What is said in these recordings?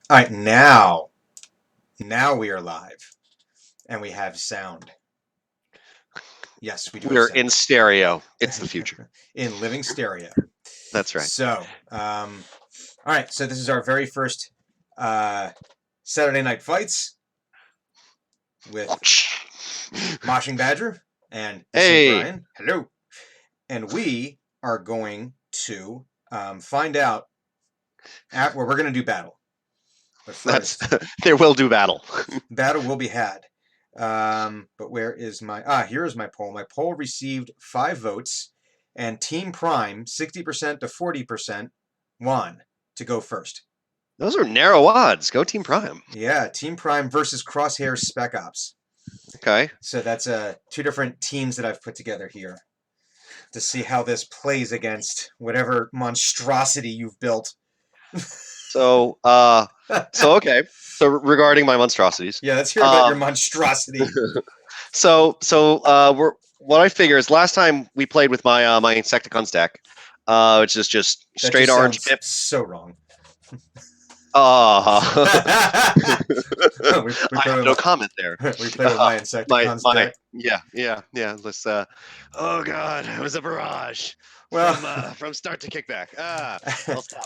All right, now we are live and we have sound. Yes, we do have We're in sound stereo. It's the future. in living stereo. That's right. So, all right, so this is our very first uh, Saturday Night Fights with Moshing Badger and this is Hey, Brian. Hello. And we are going to find out well, we're going to do battle. But that's first, there will do battle. battle will be had. But where is my here is my poll. My poll received 5 votes, and Team Prime 60% to 40% won to go first. Those are narrow odds. Go Team Prime. Yeah, Team Prime versus Crosshair Spec Ops. Okay. So that's two different teams that I've put together here to see how this plays against whatever monstrosity you've built. So, okay. So regarding my monstrosities, Yeah, let's hear about your um, monstrosity. we're what I figure is last time we played with my Insecticons deck, which is just That straight just orange sounds pips. so wrong. We I play have with no comment there. we play with my Insecticons My deck. yeah. Let's oh god, it was a barrage Well, from start to kickback. I'll stop.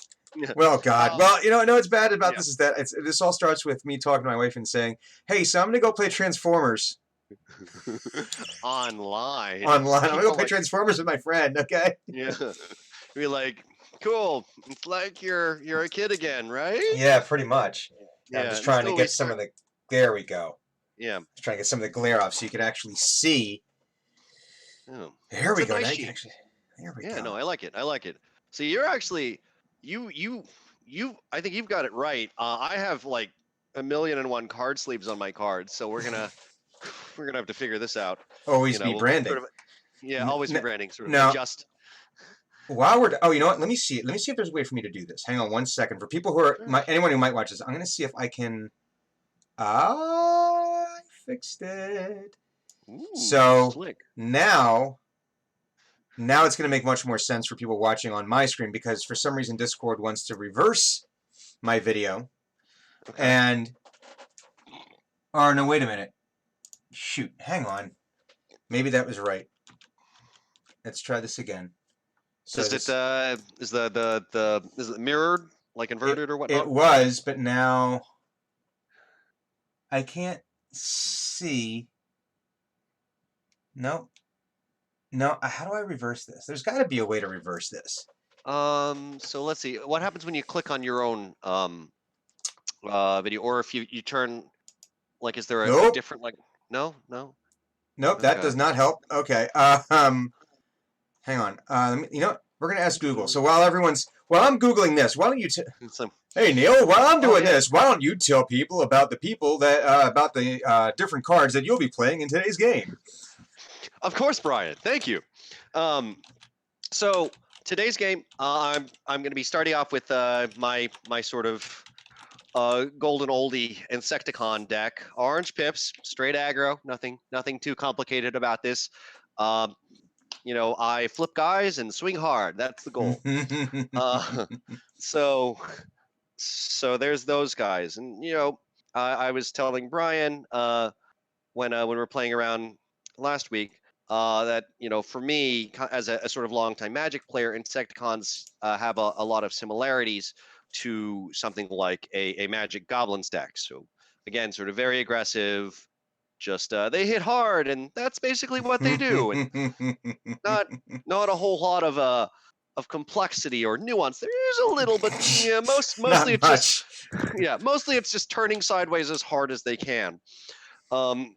well, God. um, Well, no, what's bad about yeah. this is that this all starts with me talking to my wife and saying, "Hey, so I'm gonna go play Transformers Online, online. I'm gonna go people play like Transformers with my friend." Okay. yeah, be like, cool. It's like you're a kid again, right? Yeah, pretty much. I'm Yeah, just trying to until we get some of start. the. There we go. Yeah, Just trying to get some of the glare off so you can actually see. oh, There it's we a go. nice Now you can sheet. actually. There we Yeah, no, go. I like it. I like it. So you're actually you. I think you've got it right. I have like 1,000,001 card sleeves on my cards, so we're gonna have to figure this out. Always be We'll branding. sort of yeah, N- always be n- branding, sort of now, adjust. while we're you know what? Let me see. Let me see if there's a way for me to do this. Hang on 1 second. For people who are Sure. anyone who might watch this, I'm gonna see if I can. I fixed it. Ooh, So slick. now, now it's going to make much more sense for people watching on my screen because for some reason Discord wants to reverse my video. Okay. And, oh no, wait a minute. Shoot, hang on. Maybe that was right. Let's try this again. So Does it this, is the is it mirrored like inverted or it whatnot? was, but now I can't see. No, no. How do I reverse this? There's got to be a way to reverse this. So let's see. What happens when you click on your own video, or if you turn like, is there a Nope. different like? No, no. Nope, that Okay. does not help. Okay. Hang on. You know what? We're gonna ask Google. So while I'm googling this, why don't you? So, Hey Neil, while I'm oh doing yeah, this, why don't you tell people about the people that about the different cards that you'll be playing in today's game? of course, Brian. Thank you. Um, so today's game, I'm going to be starting off with my sort of golden oldie Insecticon deck. Orange pips, straight aggro. Nothing too complicated about this. Um, I flip guys and swing hard. That's the goal. Uh, so so there's those guys, and I was telling Brian when we were playing around last week that for me as a sort of longtime Magic player, Insecticons have a lot of similarities to something like a Magic Goblins deck. So again, sort of very aggressive. Just they hit hard, and that's basically what they do, and not a whole lot of complexity or nuance. There's a little, but yeah, mostly Not it's just much. yeah, mostly it's just turning sideways as hard as they can. Um,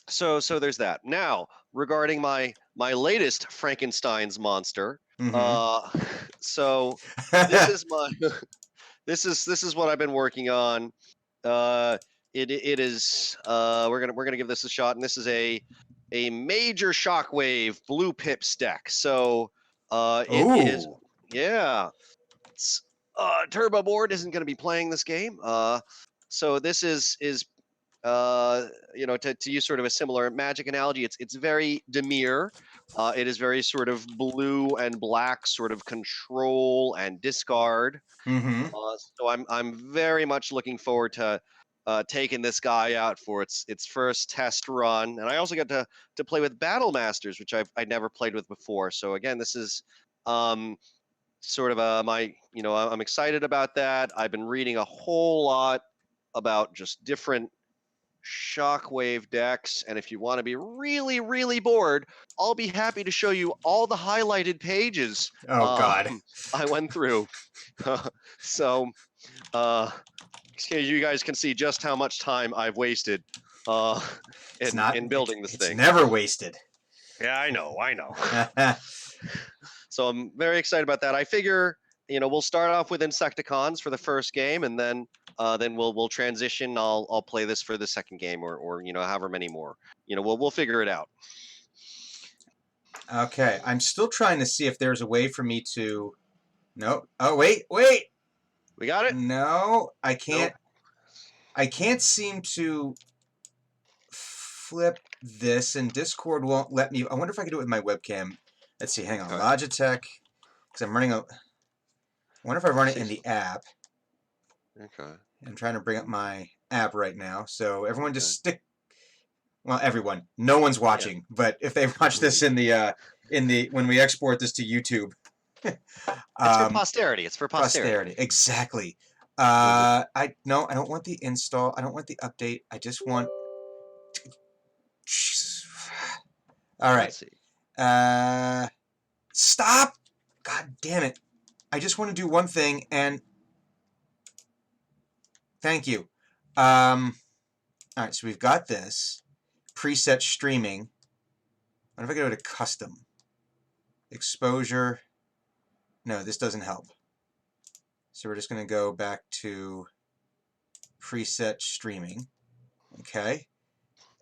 so there's that. Now, regarding my latest Frankenstein's monster, Mm-hmm. uh, so this is my this is what I've been working on. Uh, it is we're gonna give this a shot, and this is a major shockwave blue pip stack. So it is Oh. yeah. Turbo Board isn't going to be playing this game. So this is to use sort of a similar Magic analogy, it's very demure. It is very sort of blue and black, sort of control and discard. Mm-hmm. So I'm very much looking forward to taking this guy out for its first test run, and I also get to play with Battle Masters, which I'd never played with before. So again, this is sort of I'm excited about that. I've been reading a whole lot about just different shockwave decks, and if you want to be really, really bored, I'll be happy to show you all the highlighted pages Oh God. I went through. So you guys can see just how much time I've wasted in building this It's thing. never wasted. Yeah, I know. So I'm very excited about that. I figure, we'll start off with Insecticons for the first game, and then we'll transition. I'll play this for the second game, or however many more. We'll figure it out. Okay, I'm still trying to see if there's a way for me to. Nope. Oh wait. We got it. No, I can't. Nope. I can't seem to flip this, and Discord won't let me. I wonder if I can do it with my webcam. Let's see. Hang on. Okay. Logitech, because I'm running a. I wonder if I run it in the app. Okay. I'm trying to bring up my app right now, so everyone just stick. Well, everyone. No one's watching, but if they watch this in the when we export this to YouTube. It's for posterity. It's for posterity. Exactly. I don't want the install. I don't want the update. I just want. All right. Let's see. Stop! God damn it! I just want to do one thing, and thank you. All right. So we've got this preset streaming. What if I go to custom exposure? No, this doesn't help. So we're just going to go back to preset streaming. Okay.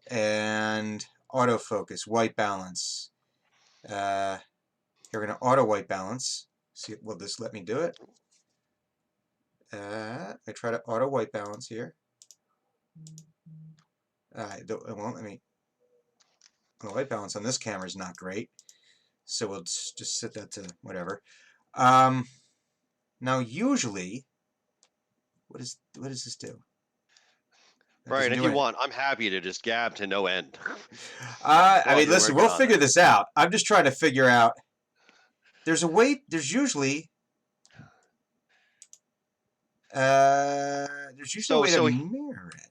And autofocus, white balance. Here we're going to auto white balance. See, will this let me do it? I try to auto white balance here. It won't let me. The white balance on this camera is not great. So we'll just set that to whatever. Now usually, what does this do? Right, if you want, I'm happy to just gab to no end. I mean, listen, we'll figure this out. I'm just trying to figure out. There's a way. There's usually. There's usually a way to mirror it.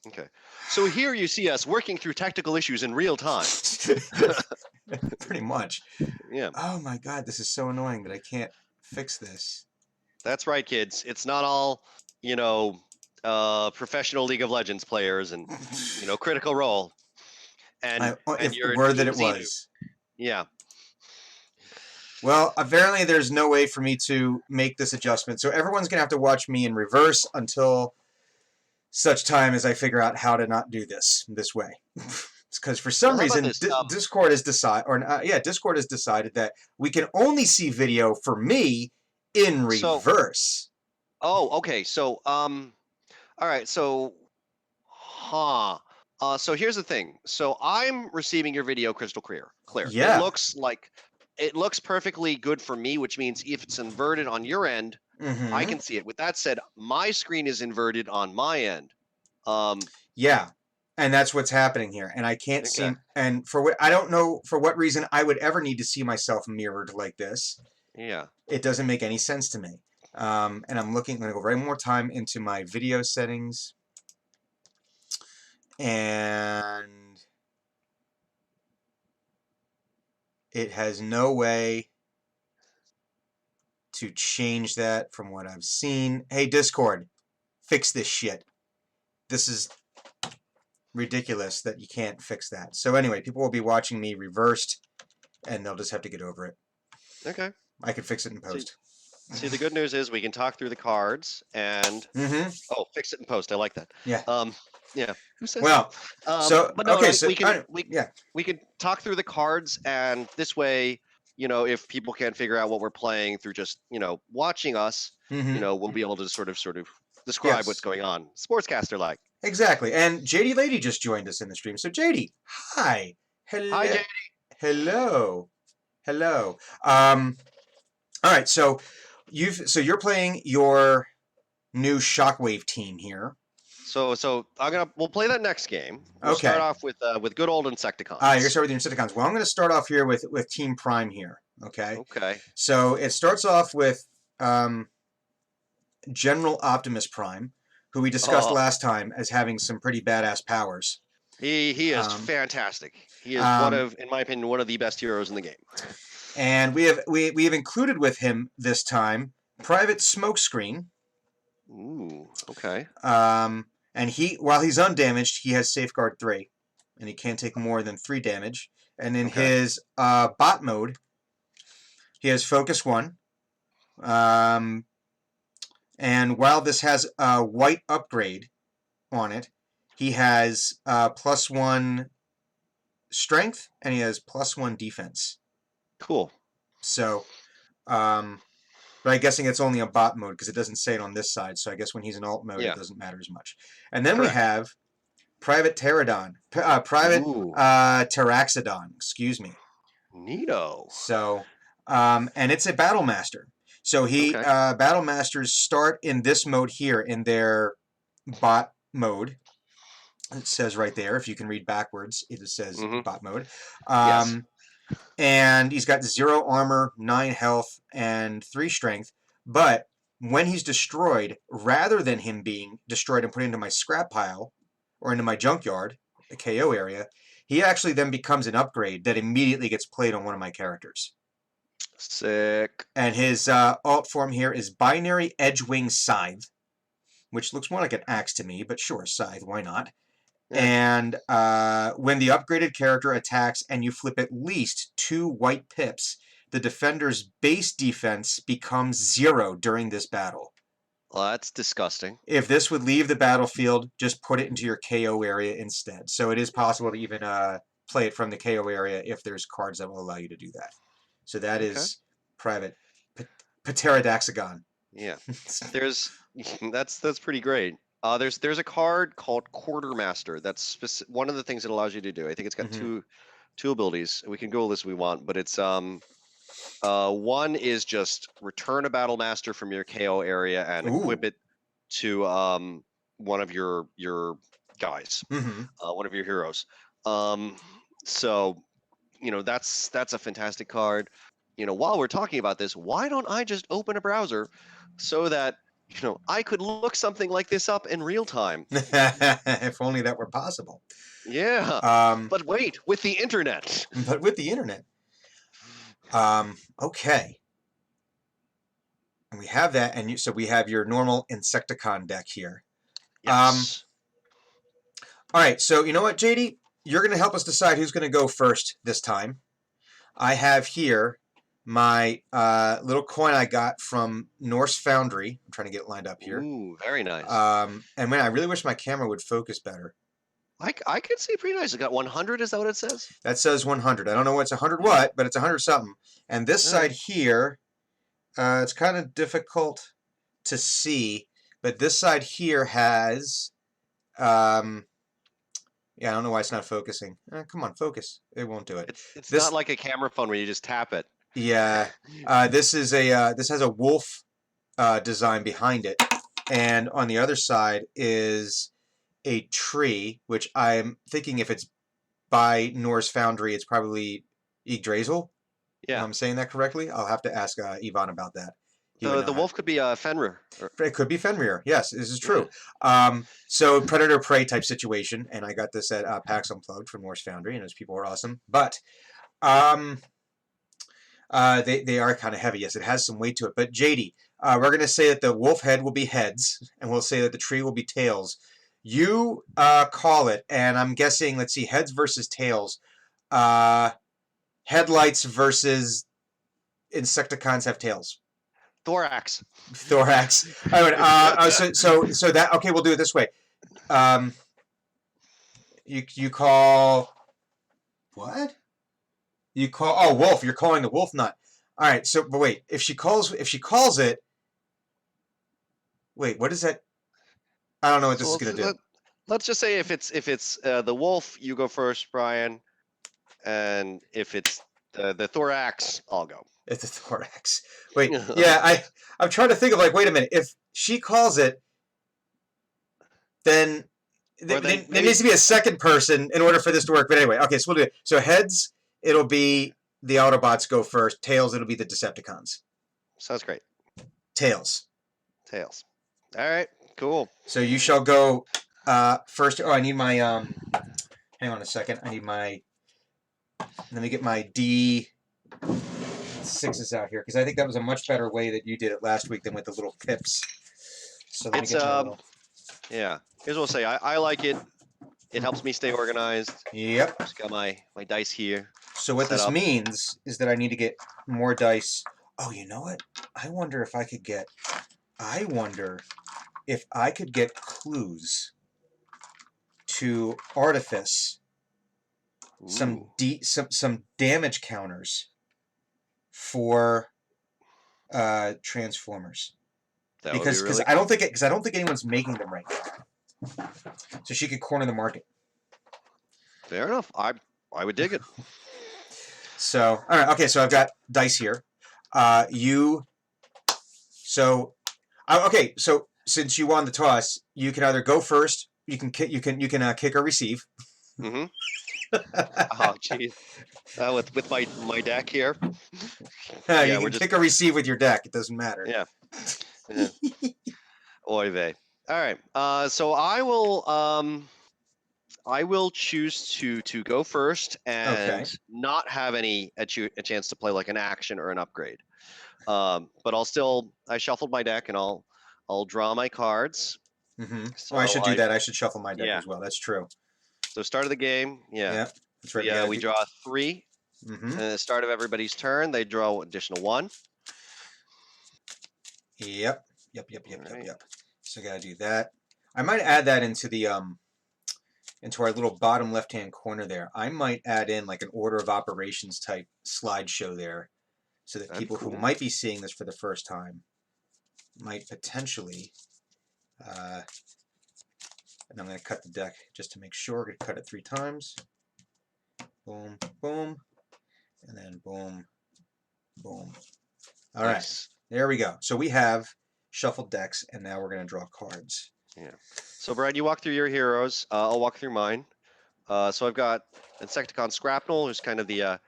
Okay. So here you see us working through technical issues in real time. Pretty much. Yeah. Oh my God, this is so annoying that I can't fix this. That's right, kids. It's not all, professional League of Legends players and, Critical Role. And if were that it was. Yeah. Well, apparently there's no way for me to make this adjustment. So everyone's going to have to watch me in reverse until such time as I figure out how to not do this way. Because for some reason, Discord has decided, Discord has decided that we can only see video for me in reverse. Okay. So, all right. So, so here's the thing. So I'm receiving your video crystal clear. Yeah. It looks perfectly good for me, which means if it's inverted on your end, I can see it. With that said, my screen is inverted on my end. Yeah. And that's what's happening here. And I can't see. And I don't know for what reason I would ever need to see myself mirrored like this. Yeah. It doesn't make any sense to me. And I'm going to go one more time into my video settings. And it has no way to change that from what I've seen. Hey, Discord, fix this shit. This is ridiculous that you can't fix that. So anyway, people will be watching me reversed, and they'll just have to get over it. Okay. I can fix it in post. See, the good news is we can talk through the cards and fix it in post. I like that. Yeah. Yeah. Who says? Well, we can talk through the cards, and this way, if people can't figure out what we're playing through just watching us, we'll be able to sort of describe what's going on, sportscaster like. Exactly. And JD Lady just joined us in the stream. So JD, hi. Hello. Hi, JD. Hello. Hello. All right, so you're playing your new Shockwave team here. So we'll play that next game. We'll start Okay. off with good old You're gonna Insecticons. start with your Insecticons. Well, I'm gonna start off here with Team Prime here. Okay. Okay. So it starts off with um, General Optimus Prime, who we discussed Oh, last time as having some pretty badass powers. he is Um, fantastic. He is um, in my opinion, one of the best heroes in the game. and we have included with him this time Private Smokescreen. Ooh, okay. And while he's undamaged, he has Safeguard 3, and he can't take more than 3 damage. And in Okay. his bot mode, he has Focus 1. Um, and while this has a white upgrade on it, he has +1 strength, and he has +1 defense. Cool. So, but I'm guessing it's only a bot mode because it doesn't say it on this side. So I guess when he's in alt mode, Yeah. it doesn't matter as much. And then we Correct. have Private Pterodon. Private Ooh, Pteraxodon, excuse me. neato. So, and it's a Battle Master. So Okay. Battle Masters start in this mode here in their bot mode. It says right there, if you can read backwards, it says Mm-hmm. bot mode. Yes. And he's got 0 armor, 9 health, and 3 strength. But when he's destroyed, rather than him being destroyed and put into my scrap pile or into my junkyard, the KO area, he actually then becomes an upgrade that immediately gets played on one of my characters. Sick. And his alt form here is Binary Edgewing Scythe, which looks more like an axe to me, but sure, Scythe, why not? Yeah. And when the upgraded character attacks and you flip at least 2 white pips, the defender's base defense becomes 0 during this battle. Well, that's disgusting. If this would leave the battlefield, just put it into your KO area instead. So it is possible to even play it from the KO area if there's cards that will allow you to do that. So that Okay. is Private Pterodaxagon. Yeah. There's that's pretty great. There's a card called Quartermaster. That's one of the things it allows you to do. I think it's got Mhm. two abilities. We can go this if we want, but it's one is just return a battle master from your KO area and equip Ooh. it to one of your guys, Mhm. one of your heroes. So that's a fantastic card. While we're talking about this, why don't I just open a browser so that I could look something like this up in real time? If only that were possible. Yeah, Um, but wait, with the internet. but with the internet. Okay. And we have that, and so we have your normal Insecticon deck here. Yes. All right, so you know what, JD? You're going to help us decide who's going to go first this time. I have here my little coin I got from Norse Foundry. I'm trying to get it lined up here. Ooh, very nice. And man, I really wish my camera would focus better. I could see pretty nice. It got 100. Is that what it says? That says 100. I don't know what's 100 what, but it's 100 something. And this All side right. here, it's kind of difficult to see, but this side here has, yeah, I don't know why it's not focusing. Come on, focus. It won't do it. It's This, not like a camera phone where you just tap it. yeah, this has a wolf design behind it, and on the other side is a tree, which I'm thinking if it's by Norse Foundry, it's probably Yggdrasil. If Yeah. I'm saying that correctly, I'll have to ask Yvonne about that. He would The know the wolf could be Fenrir. It could be Fenrir. Yes, this is true. Yeah. So predator prey type situation, and I got this at PAX Unplugged from Norse Foundry, and those people were awesome. But um, they are kind of heavy. Yes, it has some weight to it. But JD, we're going to say that the wolf head will be heads, and we'll say that the tree will be tails. You call it, and I'm guessing. Let's see, heads versus tails. Headlights versus Insecticons have tails. Thorax. Thorax. All right. So that okay. We'll do it this way. You call what? You call wolf. You're calling the wolf nut. All right. So but wait. If she calls it. Wait. What is that? I don't know what this So is gonna do. let's just say if it's the wolf, you go first, Brian. and if it's the thorax, I'll go. It's a thorax. Wait, yeah, I'm trying to think of like, wait a minute. If she calls it, then Or then there maybe needs to be a second person in order for this to work. But anyway, okay, so we'll do it. So heads, it'll be the Autobots go first. Tails, it'll be the Decepticons. sounds great. Tails. Tails. All right, cool. So you shall go first. Oh, I need my hang on a second. I need my. Let me get my D6s out here because I think that was a much better way that you did it last week than with the little pips. So let me It's get my little. yeah. Here's what I'll say. I like it. It helps me stay organized. Yep. Just got my dice here. So what Set this up. means is that I need to get more dice. Oh, you know what? I wonder if I could get. I wonder if I could get clues to Artifice some some damage counters for Transformers. That would be Because really I cool. don't think anyone's making them right now. So she could corner the market. Fair enough. I would dig it. So all right, okay. So I've got dice here. You. So okay. So since you won the toss, you can either go first. You can kick or receive. Mm-hmm. Oh, jeez. With my deck here. You Yeah, we're can just kick or receive with your deck. It doesn't matter. yeah. Yeah. Oy vey. All right. So I will choose to go first Okay. and not have a chance to play like an action or an upgrade. But I shuffled my deck and I'll draw my cards. Mm-hmm. Oh, I So should do that. I should shuffle my deck yeah. as well. That's true. So start of the game, yeah. Yeah, that's right. You gotta We do. draw 3. Mm-hmm. And at the start of everybody's turn, they draw additional 1. Yep. All right. Yep. So gotta do that. I might add that into our little bottom left-hand corner there. I might add in like an order of operations type slideshow there, so that That'd be people who cool. might be seeing this for the first time might potentially. And I'm going to cut the deck just to make sure. I'm going to cut it 3 times. Boom, boom, and then boom, boom. All right, Nice. there we go. So we have shuffled decks, and now we're going to draw cards. Yeah. So Brad, you walk through your heroes. I'll walk through mine. So I've got Insecticon Scrapnel, who's kind of the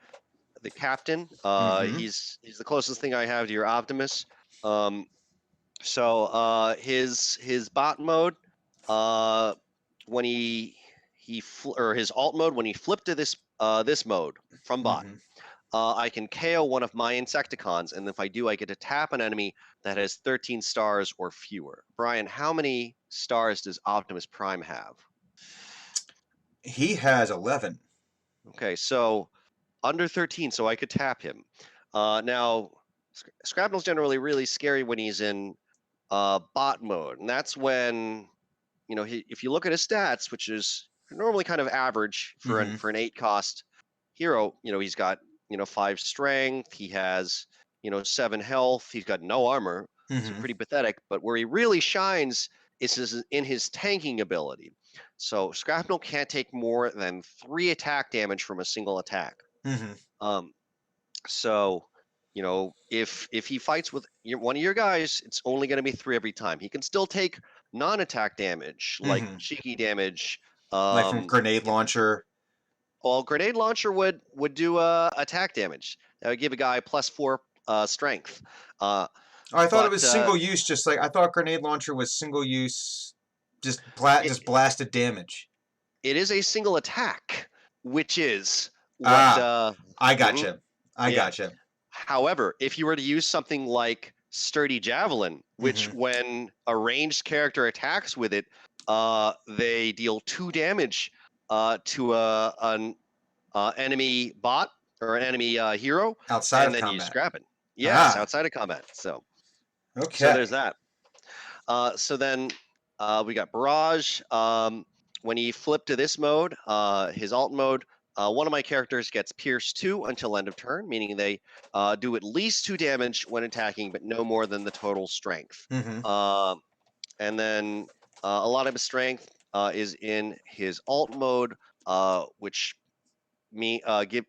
captain. Mm-hmm. He's the closest thing I have to your Optimus. So his bot mode, when or his alt mode, when he flipped to this mode from bot, Mm-hmm. I can KO one of my Insecticons, and if I do, I get to tap an enemy that has 13 stars or fewer. Brian, how many stars does Optimus Prime have? He has 11. Okay, so under 13, so I could tap him. Now, Scrapnel's generally really scary when he's in bot mode, and that's when if you look at his stats, which is normally kind of average for an 8 cost hero, he's got 5 strength, he has 7 health, he's got no armor, so pretty pathetic. But where he really shines is in his tanking ability. So Scrapnel can't take more than 3 attack damage from a single attack. Um, so if he fights with one of your guys, it's only going to be 3 every time. He can still take non-attack damage, like cheeky damage. Like from grenade launcher. Well, grenade launcher would do attack damage. That would give a guy +4 strength. I thought it was single use. Just like I thought, grenade launcher was single use, just blasted damage. It is a single attack, which is what. I gotcha. Mm-hmm. I gotcha. However, if you were to use something like Sturdy Javelin, which when a ranged character attacks with it, they deal 2 damage to an enemy bot or an enemy hero outside and of then combat. You scrap it. Yes, outside of combat. So okay. So there's that. So then we got Barrage. When he flipped to this mode, his alt mode, one of my characters gets Pierce 2 until end of turn, meaning they do at least 2 damage when attacking, but no more than the total strength. And then a lot of his strength is in his alt mode, which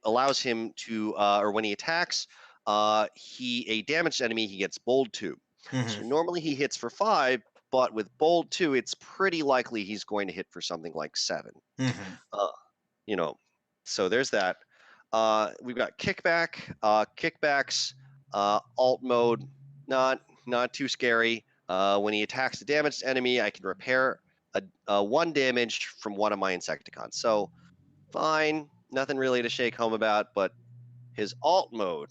allows him to, or when he attacks, a damaged enemy, he gets bold 2. So Mm-hmm. normally he hits for 5, but with bold 2, it's pretty likely he's going to hit for something like 7. Mm-hmm. Uh, you know, so there's that. We've got kickback, kickbacks, alt mode, not too scary. When he attacks a damaged enemy, I can repair a 1 damage from one of my Insecticons. So fine, nothing really to shake home about. But his alt mode,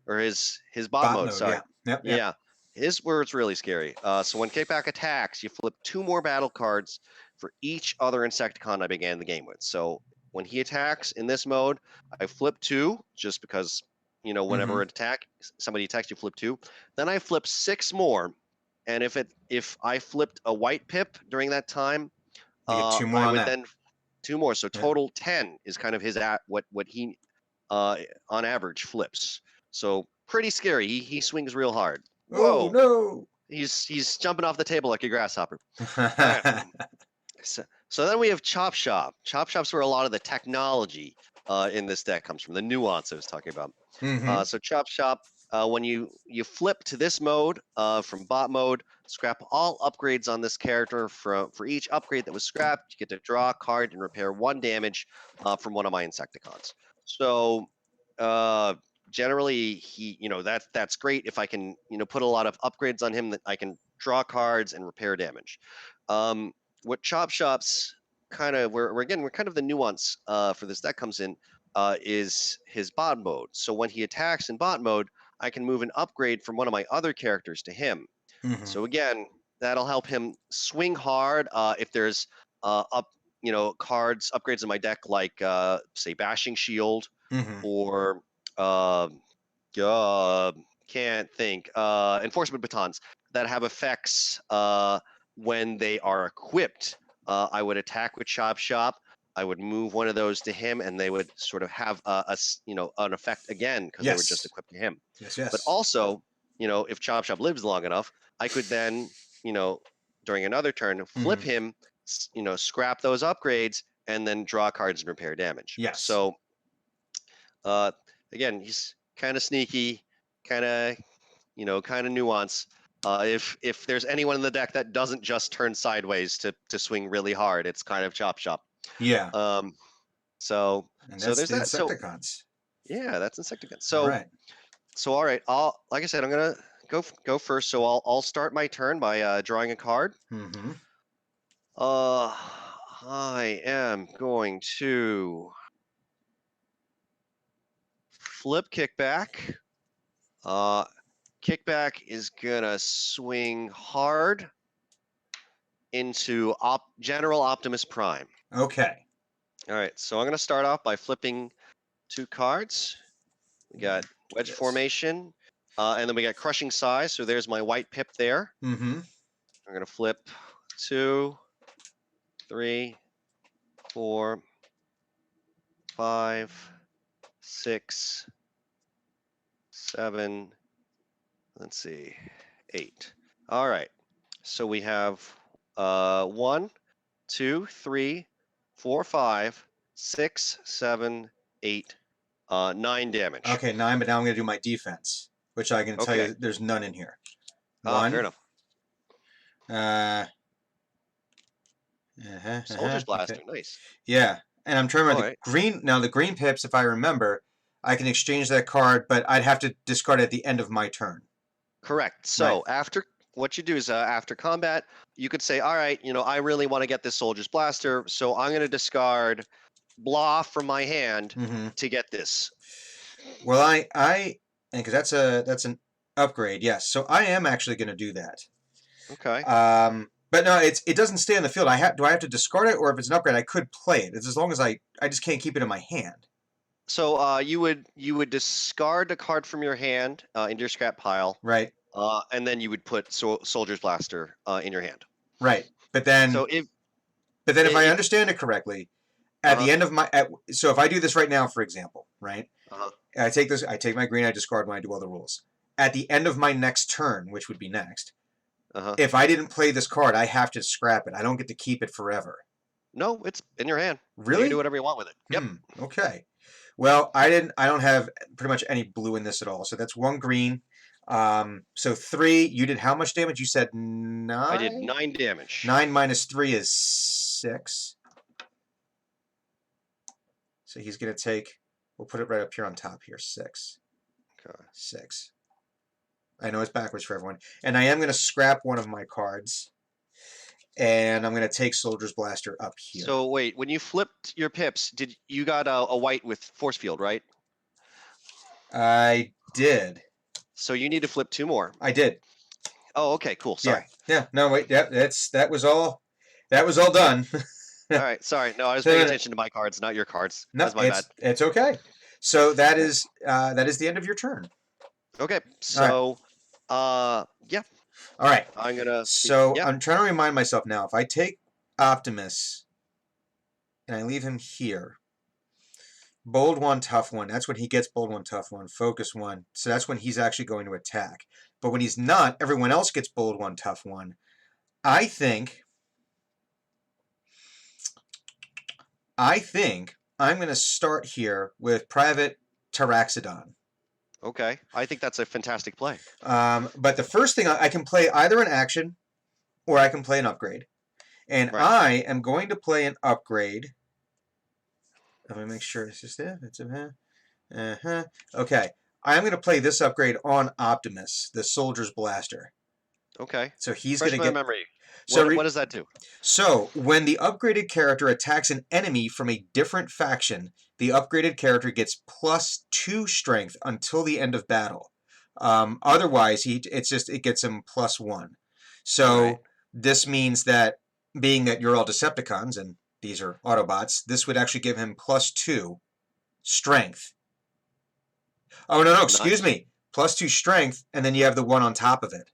or his bot Bot mode, mode. sorry, Yeah. Yep. Yep. yeah, his where it's really scary. So when kickback attacks, you flip 2 more battle cards for each other Insecticon I began the game with. So when he attacks in this mode, I flip 2 just because Mm-hmm. whenever somebody attacks, you flip 2. Then I flip 6 more, and if I flipped a white pip during that time, You get 2 more I on would that. then 2 more. So Yep. total 10 is kind of his what he on average flips. So pretty scary. He swings real hard. Oh Whoa, no. he's jumping off the table like a grasshopper. All right. So then we have Chop Shop. Chop Shop's where a lot of the technology in this deck comes from, the nuance I was talking about. Mm-hmm. So Chop Shop, when you flip to this mode from bot mode, scrap all upgrades on this character. For each upgrade that was scrapped, you get to draw a card and repair 1 damage from one of my Insecticons. So uh, generally, that's great if I can put a lot of upgrades on him that I can draw cards and repair damage. What Chop Shop's kind of we're kind of the nuance for this deck comes in is his bot mode. So when he attacks in bot mode, I can move an upgrade from one of my other characters to him. Mm-hmm. So again, that'll help him swing hard. If there's cards upgrades in my deck like say Bashing Shield Mm-hmm. or uh, uh, can't think Enforcement Batons that have effects when they are equipped. I would attack with Chop Shop. I would move one of those to him, and they would sort of have an effect again because they were just Yes. equipped to him. Yes. But Yes. also, if Chop Shop lives long enough, I could then, during another turn, flip Mm-hmm. him, scrap those upgrades, and then draw cards and repair damage. Yes. So, uh, again, he's kind of sneaky, kind of, kind of nuance. If there's anyone in the deck that doesn't just turn sideways to swing really hard, it's kind of Chop Shop. Yeah. Um, so And so that's there's the that. So Insecticons. yeah, that's Insecticons. All So right. so all right, like I said, I'm gonna go first. So I'll start my turn by drawing a card. Mm-hmm. I am going to flip kickback. Kickback is gonna swing hard into General Optimus Prime. Okay. All right, so I'm gonna start off by flipping 2 cards. We got Wedge Yes. Formation, and then we got Crushing Size. So there's my white pip there. Mm-hmm. I'm gonna flip 2, 3, 4, 5, 6, 7. Let's see, 8. All right. So we have 1, 2, 3, 4, 5, 6, 7, 8, 9 damage. Okay, 9, but now I'm going to do my defense, which I can tell Okay. you there's none in here. Fair 1. enough. Soldier's Blaster, Okay. nice. Yeah, and I'm trying to remember All right. the green. Now the green pips, if I remember, I can exchange that card, but I'd have to discard it at the end of my turn. Correct. So after what you do is after combat, you could say, all right, I really want to get this Soldier's Blaster, so I'm going to discard blah from my hand Mm-hmm. to get this. Well, and because that's an upgrade, yes. So I am actually going to do that. Okay. But no, it doesn't stay on the field. Do I have to discard it, or if it's an upgrade, I could play it. It's as long as I just can't keep it in my hand. So you would discard a card from your hand into your scrap pile, Right. and then you would put Soldier's Blaster in your hand. Right. But then So if I understand it correctly, at the end of so if I do this right now, for example, right? I take my green, I discard when I do all the rules. At the end of my next turn, which would be next, if I didn't play this card, I have to scrap it. I don't get to keep it forever. No, it's in your hand. Really? You can do whatever you want with it. Yep. Okay. Well, I don't have pretty much any blue in this at all. So that's one green. So 3. You did how much damage? You said I did 9. 9 damage. 9 minus 3 is 6. So he's gonna take. We'll put it right up here on top here. 6. Okay. 6. I know it's backwards for everyone. And I am going to scrap one of my cards. And I'm going to take Soldier's Blaster up here. So wait, when you flipped your pips, did you got a white with force field, right? I did. So you need to flip 2 more. I did. Oh, okay, cool. Sorry. Yeah. No, wait. Yeah, that was all done. All right, sorry. No, I was paying attention to my cards, not your cards. No, That's my bad. it's okay. So that is the end of your turn. Okay, so yeah. All right. I'm gonna. So yeah. I'm trying to remind myself now. If I take Optimus and I leave him here, bold 1, tough 1. That's when he gets bold 1, tough 1, focus 1. So that's when he's actually going to attack. But when he's not, everyone else gets bold 1, tough 1. I think I'm going to start here with Private Taraxodon. Okay, I think that's a fantastic play. But the first thing, I can play either an action or I can play an upgrade. And Right. I am going to play an upgrade. Let me make sure it's just there. It's okay. I'm going to play this upgrade on Optimus, the Soldier's Blaster. Okay. So he's Fresh going to my get memory. So what does that do? So when the upgraded character attacks an enemy from a different faction, the upgraded character gets +2 strength until the end of battle. Otherwise, it gets him +1. So Right. this means that being that you're all Decepticons and these are Autobots, this would actually give him +2 strength. Oh no, excuse me, +2 strength, and then you have the 1 on top of it.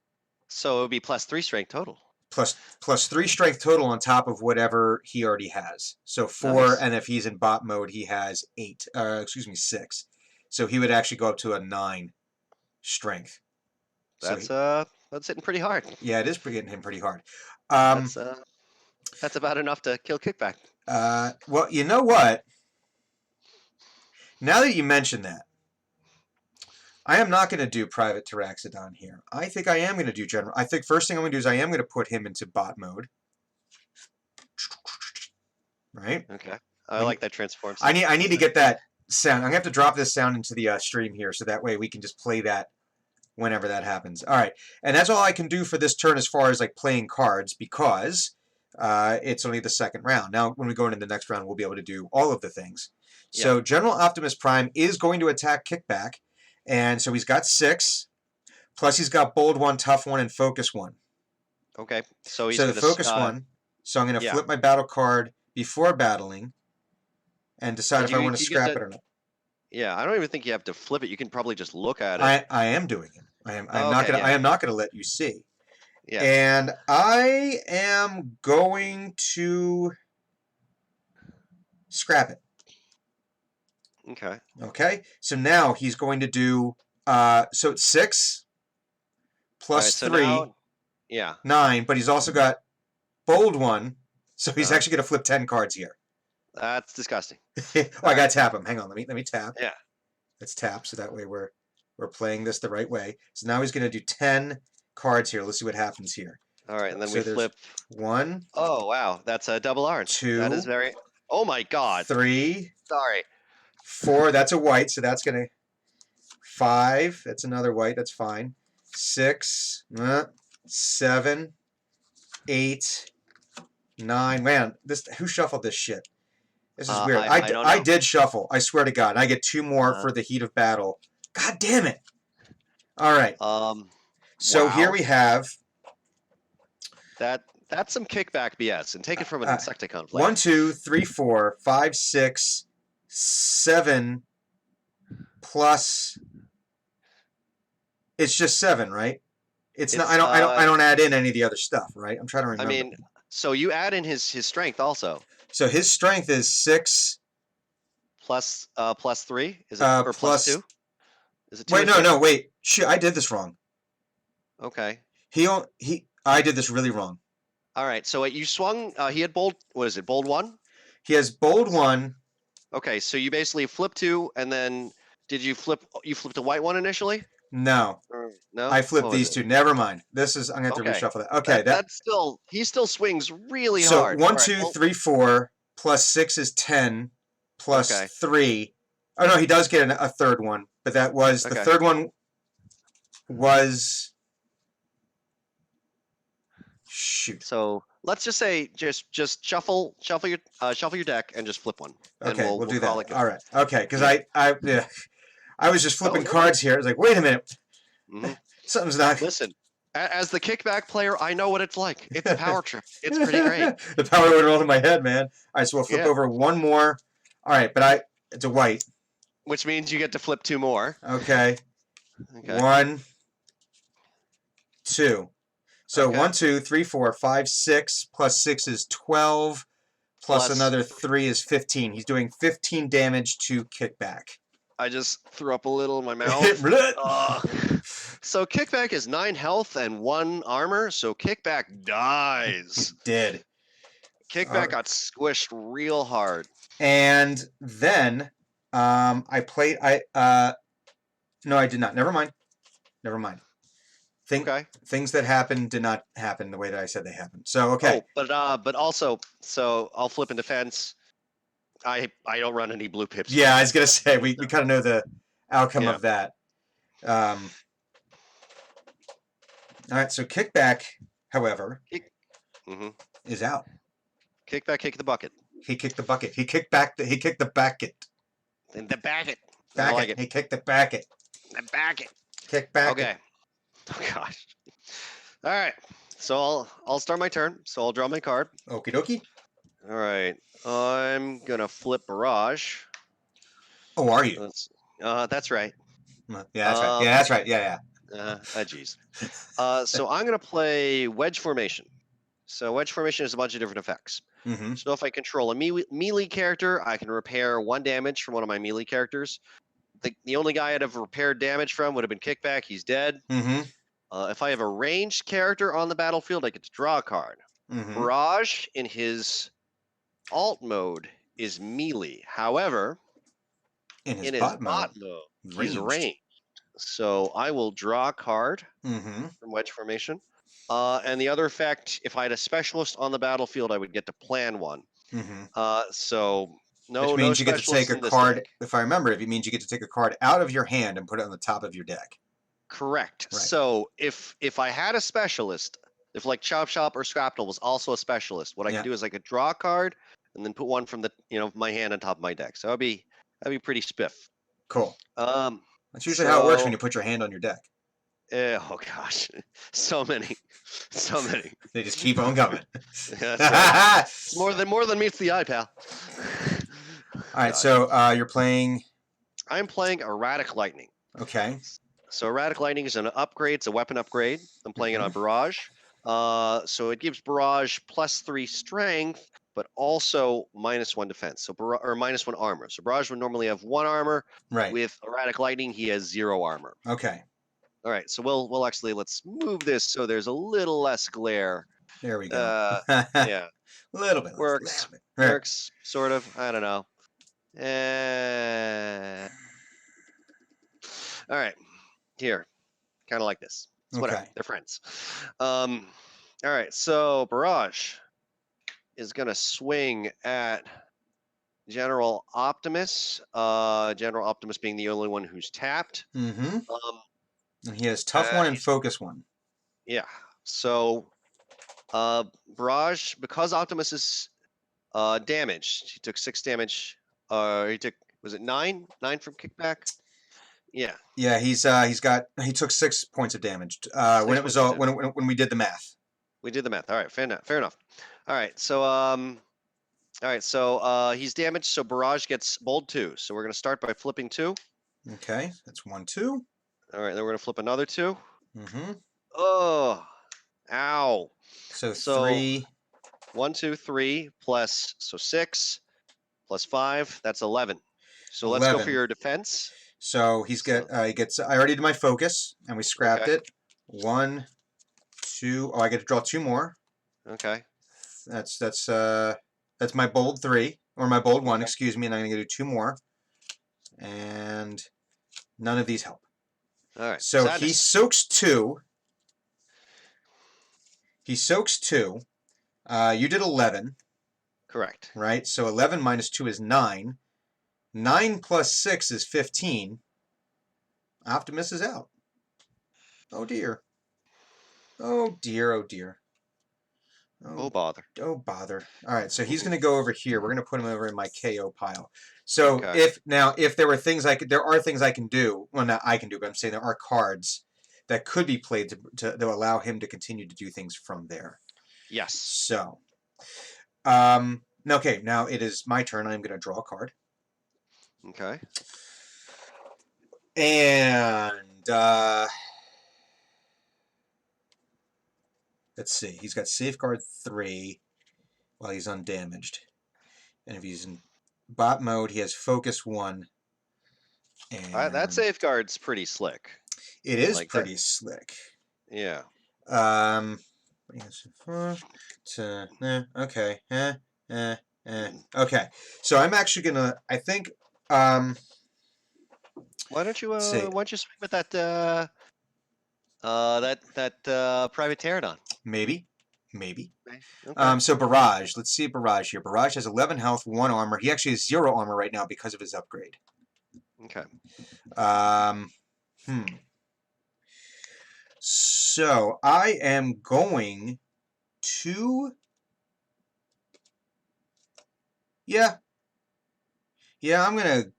So it would be +3 strength total. Plus 3 strength total on top of whatever he already has. So 4, Nice. and if he's in bot mode, he has 8. 6. So he would actually go up to a 9 strength. That's hitting pretty hard. Yeah, it is hitting him pretty hard. That's about enough to kill Kickback. Well, you know what? Now that you mention that, I am not going to do Private Taraxodon here. I think I am going to do General. I think first thing I'm going to do is I am going to put him into bot mode. Right? Okay. I like that transform. I need to get that sound. I'm going to have to drop this sound into the stream here so that way we can just play that whenever that happens. All right. And that's all I can do for this turn as far as like playing cards because it's only the second round. Now, when we go into the next round, we'll be able to do all of the things. Yeah. So General Optimus Prime is going to attack Kickback. And so he's got 6. Plus he's got bold 1, tough 1, and focus 1. Okay. So he's the focus 1. So I'm going to flip my battle card before battling and decide if I want to scrap it or not. Yeah, I don't even think you have to flip it. You can probably just look at it. I am doing it. I am not gonna let you see. Yeah. And I am going to scrap it. Okay. Okay. So now he's going to do so it's 6 plus 3. Now, yeah. 9, but he's also got bold 1. So he's actually gonna flip 10 cards here. That's disgusting. I gotta tap him. Hang on, let me tap. Yeah. Let's tap so that way we're playing this the right way. So now he's gonna do 10 cards here. Let's see what happens here. All right, and then we flip 1. Oh wow, that's a double orange. 2. That is very. Oh my God. 3. Sorry. 4. That's a white, so that's gonna. 5. That's another white. That's fine. 6. 7. 8. 9. Man, who shuffled this shit? This is weird. I did shuffle. I swear to God. I get 2 more for the heat of battle. God damn it! All right. So here we have. That's some Kickback BS, and take it from an Insecticon player. 1, 2, 3, 4, 5, 6, 7 plus. It's just 7, right? It's not. I don't add in any of the other stuff, right? I'm trying to remember. I mean, so you add in his strength also. So his strength is 6 plus 3. Is it or plus 2? Is it 2? Wait, no, wait. Shit, I did this wrong. Okay. I did this really wrong. All right. So you swung. He had bold. What is it? Bold 1. He has bold 1, Okay, so you basically flip 2, and then did you flip? You flipped a white one initially? No, No. I flipped What was these it? two. Never mind. This is I'm gonna have to Okay. reshuffle that. Okay, that That's still he still swings really so hard. one, All right. two, Well, three, 4 plus 6 is 10 plus okay. 3. Oh no, he does get a third one, but that was the Okay. third one was shoot. So let's just say just shuffle your deck and just flip one, and Okay, we'll we'll do call that. it good. All right. Okay, because Mhm. yeah, I was just Oh, flipping you're right. cards here. I was like, wait a minute, Hmm. something's not. Listen, as the kickback player, I know what it's like. It's a power trip. It's pretty great. The power went all in my head, man. All right, so we'll flip Yeah. over one more. All right, but it's a white. Which means you get to flip 2 more. Okay, Okay. 1, 2. So Okay. 1, 2, 3, 4, 5, 6 plus 6 is 12. Plus Plus, another 3 is 15. He's doing 15 damage to kickback. I just threw up a little in my mouth. He So kickback is 9 health and 1 armor. So kickback dies. did. Kickback got squished real hard. And then I played. No, I did not. Never mind. Never mind. Okay. Things that happened did not happen the way that I said they happened. So okay. Oh, but also, so I'll flip in defense. I don't run any blue pips. Yeah, I was gonna say we kind of know the outcome Yeah. of that. All right. So kickback, however, Mm-hmm. is out. Kickback, kick the bucket. He kicked the bucket. He kicked back. He kicked the bucket. And the bucket. I Back like it. it. He kicked the bucket. The bucket. Kick back. Okay. Oh gosh. All right. So I'll start my turn. So I'll draw my card. Okie dokie. All right. I'm gonna flip barrage. Oh, are you? That's right. Yeah, that's right. Yeah, that's right. Yeah, Jeez. So I'm gonna play wedge formation. So wedge formation has a bunch of different effects. yeah. Mm-hmm. So if I control a melee character, I can repair 1 damage from one of my melee characters. The only guy I'd have repaired damage from would have been kickback. He's dead. Mm-hmm. If I have a ranged character on the battlefield, I get to draw a card. Mm-hmm. Barrage in his alt mode is melee. However, In in his bot bot mode, mode, he's ranged. So I will draw a card Mm-hmm. from wedge formation. And the other effect, if I had a specialist on the battlefield, I would get to plan one. Mm-hmm. So Which no means you get to take specialists a in this card. deck. If I remember, it means you get to take a card out of your hand and put it on the top of your deck. Correct. Right. So if I had a specialist, if like Chop Shop or Scrapnel was also a specialist, what I Yeah. could do is I could draw a card and then put one from the my hand on top of my deck. So that'd be pretty spiff. Cool. Um, That's usually how it works when so- you put your hand on your deck. oh gosh, so many. They just keep on coming. That's right. It's more than meets the eye, pal. All right, so you're playing. I'm playing Erratic Lightning. Okay. So Erratic Lightning is an upgrade. It's a weapon upgrade. I'm playing it on Barrage. So it gives Barrage +3 strength, but also -1 defense. So or -1 armor. So Barrage would normally have 1 armor. Right. With Erratic Lightning, he has 0 armor. Okay. All right. So we'll actually let's move this so there's a little less glare. There we go. Yeah. A little bit. Works. Right. Works. Sort of. I don't know. All right. Here. Kind of like this. It's whatever. Okay. They're friends. All right. So Barrage is gonna swing at General Optimus. General Optimus being the only one who's tapped. Mm-hmm. And he has tough one and focus one. Yeah. So Barrage, because Optimus is damaged, he took 6 damage. He took, was it 9? 9 from kickback? Yeah. Yeah, he took 6 points of damage. When it was all when we did the math. We did the math. All right, fair enough. All right, so he's damaged, so Barrage gets bold 2. So we're gonna start by flipping 2. Okay, that's 1, 2. All right, then we're gonna flip another 2. Mm-hmm. Oh, ow. So 3. 1, 2, 3 plus 6 plus 5. That's 11. So let's go for your defense. So he gets. I already did my focus, and we scrapped it. 1, 2. Oh, I get to draw 2 more. Okay. That's my bold 3. or my bold 1, Okay. excuse me, and I'm going to do 2 more. And none of these help. All right. So he Sadness. soaks 2. He soaks 2. You did 11, Correct. right? So 11 minus 2 is 9. 9 plus 6 is 15. Optimus is out. Oh dear. Oh dear, oh dear. Oh bother. Oh bother. All right, so he's going to go over here. We're going to put him over in my KO pile. So Okay. if there were things there are things I can do. Well, not I can do, but I'm saying there are cards that could be played to allow him to continue to do things from there. Yes. So, okay, now it is my turn. I'm going to draw a card. Okay. And let's see. He's got safeguard 3 while he's undamaged. And if he's in bot mode, he has focus 1. And That safeguard's pretty slick. it is Like pretty slick. Yeah. Okay. Okay. So I'm actually gonna. I think. Why don't you See. swing with that private pterodon? Maybe. Okay. So Barrage. Let's see Barrage here. Barrage has 11 health, 1 armor. He actually has 0 armor right now because of his upgrade. Okay. So I am going to. Yeah, I'm going to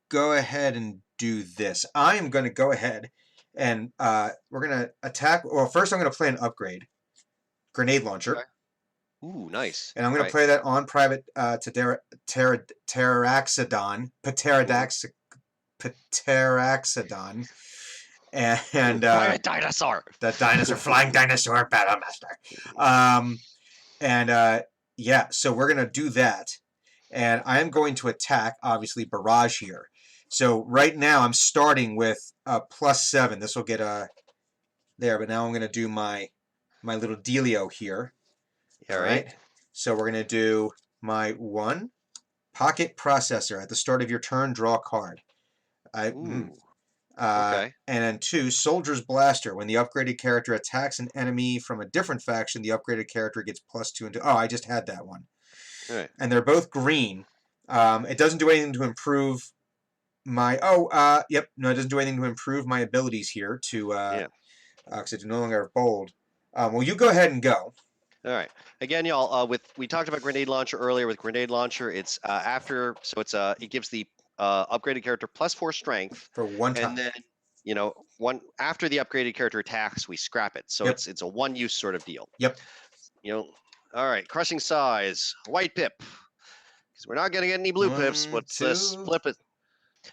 go ahead and do this. I am going to go ahead and we're going to attack. Well, first I'm going to play an upgrade. Grenade launcher. Okay. Ooh, nice. And I'm going to play that on private to Pteraxodon. Pteraxodon. And private dinosaur. The dinosaur, flying dinosaur battle master. Yeah, so we're going to do that. And I am going to attack, obviously, Barrage here. So right now I'm starting with +7. This will get there, but now I'm going to do my little dealio here. All right. So we're going to do my 1 pocket processor. At the start of your turn, draw a card. Okay. And then 2, Soldier's Blaster. When the upgraded character attacks an enemy from a different faction, the upgraded character gets +2 and 2. Oh, I just had that one. All right. And they're both green. It doesn't do anything to improve my. Yep. No, it doesn't do anything to improve my abilities here. Because I no longer have bold. Well, you go ahead and go. All right. Again, y'all. We talked about grenade launcher earlier. With grenade launcher, it's after. So it gives the upgraded character +4 strength for 1 time. And then one after the upgraded character attacks, we scrap it. So it's a 1-use sort of deal. Yep. All right. Crushing size. White pip. Because we're not going to get any blue pips. Let's just flip it.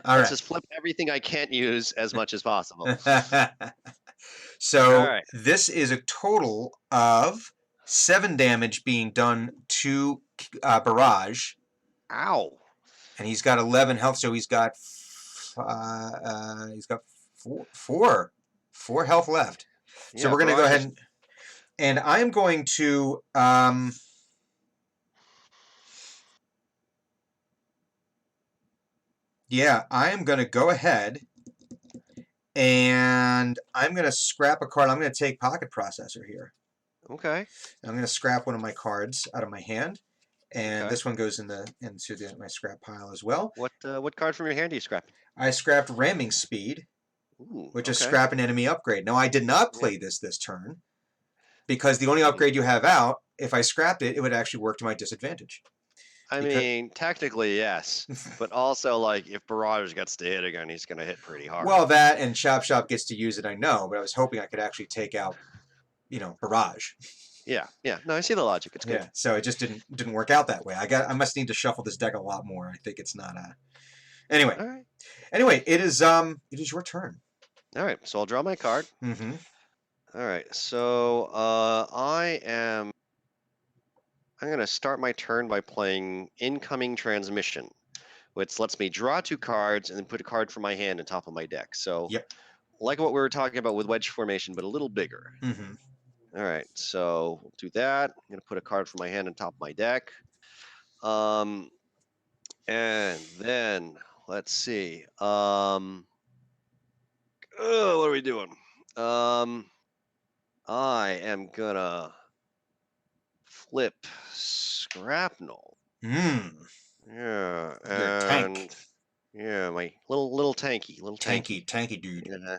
Let's just flip everything I can't use as much as possible. So this is a total of 7 damage being done to Barrage. Ow. And he's got 11 health, so he's got 4 health left. So we're going to go ahead and I am going to I am going to go ahead and I'm going to scrap a card. I'm going to take Pocket Processor here. Okay. I'm going to scrap one of my cards out of my hand. And this one goes into my scrap pile as well. What card from your hand do you scrap? I scrapped Ramming Speed, which is scrap an enemy upgrade. Now, I did not play this turn because the only upgrade you have out, if I scrapped it, it would actually work to my disadvantage. I mean, technically, yes. But also, like, if Barrage gets to hit again, he's going to hit pretty hard. Well, that and Chop gets to use it, I know. But I was hoping I could actually take out, Barrage. Yeah. No, I see the logic. It's good. Yeah, so it just didn't work out that way. I must need to shuffle this deck a lot more. I think it's not Anyway. All right. Anyway, it is your turn. All right, so I'll draw my card. Mm-hmm. All right, so I'm going to start my turn by playing Incoming Transmission, which lets me draw 2 cards and then put a card from my hand on top of my deck. So, like what we were talking about with wedge formation, but a little bigger. Mm-hmm. All right, so we'll do that. I'm going to put a card from my hand on top of my deck. And then let's see. What are we doing? I am gonna flip Scrapnel. Hmm. Yeah, You're a tank. and yeah, my little tanky, Tanky dude. Yeah.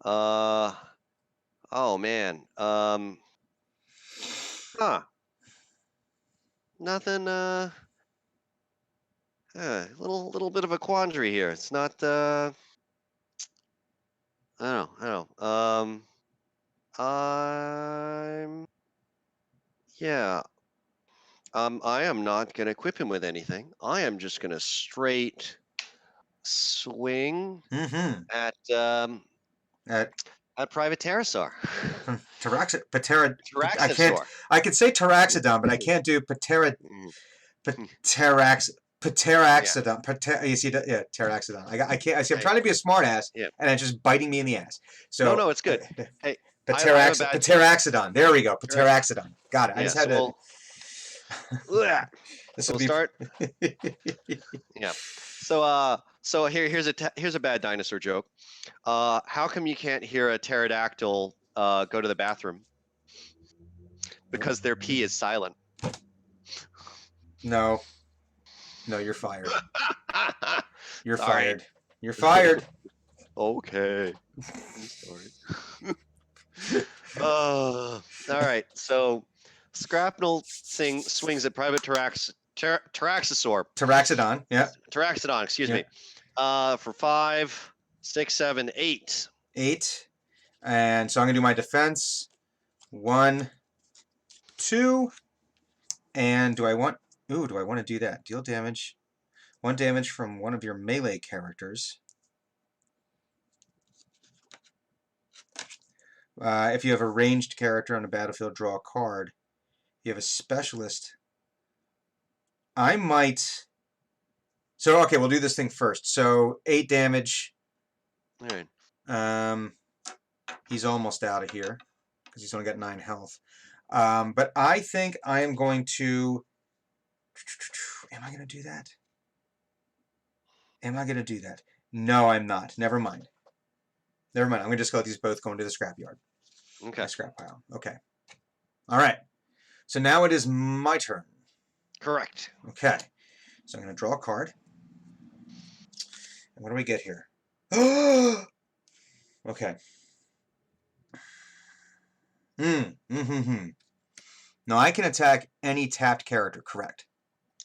Oh man. Huh. Nothing. Little bit of a quandary here. It's not. I don't know. I don't know. I'm. Yeah. I am not gonna equip him with anything. I am just gonna straight swing Mm-hmm. at At Private Pterasaur. Taraxasaur. I could say Taraxodon, but I can't do Mm, Paterax yeah. Pateraxodon. You see, yeah, Taraxodon. I can't. I see. I'm Hey. trying to be a smartass, Yeah. and it's just biting me in the ass. No, So, no, it's good. Hey, I have a bad tooth. Pateraxodon. There we go. Tarax. Pateraxodon. Got it. I Yeah. just had to. Bleh. This So would we'll be. start. Yeah. So here's a bad dinosaur joke. How come you can't hear a pterodactyl go to the bathroom? Because their pee is silent. No. No, you're fired. You're Sorry. fired. You're fired. Okay. I'm sorry. All right. So Scrapnel swings at Private Taraxasaur. Taraxodon. Yeah. Taraxodon, excuse Yeah. me. For 5, 6, 7, 8. 8. And so I'm going to do my defense. 1, 2. And do I want to do that? Deal damage. 1 damage from one of your melee characters. If you have a ranged character on the battlefield, draw a card. You have a specialist. I might... So, okay, we'll do this thing first. So, 8 damage. All right. He's almost out of here because he's only got 9 health. But I think I am going to... Am I going to do that? Am I going to do that? No, I'm not. Never mind. I'm going to just let these both go into the scrapyard. Okay. My scrap pile. Okay. All right. So now it is my turn. Correct. Okay. So I'm going to draw a card. And what do we get here? Okay. Now I can attack any tapped character, correct?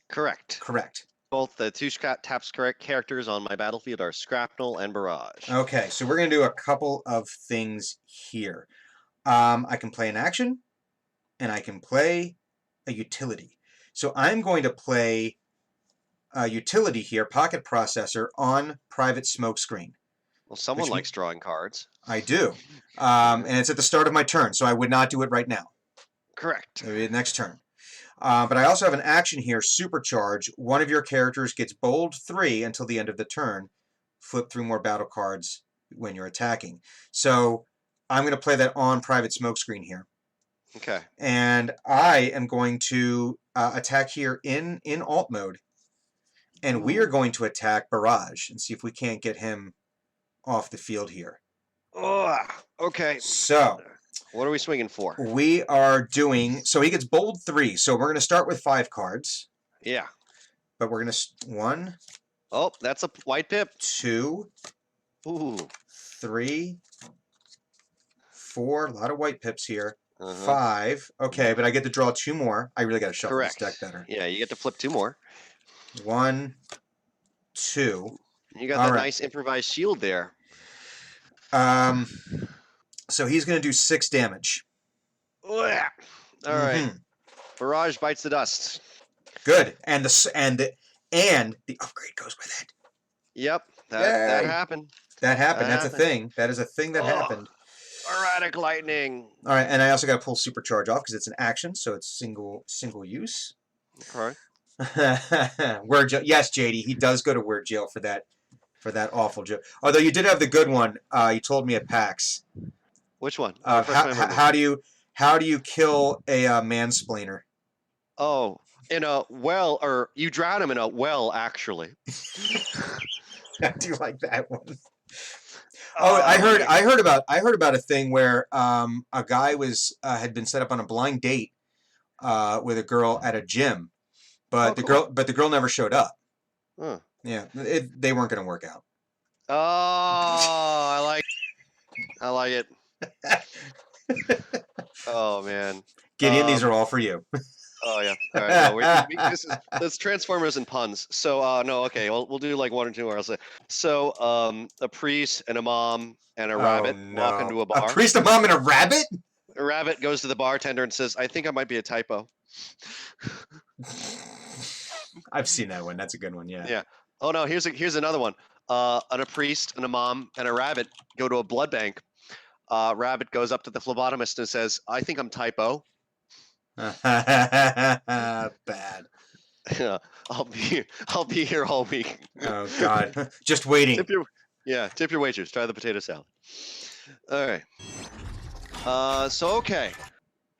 Correct. Correct. Both the 2 taps correct characters on my battlefield are Scrapnel and Barrage. Okay, so we're going to do a couple of things here. I can play an action, and I can play a utility. So I'm going to play a utility here, Pocket Processor, on Private Smokescreen. Well, someone likes drawing cards. I do. And it's at the start of my turn, so I would not do it right now. Correct. It would be the next turn. But I also have an action here, Supercharge. One of your characters gets bold 3 until the end of the turn. Flip through more battle cards when you're attacking. So I'm going to play that on Private Smokescreen here. Okay. And I am going to attack here in alt mode. And we are going to attack Barrage and see if we can't get him off the field here. Okay. So what are we swinging for? We are doing... So he gets bold 3. So we're going to start with 5 cards. Yeah. But we're going to... 1. Oh, that's a white pip. 2. Ooh. 3. 4. A lot of white pips here. 5. Okay, but I get to draw 2 more. I really got to shuffle this deck better. Yeah, you get to flip 2 more. 1, 2. You got that nice improvised shield there. So he's going to do 6 damage. All right. Barrage bites the dust. Good. And the upgrade goes with it. Yep. That happened. That happened. That's a thing. That is a thing that happened. Erratic lightning. All right, and I also got to pull Supercharge off because it's an action, so it's single use. Okay. Word jail. Yes, JD, he does go to word jail for that awful joke. Although you did have the good one. You told me at PAX. Which one? How do you kill a mansplainer? Oh, in a well, or you drown him in a well, actually. I do like that one. Oh, I Let heard me. I heard about a thing where a guy was had been set up on a blind date with a girl at a gym, Oh, cool. but the girl never showed up. Huh. Yeah, they weren't going to work out. Oh, I like it. Oh man. Gideon, these are all for you. Oh yeah. All right. No, this Transformers and puns. So no, okay. We'll do like one or two more. I'll say. So a priest and a mom and a Oh rabbit walk no! into a A bar. priest, a mom, and a rabbit? A rabbit goes to the bartender and says, "I think I might be a typo." I've seen that one. That's a good one. Yeah. Yeah. Oh no. Here's another one. And a priest and a mom and a rabbit go to a blood bank. Rabbit goes up to the phlebotomist and says, "I think I'm typo." Bad. I'll be here all week. Oh God. Just waiting. Tip your waitress. Try the potato salad. All right. So okay.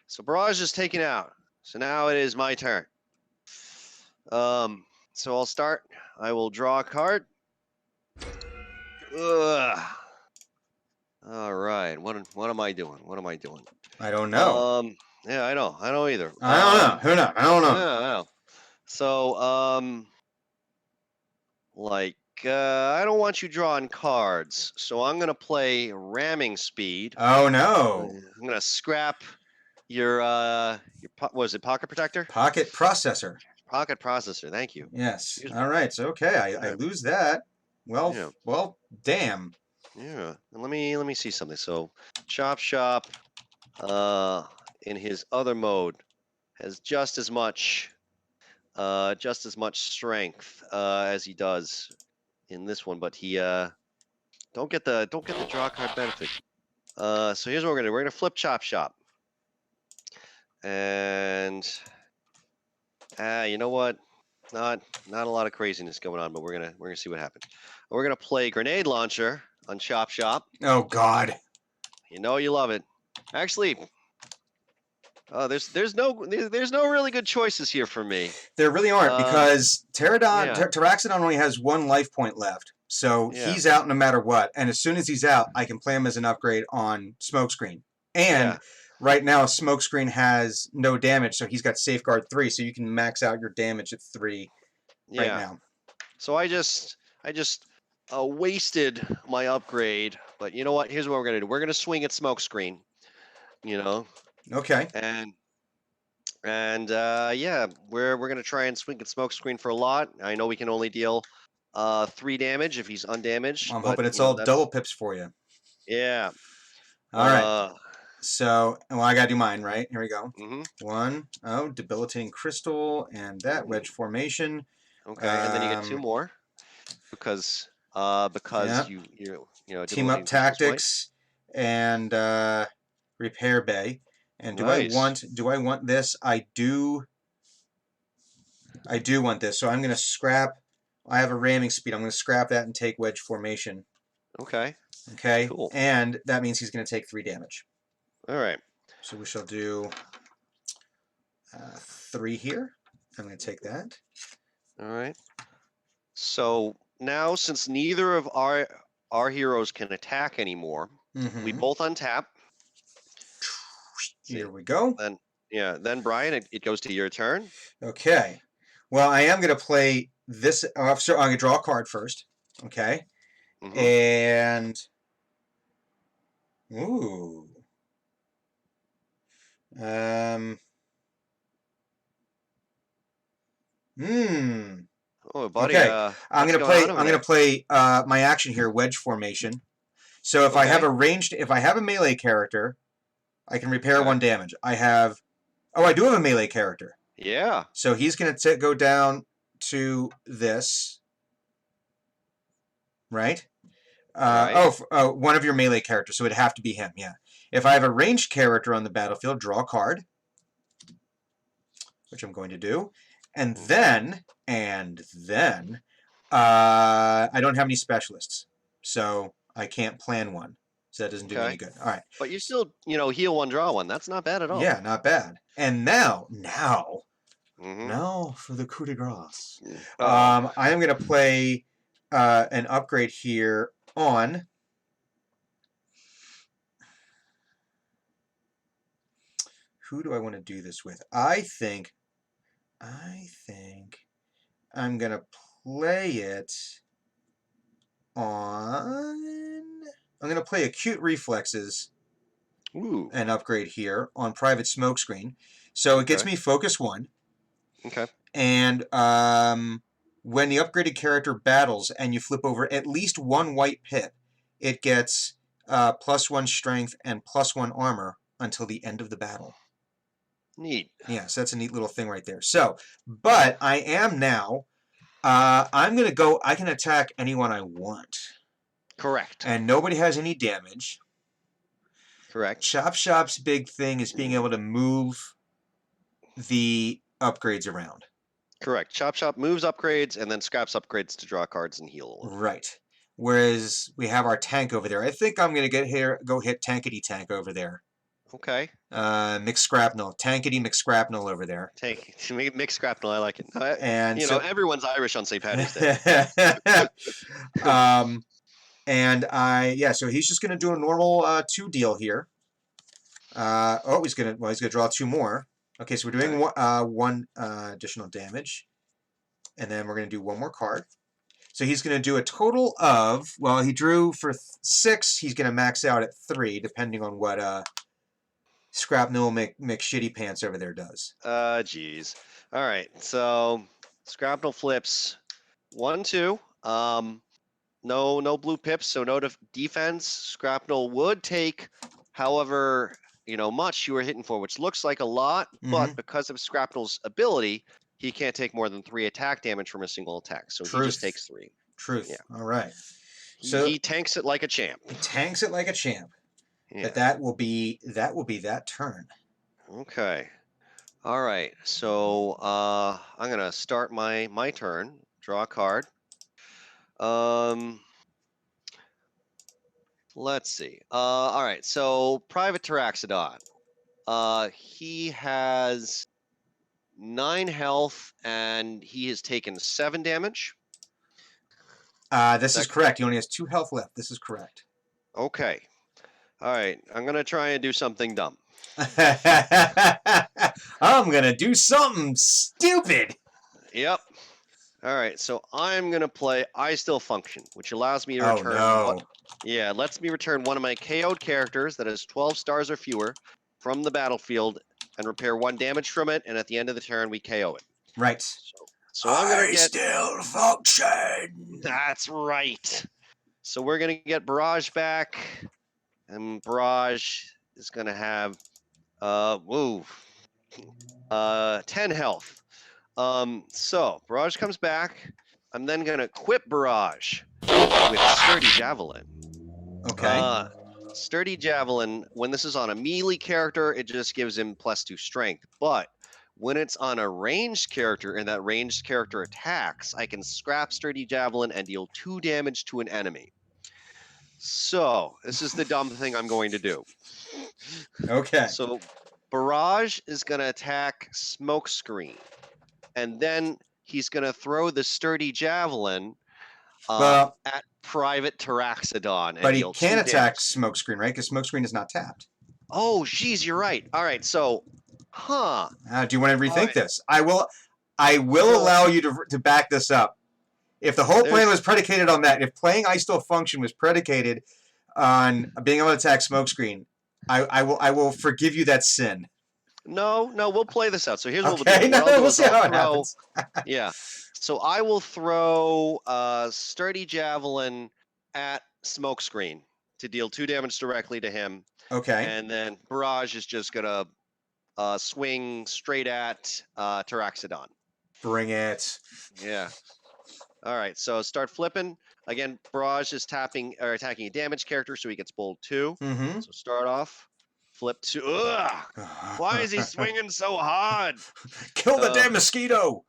So Barrage is taken out. So now it is my turn. So I'll start. I will draw a card. Ugh. All right. What am I doing? What am I doing? I don't know. Yeah, I know. I don't either. I don't know. Who knows? I don't know. Yeah, I know. So, like, I don't want you drawing cards, so I'm gonna play ramming speed. Oh no. I'm gonna scrap your what was it, pocket protector? Pocket processor. Pocket processor. Thank you. Yes. Excuse me. All right. So okay, I Yeah. lose that. Well, Yeah. well, damn. Yeah. And let me see something. So, Chop Shop, in his other mode, has just as much strength as he does in this one, but he don't get the draw card benefit. So here's what we're gonna flip Chop Shop, and you know what? Not a lot of craziness going on, but we're gonna see what happens. We're gonna play Grenade Launcher on Chop Shop. Oh God. You know you love it. Actually, there's no really good choices here for me. There really aren't because yeah. Terraxodon only has one life point left. So Yeah. he's out no matter what. And as soon as he's out, I can play him as an upgrade on Smokescreen. And Yeah. right now, Smokescreen has no damage, so he's got Safeguard 3, so you can max out your damage at 3 right now. So I just wasted my upgrade, but you know what? Here's what we're gonna do. We're gonna swing at Smokescreen. You know. Okay. And yeah, we're gonna try and swing at Smokescreen for a lot. I know we can only deal 3 damage if he's undamaged. I'm but, hoping it's you know, all double pips for you. Yeah. All right. So, well, I gotta do mine, right? Here we go. Mm-hmm. 1, Debilitating Crystal, and that Wedge Formation. Okay, and then you get 2 more because Yeah. you know Team Up Tactics and Repair Bay. And do I want this? I do want this. So I'm going to scrap. I have a ramming speed. I'm going to scrap that and take Wedge Formation. Okay. Okay. Cool. And that means he's going to take 3 damage. All right. So we shall do 3 here. I'm going to take that. All right. So now, since neither of our heroes can attack anymore, we both untap. Here we go. Then Brian, it goes to your turn. Okay. Well, I am going to play this. I'm going to draw a card first. Okay. Mm-hmm. And ooh. Oh, buddy. Okay. I'm gonna play my action here, Wedge Formation. So if I have a melee character, I can repair 1 damage. I do have a melee character. Yeah. So he's gonna go down to this, right? One of your melee characters, so it'd have to be him. Yeah. If I have a ranged character on the battlefield, draw a card, which I'm going to do, and then I don't have any specialists, so I can't plan one. So that doesn't do me any good. All right. But you still, heal 1, draw 1. That's not bad at all. Yeah, not bad. And now Now for the coup de grace. Oh, I am going to play an upgrade here on. Who do I want to do this with? I think I'm going to play it on. I'm going to play Acute Reflexes ooh, and upgrade here on Private Smokescreen. So it gets okay, me Focus 1. okay. And when the upgraded character battles and you flip over at least one white pip, it gets +1 strength and +1 armor until the end of the battle. Neat. Yeah, so that's a neat little thing right there. So, but I am now, I'm going to go, I can attack anyone I want. Correct. And nobody has any damage. Correct. Chop Shop's big thing is being able to move the upgrades around. Correct. Chop Shop moves upgrades and then scraps upgrades to draw cards and heal a little. Right. Whereas we have our tank over there. I think I'm gonna go hit Tankety Tank over there. Okay. McScrapnel, Tankety McScrapnel over there. Take mix scrapnel. I like it. And You know, so, everyone's Irish on St. Patty's Day. yeah. So he's just gonna do a normal 2 deal here. He's gonna draw 2 more. Okay, so we're doing Okay. one additional damage, and then we're gonna do 1 more card. So he's going to do a total of, well, he drew for 6. He's going to max out at 3, depending on what Scrapnel McShitty Pants over there does. Geez. All right. So Scrapnel flips 1, 2. No blue pips, so no defense. Scrapnel would take, however, much you were hitting for, which looks like a lot, but because of Scrapnel's ability, he can't take more than 3 attack damage from a single attack. So he just takes 3. Truth. Yeah. All right. He tanks it like a champ. He tanks it like a champ. Yeah. But that will be that turn. Okay. All right. So I'm gonna start my turn. Draw a card. Let's see. All right. So Private Taraxodon. He has 9 health and he has taken 7 damage. This is correct. He only has 2 health left. This is correct. Okay. All right. I'm gonna try and do something dumb. I'm gonna do something stupid. Yep. All right. So I'm gonna play I Still Function, which allows me to return. Oh no. Yeah, lets me return one of my KO'd characters that has 12 stars or fewer from the battlefield and repair 1 damage from it. And at the end of the turn, we KO it. Right. So I'm gonna get. Still function. That's right. So we're gonna get Barrage back, and Barrage is gonna have 10 health. So Barrage comes back. I'm then gonna equip Barrage with Sturdy Javelin. Okay. Sturdy Javelin, when this is on a melee character, it just gives him +2 strength. But when it's on a ranged character and that ranged character attacks, I can scrap Sturdy Javelin and deal 2 damage to an enemy. So this is the dumb thing I'm going to do. Okay. So Barrage is going to attack Smokescreen. And then he's going to throw the Sturdy Javelin at Private Taraxodon. But he can attack Smokescreen, right? Because Smokescreen is not tapped. Oh, geez, you're right. All right, so, do you want to rethink this? I will allow you to back this up. If the whole plan was predicated on that, if playing I Still Function was predicated on being able to attack Smokescreen, I will forgive you that sin. No, we'll play this out. So here's what we'll do. We'll see how it happens. Yeah. So I will throw Sturdy Javelin at Smokescreen to deal 2 damage directly to him. Okay. And then Barrage is just going to swing straight at Taraxodon. Bring it. Yeah. All right. So start flipping. Again, Barrage is attacking a damage character, so he gets bold 2. Mm-hmm. So start off. Flip 2. Ugh! Why is he swinging so hard? Kill the damn mosquito!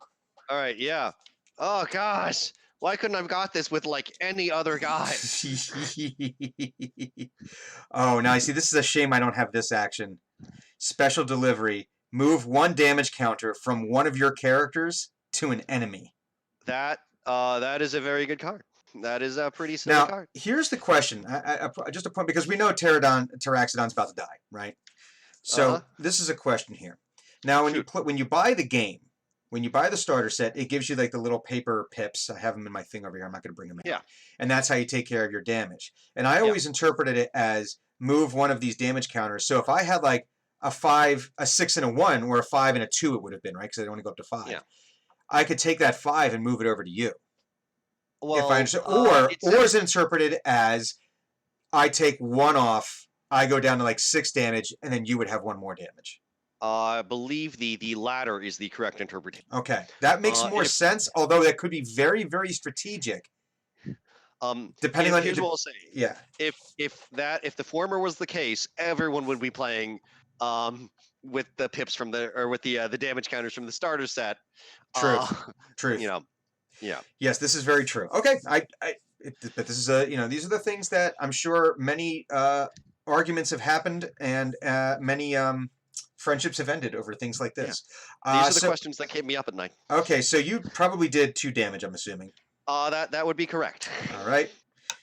All right, yeah. Oh, gosh. Why couldn't I have got this with, like, any other guy? Oh, now, see, this is a shame I don't have this action. Special delivery. Move 1 damage counter from one of your characters to an enemy. That is a very good card. That is a pretty silly Now, card. here's the question. Just a point, because we know Pteroxodon's about to die, right? So this is a question here. Now, when you buy the game, when you buy the starter set, it gives you like the little paper pips. I have them in my thing over here. I'm not going to bring them out. Yeah. And that's how you take care of your damage. And I always interpreted it as move one of these damage counters. So if I had like a 5, a 6, and a 1, or a 5 and a 2, it would have been, right? Because I'd only go up to 5. Yeah. I could take that 5 and move it over to you. Well, if I understand, or is it interpreted as I take 1 off, I go down to like 6 damage, and then you would have 1 more damage? I believe the latter is the correct interpretation. Okay, that makes more sense. Although that could be very, very strategic. Depending on here's what I'll say. Yeah. If the former was the case, everyone would be playing with the pips from with the damage counters from the starter set. Truth. You know. Yeah. Yes, this is very true. Okay, but this is these are the things that I'm sure many arguments have happened, and many friendships have ended over things like this. Yeah. These are the questions that keep me up at night. Okay, so you probably did 2 damage, I'm assuming. That would be correct. All right.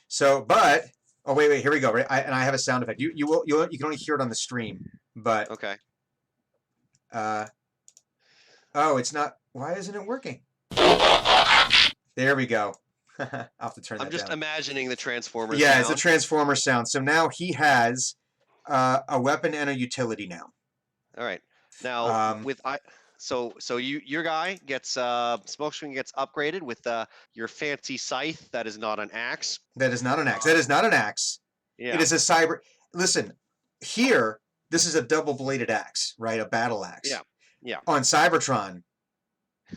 So, but wait, here we go. Right, and I have a sound effect. You can only hear it on the stream, but okay. Oh, it's not. Why isn't it working? There we go. I'll have to turn that down. I'm just imagining the Transformer sound. It's a Transformer sound. So now he has a weapon and a utility now. All right. Now so your guy gets Smokescreen gets upgraded with your fancy scythe. That is not an axe. That is not an axe. That is not an axe. Yeah. It is a cyber. Listen, here this is a double-bladed axe, right? A battle axe. Yeah. Yeah. On Cybertron,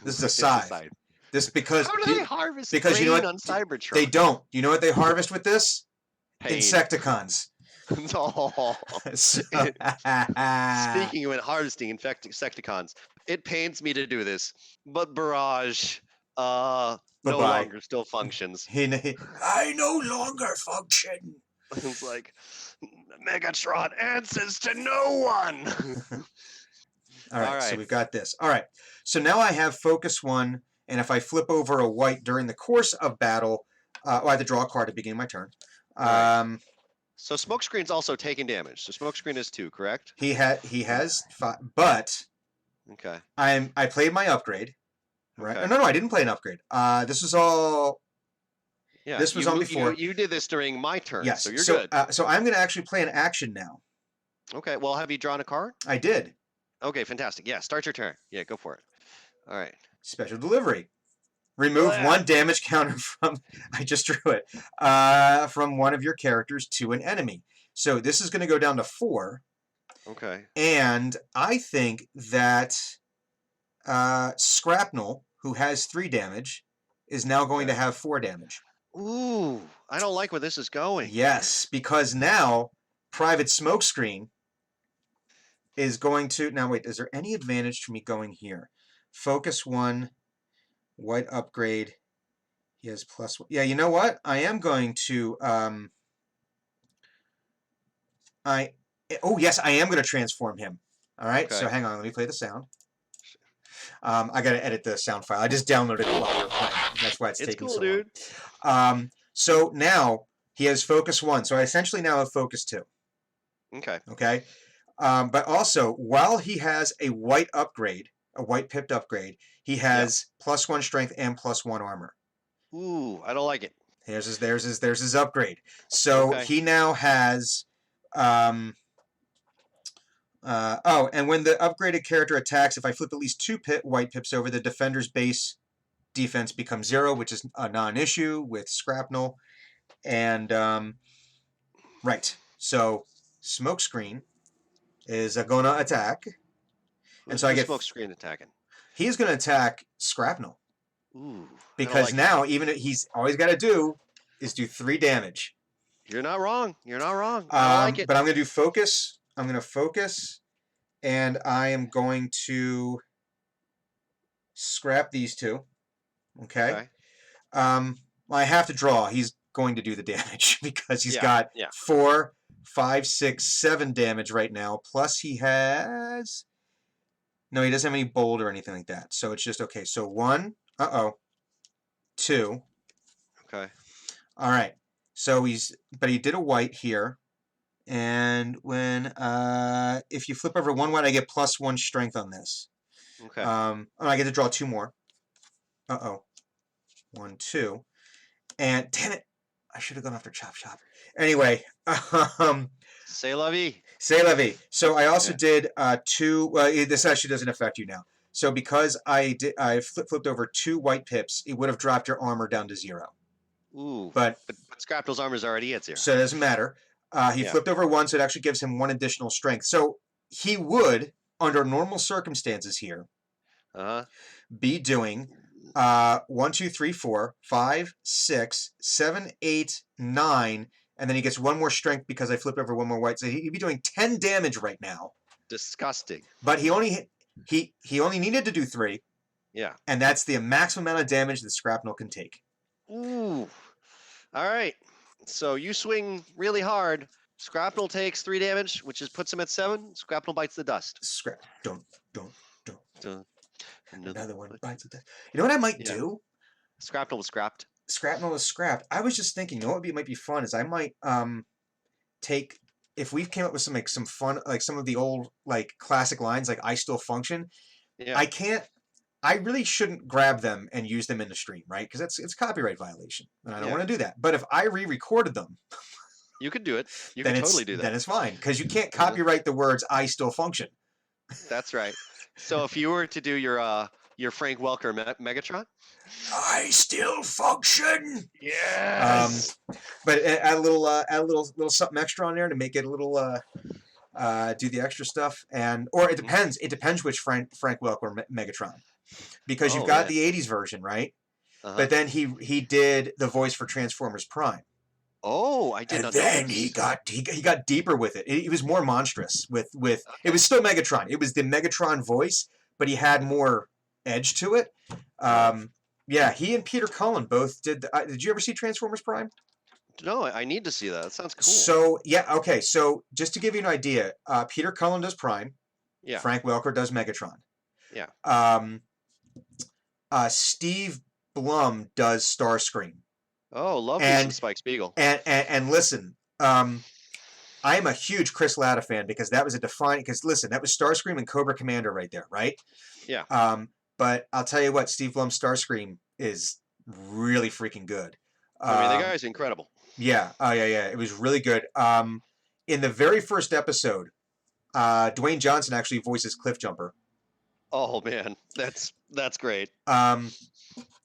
this is a scythe. This because how do they harvest because grain you know what, on Cybertron? They don't. You know what they harvest with this? Pain. Insecticons. Oh. Speaking of harvesting Insecticons, it pains me to do this, but Barrage no longer still functions. I no longer function. It's like Megatron answers to no one. All right, so we've got this. All right, so now I have Focus 1, and if I flip over a white during the course of battle, I have to draw a card at the beginning of my turn. Right. So Smokescreen's also taking damage. So Smokescreen is 2, correct? He has 5, but okay. I played my upgrade, right? Okay. No, I didn't play an upgrade. This was all. Yeah, this was on before. You did this during my turn, yes, so you're good. So I'm going to actually play an action now. Okay, well, have you drawn a card? I did. Okay, fantastic. Yeah, start your turn. Yeah, go for it. All right. Special delivery. Remove 1 damage counter from. I just drew it. From one of your characters to an enemy. So this is going to go down to 4. Okay. And I think that Scrapnel, who has 3 damage, is now going to have 4 damage. Ooh, I don't like where this is going. Yes, because now Private Smokescreen is going to. Now wait, is there any advantage to me going here? Focus 1. White upgrade. He has +1. Yeah, you know what? I am going to. Oh yes, I am going to transform him. All right. Okay. So hang on. Let me play the sound. I got to edit the sound file. I just downloaded it while we were playing. That's why it's taking so long. It's cool, dude. So now he has Focus 1. So I essentially now have Focus 2. Okay. Okay. But also, while he has a white upgrade, a white pipped upgrade, he has +1 strength and +1 armor. Ooh, I don't like it. There's his upgrade. So he now has. And when the upgraded character attacks, if I flip at least 2 white pips over, the defender's base defense becomes 0, which is a non-issue with Scrapnel. And right, so Smokescreen is going to attack. And so I get Smokescreen attacking. He's going to attack Scrapnel. Ooh. Because now, even he's always got to do is do 3 damage. You're not wrong. You're not wrong. I like it. But I'm going to do Focus. I'm going to Focus, and I am going to scrap these 2. Okay. I have to draw. He's going to do the damage because he's got 4, 5, 6, 7 damage right now. Plus he has No, he doesn't have any bold or anything like that. So it's just okay. So 1, 2. Okay. All right. So but he did a white here. And when, if you flip over 1 white, I get +1 strength on this. Okay. I get to draw 2 more. 1, 2. And damn it, I should have gone after Chop Chop. Anyway, C'est la vie. say la vie. So I also Yeah. did 2. Well, this actually doesn't affect you now. So because I flipped over 2 white pips, it would have dropped your armor down to 0. Ooh. But But Scrapnel's armor's already at 0. so it doesn't matter. He Yeah. flipped over 1, so it actually gives him 1 additional strength. So he would, under normal circumstances here, Uh-huh. be doing 1, 2, 3, 4, 5, 6, 7, 8, 9, and then he gets 1 more strength because I flipped over 1 more white. So he'd be doing 10 damage right now. Disgusting. But he only needed to do 3, Yeah. and that's the maximum amount of damage that Scrapnel can take. Ooh. All right. So you swing really hard. Scrapnel takes 3 damage, which puts him at 7. Scrapnel bites the dust. Scrap. Don't. Dun, Another one bites the dust. You know what I might Yeah. do? Scrapnel was scrapped. Scrapnel is scrapped. I was just thinking, you know what might be fun is I might take, if we came up with some fun, like some of the old like classic lines like I still function. Yeah. I really shouldn't grab them and use them in the stream, right? Because it's copyright violation, and I don't Yeah. want to do that. But if I re-recorded them, You could do it. You then could it's totally do that. then it's fine because you can't copyright the words "I still function." That's right. So if you were to do your Frank Welker Megatron, I still function. yes. But add a little something extra on there to make it a little do the extra stuff, or it depends. It depends which Frank Welker Megatron, because you've got the '80s version, right? Uh-huh. But then he did the voice for Transformers Prime. Oh, I did And not then know this. he got deeper with it. He was more monstrous with it was still Megatron. It was the Megatron voice, but he had more edge to it. Yeah, he and Peter Cullen both did. Did you ever see Transformers Prime? No, I need to see that. That sounds cool. So yeah, okay. So just to give you an idea, Peter Cullen does Prime. Yeah. Frank Welker does Megatron. Yeah. Steve Blum does Starscream. Oh, love me some Spike Spiegel. And listen, I am a huge Chris Latta fan because that was a defining. Because listen, that was Starscream and Cobra Commander right there, right? Yeah. But I'll tell you what, Steve Blum's Starscream is really freaking good. I mean, the guy's incredible. Yeah. Oh yeah. It was really good. In the very first episode, Dwayne Johnson actually voices Cliffjumper. Oh man, that's great. I'm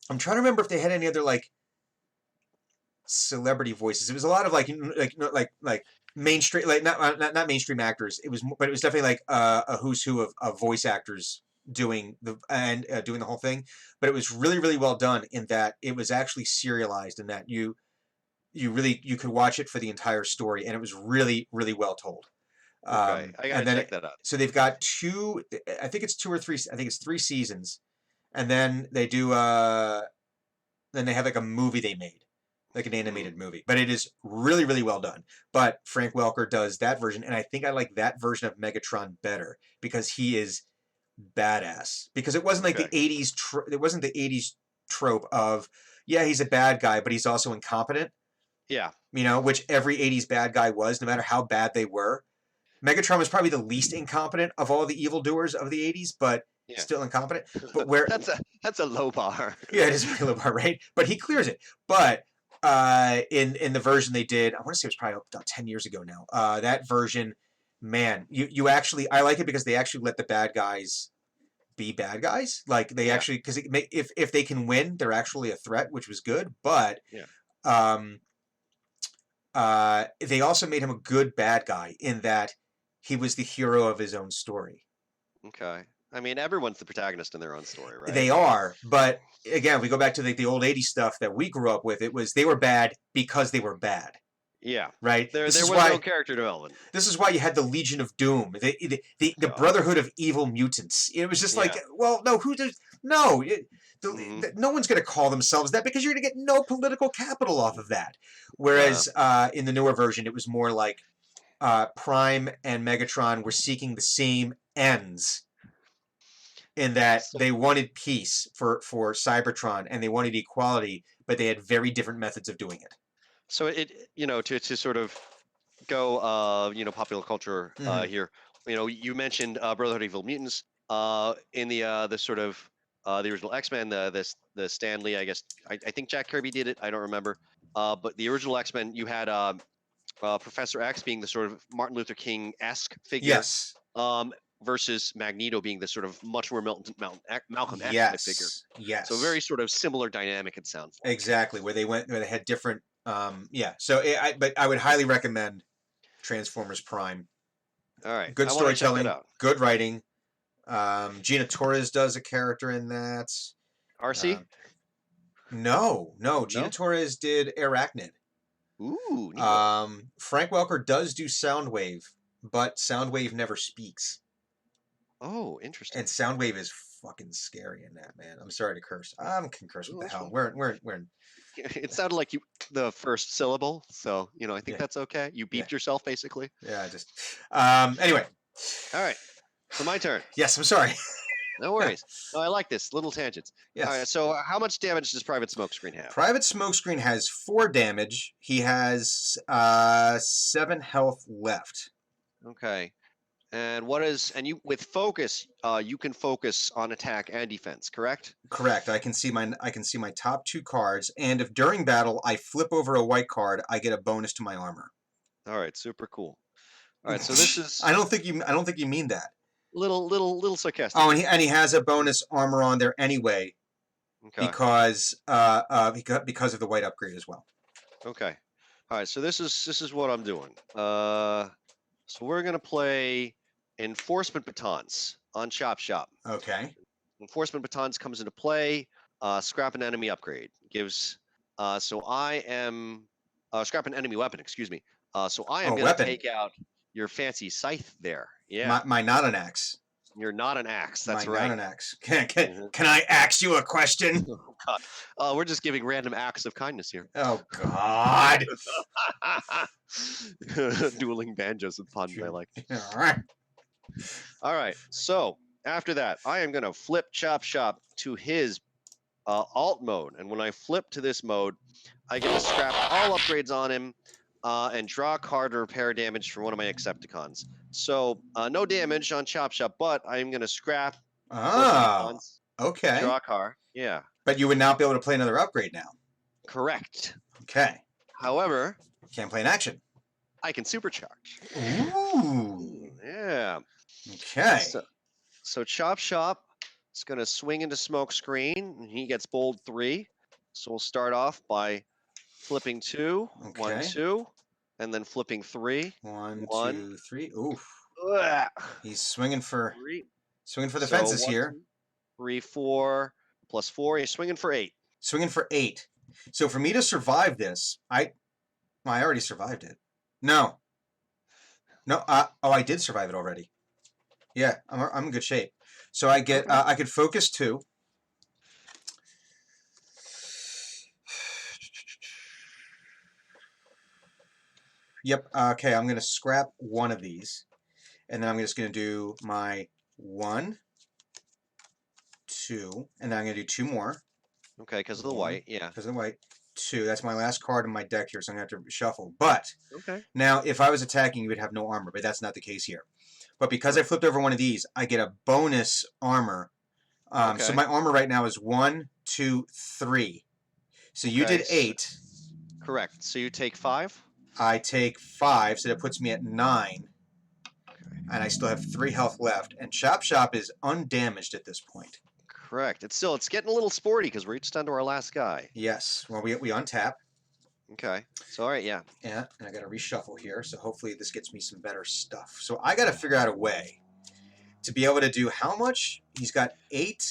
trying to remember if they had any other like celebrity voices. It was a lot of like mainstream, like not mainstream actors. But it was definitely like a who's who of voice actors doing the whole thing. But it was really, really well done in that it was actually serialized, and that you could watch it for the entire story, and it was really, really well told. Okay, I gotta check that out. So they've got 2, I think it's 2 or 3, I think it's 3 seasons, and then they do then they have like a movie they made, like an animated movie, but it is really, really well done. But Frank Welker does that version, and I think I like that version of Megatron better because he is badass. Because it wasn't like the '80s, it wasn't the '80s trope of he's a bad guy, but he's also incompetent. Yeah, which every '80s bad guy was, no matter how bad they were. Megatron was probably the least incompetent of all the evildoers of the '80s, but still incompetent. But where that's a low bar. Yeah, it is a pretty low bar, right? But he clears it. But in the version they did, I want to say it was probably about 10 years ago now. That version, man, you actually, I like it because they actually let the bad guys be bad guys. Like they actually, because if they can win, they're actually a threat, which was good. But they also made him a good bad guy in that he was the hero of his own story. Okay. I mean, everyone's the protagonist in their own story, right? They are, but again, we go back to the old '80s stuff that we grew up with. It was they were bad because they were bad. Yeah. Right. There was no character development. This is why you had the Legion of Doom, the Brotherhood of Evil Mutants. It was just like, well, no, no one's going to call themselves that because you're going to get no political capital off of that. Whereas in the newer version, it was more like Prime and Megatron were seeking the same ends. in that So, they wanted peace for Cybertron and they wanted equality, but they had very different methods of doing it. so to sort of go popular culture Mhm. here. You mentioned Brotherhood of Evil Mutants in the sort of the original X-Men, the Stan Lee, I guess. I think Jack Kirby did it. I don't remember. But the original X-Men, you had Professor X being the sort of Martin Luther King-esque figure, Yes. versus Magneto being the sort of much more Malcolm X type figure. Yes. So Yes. very sort of similar dynamic, it sounds like. Exactly. Where they had different. Yeah. So, but I would highly recommend Transformers Prime. All right, Good I want to check that storytelling, out. good writing. Gina Torres does a character in that. RC? Um, no. Gina No? Torres did Arachnid. Ooh, neato. Frank Welker does do Soundwave, but Soundwave never speaks, Oh, and interesting. Soundwave is fucking scary in that, man. I'm sorry to curse. I can curse. What Oh, the that's hell? fine. We're in, It sounded like the first syllable, so I think yeah, that's okay. You yeah, beeped yourself, basically. yeah. Just anyway. All right, so my turn. Yes, I'm sorry. No worries. No, I like this little tangents. All right, Yes. so how much damage does Private Smokescreen have? Private Smokescreen has 4 damage. He has 7 health left. Okay, and you with focus, you can focus on attack and defense, correct? Correct. I can see my top 2 cards, and if during battle I flip over a white card, I get a bonus to my armor. All right, super cool. All right, so this is I don't think you mean that. little sarcastic Oh, there. and he has a bonus armor on there anyway Okay, because of the white upgrade as well. okay. All right, so this is what I'm doing. So we're gonna play enforcement batons on Chop Shop. Okay. Enforcement batons comes into play. Scrap an enemy upgrade gives. So I am scrap an enemy weapon. Excuse me. So I am Oh, gonna weapon. take out your fancy scythe there. Yeah, My not an axe. you're not an axe. My That's not right. an axe. Can Mhm. I ask you a question? Oh God. We're just giving random acts of kindness here. Oh God. Dueling banjos and puns. I like. All right. All right. So after that, I am gonna flip Chop Shop to his alt mode, and when I flip to this mode, I get to scrap all upgrades on him and draw a card to repair damage from one of my Accepticons. So no damage on Chop Shop, but I'm gonna scrap both of these Oh, cons, okay. draw a card. Yeah, But you would not be able to play another upgrade now. correct. Okay. However, Can't play an action. I can supercharge. Ooh. Yeah. Okay. So Chop Shop is gonna swing into Smoke Screen, and he gets bold 3. So we'll start off by flipping 2, 1, Okay. 2, and then flipping 3, 1, 1. 2, 3. Oof. Ugh, He's swinging for 3. the So fences 1, here. 2, 3, 4 plus 4. He's swinging for 8. Swinging for 8. So for me to survive this, I already survived it. No. No. I did survive it already. Yeah, I'm in good shape. So I get Okay. I could focus 2. Yep. Okay, I'm gonna scrap one of these, and then I'm just gonna do my 1, 2, and then I'm gonna do 2 more. Okay, because of the 1, white. Yeah. because of the white. 2. That's my last card in my deck here, so I'm gonna have to shuffle. But Okay. now, if I was attacking, you would have no armor, but that's not the case here. But because I flipped over one of these, I get a bonus armor. So Okay. my armor right now is 1, 2, 3. So you Okay, did 8. correct. So you take 5. I take 5, so that puts me at 9. Okay. And I still have 3 health left. And Chop Shop is undamaged at this point. Correct. It's getting a little sporty because we're just down to our last guy. Yes. Well, we untap. Okay. So all right, yeah. Yeah, and I got to reshuffle here, so hopefully this gets me some better stuff. So I got to figure out a way to be able to do how much? He's got 8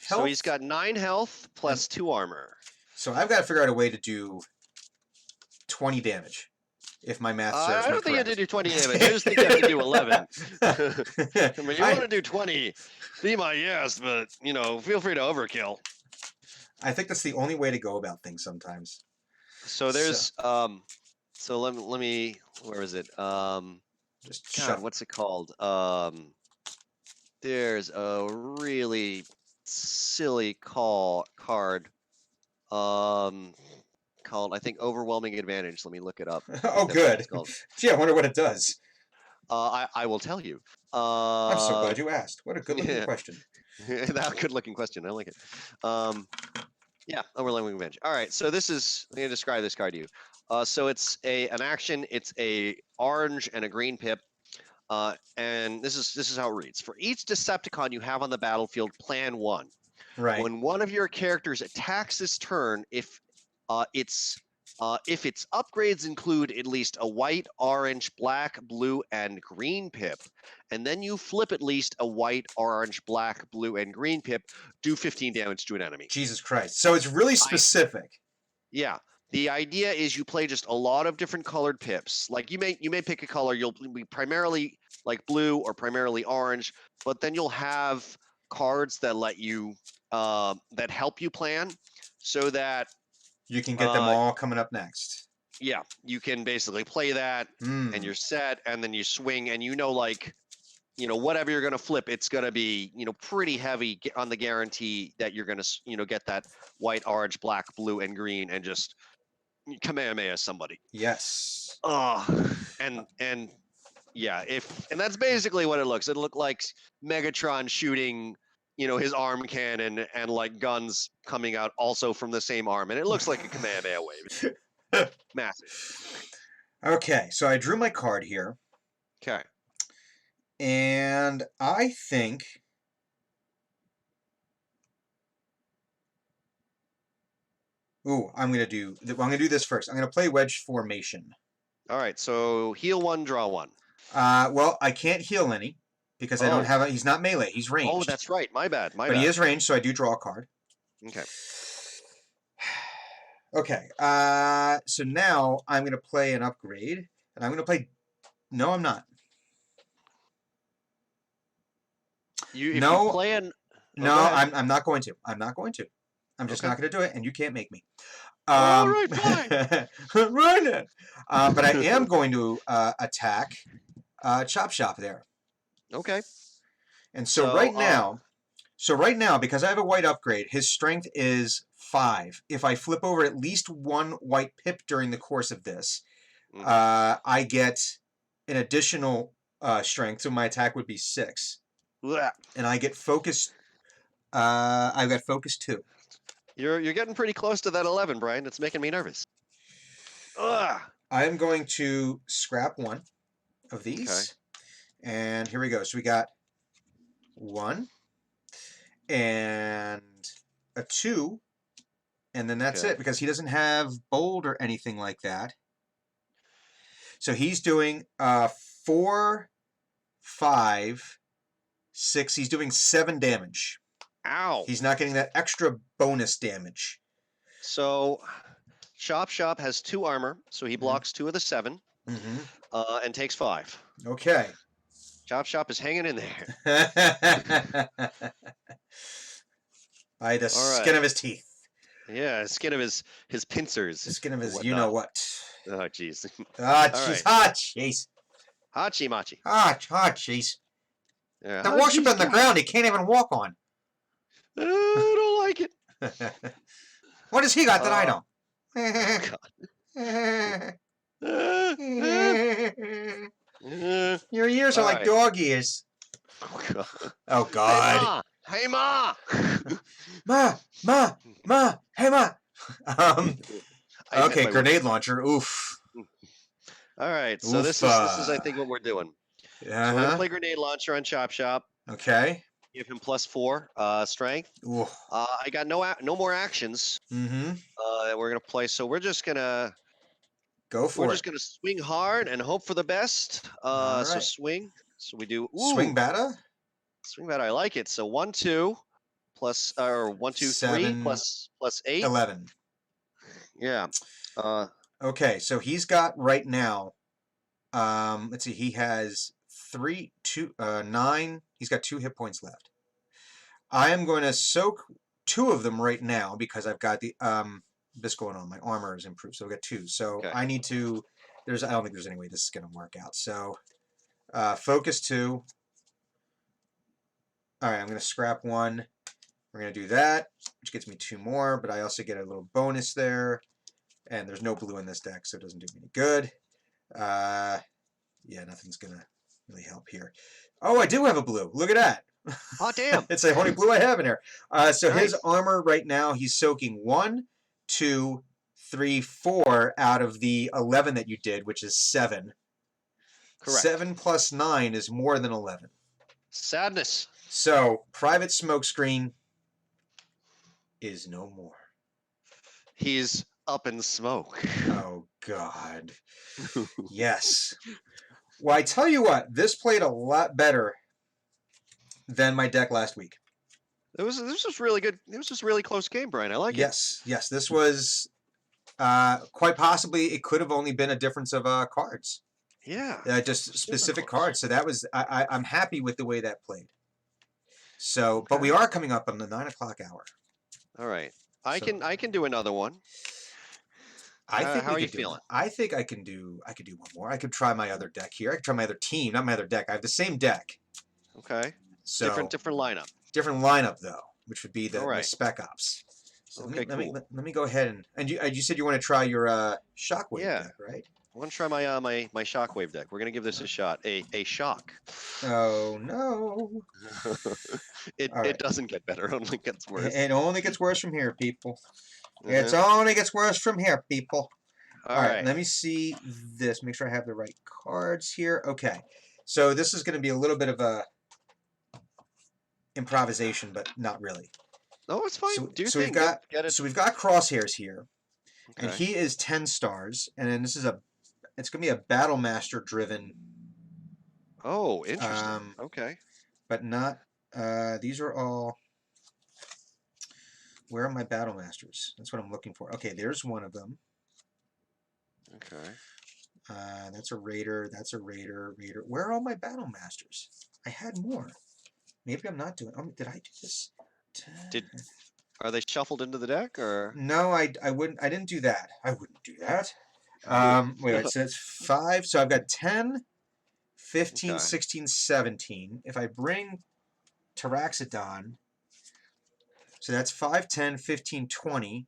health. So he's got 9 health plus 2 armor. So I've got to figure out a way to do 20 damage, if my math serves I me don't think you have correct. to do 20 damage. I just think you have to do 11. I mean, you I- want to do 20, be my guest, but feel free to overkill. I think that's the only way to go about things sometimes. So there's so let me where is it? Just God, shuffle. what's it called? There's a really silly card called, I think, Overwhelming Advantage. Let me look it up. I Oh, think that's what it's good. called. Gee, I wonder what it does. I will tell you. I'm so glad you asked. What a good-looking Yeah, question. that good looking question. I like it. Yeah, Overwhelming Advantage. All right, so this is, I'm gonna describe this card to you. So it's an action. It's a orange and a green pip. And this is how it reads. For each Decepticon you have on the battlefield, plan one. Right. When one of your characters attacks this turn, if its upgrades include at least a white, orange, black, blue, and green pip, and then you flip at least a white, orange, black, blue, and green pip, do 15 damage to an enemy. Jesus Christ. So it's really specific. Yeah. The idea is you play just a lot of different colored pips. Like you may pick a color. You'll be primarily like blue or primarily orange, but then you'll have cards that let you that help you plan, so that You can get them all coming up next. yeah, you can basically play that and you're set, and then you swing, and like whatever you're going to flip, it's going to be pretty heavy on the guarantee that you're going to get that white, orange, black, blue, and green, and just Kamehameha somebody. Yes. And yeah, and that's basically what it looks. It looked like Megatron shooting, his arm cannon and like guns coming out also from the same arm, and it looks like a Kamehameha wave. Massive. Okay, so I drew my card here. Okay. And I think I'm gonna do this first. I'm gonna play wedge formation. All right, so heal one, draw one. Well, I can't heal any because I don't have he's not melee, he's ranged. Oh, that's right. My bad. But he is ranged, so I do draw a card. Okay. Okay. So now I'm gonna play an upgrade, and I'm gonna play. No, I'm not. No, I'm not going to. I'm not going to. I'm just not going to do it, and you can't make me. All right, fine. Run it. But I am going to attack Chop Shop there. Okay. And so right now, because I have a white upgrade, his strength is 5. If I flip over at least one white pip during the course of this, I get an additional strength, so my attack would be 6. And I get focus. I've got focus 2. You're getting pretty close to that 11, Brian. It's making me nervous. Ugh. I am going to scrap one of these. Okay. And here we go. So we got 1 and a 2, and then that's it, because he doesn't have bold or anything like that. So he's doing 4, 5, 6. He's doing 7 damage. Ow. He's not getting that extra bonus damage. So Chop Shop has 2 armor, so he blocks 2 of the 7, and takes 5. Okay. Chop Shop is hanging in there. By the skin of his teeth. Yeah, skin of his pincers. The skin of his you-know-what. Oh, jeez. Ah, jeez. Ah, jeez. Hachi Machi. Ah, jeez. Yeah, they're worshiping the ground he can't even walk on. I don't like it. What has he got that I don't? Your ears are like dog ears. Oh, God. Hey, Ma! Ma! Hey, Ma! Okay, grenade launcher. Oof. All right, so this is I think what we're doing. So we're gonna play grenade launcher on Chop Shop. Okay. Give him +4 strength. I got no more actions. That we're gonna play, so we're just gonna go for it. We're just gonna swing hard and hope for the best. Right. So swing. So we do swing batter. Swing batter. I like it. So 1, 2 plus or 1, 2, 3 plus 8. 11. Yeah. Okay, so he's got right now. Let's see. He has 9. He's got 2 hit points left. I am going to soak 2 of them right now because I've got the this going on. My armor is improved, so I've got 2. So I need to. I don't think there's any way this is going to work out. So focus 2. All right, I'm going to scrap one. We're going to do that, which gets me 2 more, but I also get a little bonus there. And there's no blue in this deck, so it doesn't do me any good. Yeah, nothing's going to really help here. Oh, I do have a blue. Look at that. Oh, damn. It's the only blue I have in here. So his Nice. armor right now, he's soaking 1, 2, 3, 4 out of the 11 that you did, which is 7. Correct. 7 plus 9 is more than 11. Sadness. So private smokescreen is no more. He's up in smoke. Oh, God. Yes. Well, I tell you what, this played a lot better than my deck last week. This was really good. It was just a really close game, Brian. I like it. Yes. This was quite possibly, it could have only been a difference of cards. Yeah. Just specific cards. So that was, I'm happy with the way that played. So, Okay. but we are coming up on the 9 o'clock hour. All right. I So- can do another one. I think how we are you could do feeling? one. I think I can do one more. I could try my other deck here. I could try my other team, not my other deck. I have the same deck. Okay. So Different lineup. different lineup though, which would be the, All my right. Spec Ops. So Okay, let cool. me go ahead and you said you want to try your Shockwave Yeah. deck, right? I want to try my my shockwave deck. We're gonna give this a shot. A shock. Oh no! It All right. it doesn't get better. It only gets worse. It only gets worse from here, people. It Uh-huh. only gets worse from here, people. All All right, right. let me see this. Make sure I have the right cards here. Okay, so this is going to be a little bit of a improvisation, but not really. Oh, it's fine. So, Do your so thing. we've got Get it. so we've got Crosshairs here, and Okay. he is 10 stars, and then it's going to be a Battle Master driven, Oh, interesting. Okay. but not. These are all. Where are my Battle Masters? That's what I'm looking for. Okay, there's one of them. Okay. That's a Raider. That's a Raider. Raider. Where are all my Battle Masters? I had more. Maybe I'm not doing. Did I do this? Are they shuffled into the deck or? No, I wouldn't. I didn't do that. I wouldn't do that. Wait. So it's 5. So I've got 10, 15, Okay. 16, 17. If I bring Taraxodon, so that's 5, 10, 15, 20.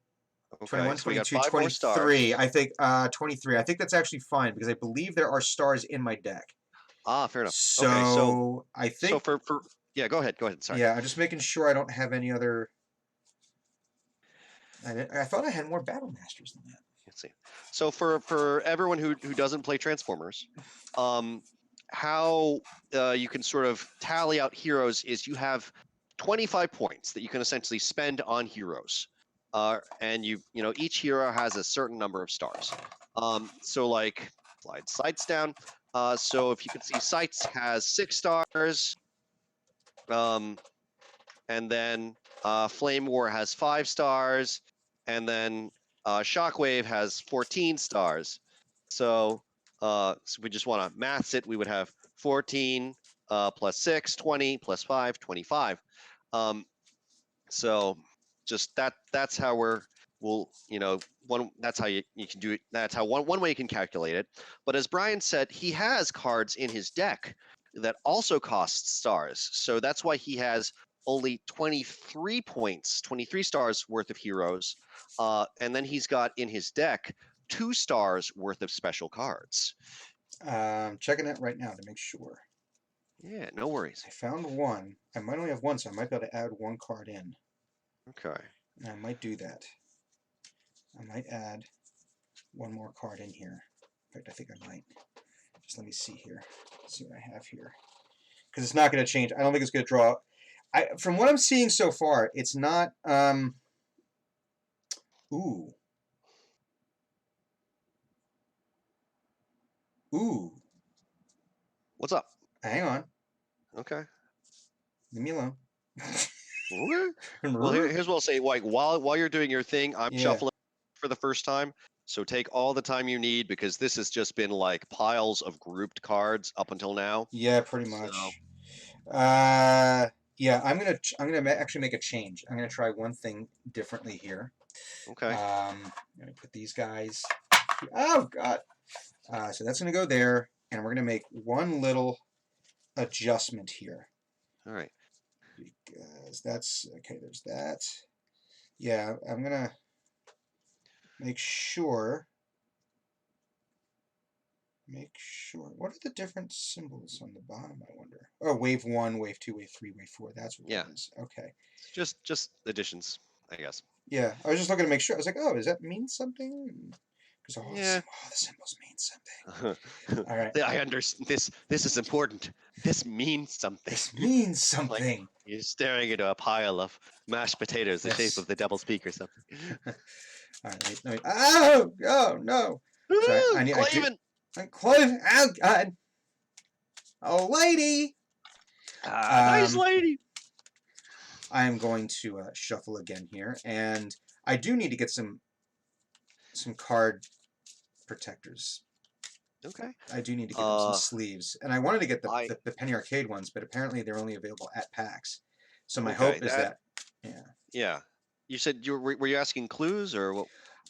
Okay. 21, So we got 22, 5 more stars. 23. I think 23. I think that's actually fine because I believe there are stars in my deck. Ah, fair enough. So Okay. So I think. so for yeah, go ahead. Go ahead. Sorry. Yeah, I'm just making sure I don't have any other. I thought I had more Battle Masters than that. Let's see. So for everyone who doesn't play Transformers, how you can sort of tally out heroes is you have 25 points that you can essentially spend on heroes, and you know each hero has a certain number of stars. So like slide sights down. So if you can see, sights has 6 stars, and then Flame War has 5 stars, and then Shockwave has 14 stars. So we just want to maths it. We would have 14 plus 6, 20 plus 5, 25. So just that's how we'll that's how you can do it. That's how one way you can calculate it. But as Brian said, he has cards in his deck that also cost stars. So that's why he has only 23 points, 23 stars worth of heroes. And then he's got in his deck 2 stars worth of special cards. Checking it right now to make sure. Yeah, no worries. I found one. I might only have one, so I might be able to add one card in. Okay. And I might do that. I might add one more card in here. In fact, I think I might. Just let me see here. Let's see what I have here. Because it's not going to change. I don't think it's going to draw. From what I'm seeing so far, it's not. Ooh. Ooh. What's up? Hang on. Okay. Leave me alone. Okay. Well, here's what I'll say. Like while you're doing your thing, I'm shuffling for the first time. So take all the time you need because this has just been like piles of grouped cards up until now. Yeah, pretty much. So. Yeah, I'm gonna actually make a change. I'm gonna try one thing differently here. Okay. I'm gonna put these guys. Oh God. So that's gonna go there, and we're gonna make one little adjustment here. All right. because that's okay. There's that. Yeah, I'm gonna make sure. What are the different symbols on the bottom? I wonder. Oh, wave 1, wave 2, wave 3, wave 4. That's what Yeah. that is. Okay. Just additions, I guess. Yeah, I was just looking to make sure. I was like, oh, does that mean something? Because all Yeah. the symbols mean something. All right. I understand. This is important. This means something. This means Like something. you're staring into a pile of mashed potatoes, the shape Yes. of the devil's peak or something. All right. Oh, oh no. Sorry. I do. Clavin! I'm Clive. Oh God. Oh, lady. Nice lady. I am going to shuffle again here, and I do need to get some card protectors. Okay. I do need to get them some sleeves, and I wanted to get the Penny Arcade ones, but apparently they're only available at PAX. So my hope is that, yeah. Yeah. You said were you asking clues or what?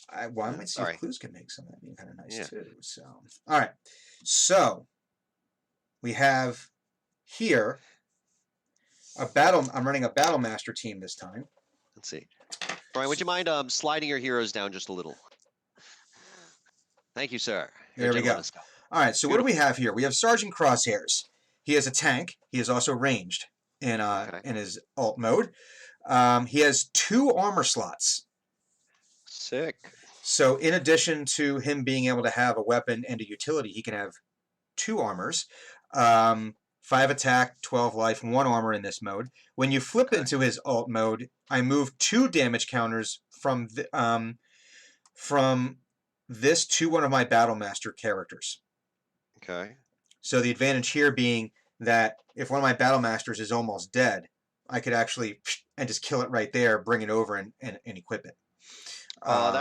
I might see if clues can make some of that being kind of nice too. So all right, so we have here a battle. I'm running a Battle Master team this time. Let's see. Brian, would you mind sliding your heroes down just a little? Thank you, sir. There we go. All right, so what do we have here? We have Sergeant Crosshairs. He is a tank. He is also ranged in his alt mode. He has 2 armor slots. Sick. So in addition to him being able to have a weapon and a utility, he can have 2 armors. 5 attack, 12 life, 1 armor in this mode. When you flip into his alt mode, I move 2 damage counters from this to one of my Battle Master characters. Okay. So the advantage here being that if one of my Battle Masters is almost dead, I could actually and just kill it right there, bring it over, and equip it. Oh,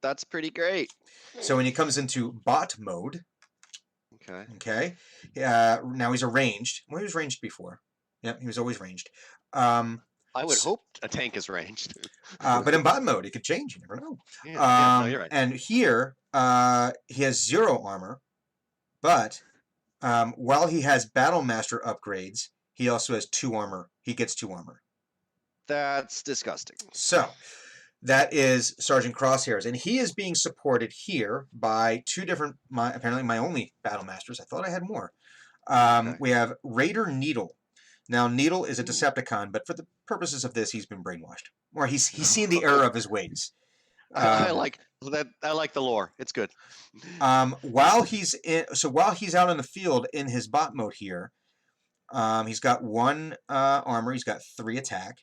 that's pretty great. So when he comes into bot mode, okay, now he's a ranged. Well, he was ranged before. Yep, he was always ranged. I would hope a tank is ranged. But in bot mode, it could change. You never know. Yeah, no, you're right. And here, he has 0 armor, but while he has Battle Master upgrades, he also has 2 armor. He gets 2 armor. That's disgusting. So that is Sergeant Crosshairs, and he is being supported here by 2 different, apparently my only Battle Masters. I thought I had more. We have Raider Needle. Now, Needle is a Decepticon, but for the purposes of this, he's been brainwashed, or he's seen the error of his ways. I like that. I like the lore. It's good. While he's out in the field in his bot mode here, he's got 1 armor. He's got 3 attack.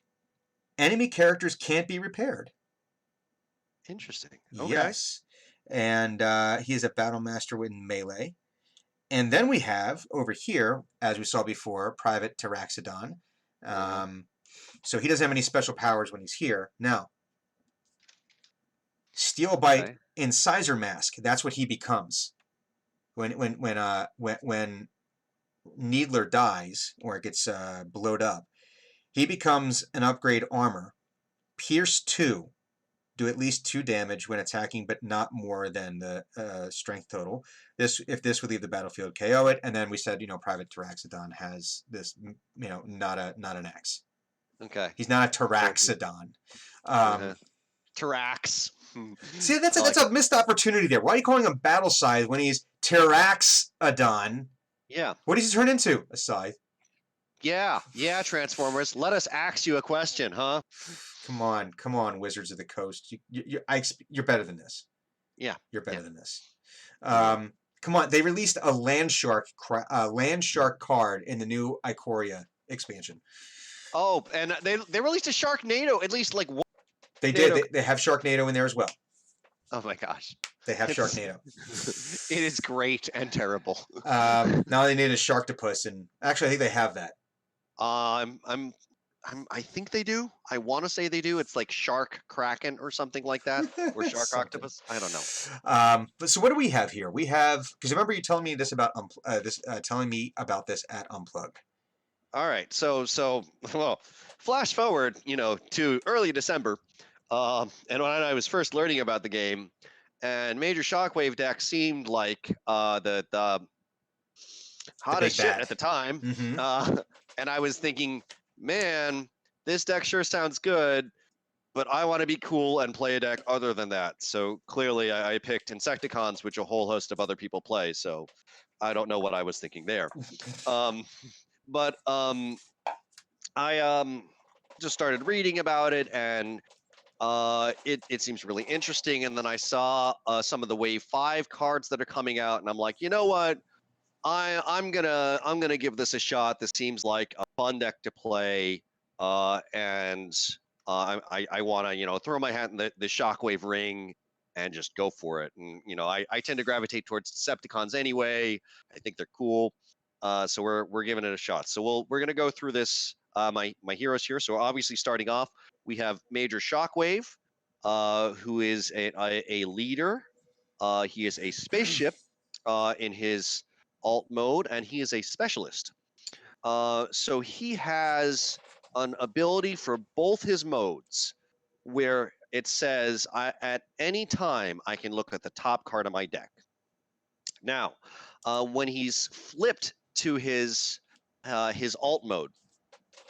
Enemy characters can't be repaired. Interesting. Okay. Yes, and he is a Battle Master in melee. And then we have over here, as we saw before, Private Taraxodon. So he doesn't have any special powers when he's here. Now, Steel Bite Incisor Mask. That's what he becomes when Needler dies or gets blowed up. He becomes an upgrade armor. Pierce 2. Do at least 2 damage when attacking, but not more than the strength total. If this would leave the battlefield, KO it. And then we said, Private Taraxodon has this, not an axe. Okay. He's not a Taraxodon. Tarax. See, that's a missed opportunity there. Why are you calling him Battle Scythe when he's Taraxodon? Yeah. What does he turn into? A scythe. Yeah, Transformers. Let us ask you a question, huh? Come on, Wizards of the Coast. You're better than this. Yeah, you're better than this. Come on, they released a land shark card in the new Ikoria expansion. Oh, and they released a Sharknado. At least like one. They did. They have Sharknado in there as well. Oh my gosh. They have Sharknado. It is great and terrible. Now they need a Sharktopus, and actually, I think they have that. I think they do. I want to say they do. It's like Shark Kraken or something like that, or Shark Octopus. I don't know. But so what do we have here? We have, because remember you telling me this about telling me about this at Unplug. All right. So well, flash forward, to early December, and when I was first learning about the game, and Major Shockwave deck seemed like the hottest shit at the time, Mm-hmm. and I was thinking, man, this deck sure sounds good, but I want to be cool and play a deck other than that. So clearly I picked Insecticons, which a whole host of other people play. So I don't know what I was thinking there. But I just started reading about it, and it seems really interesting. And then I saw some of the Wave 5 cards that are coming out, and I'm like, you know what? I'm gonna give this a shot. This seems like a fun deck to play, and I want to throw my hat in the Shockwave ring and just go for it. And I tend to gravitate towards Decepticons anyway. I think they're cool, so we're giving it a shot. So we're gonna go through this. My heroes here. So obviously starting off, we have Major Shockwave, who is a leader. He is a spaceship in his alt mode, and he is a specialist. So he has an ability for both his modes where it says at any time I can look at the top card of my deck. Now, when he's flipped to his alt mode,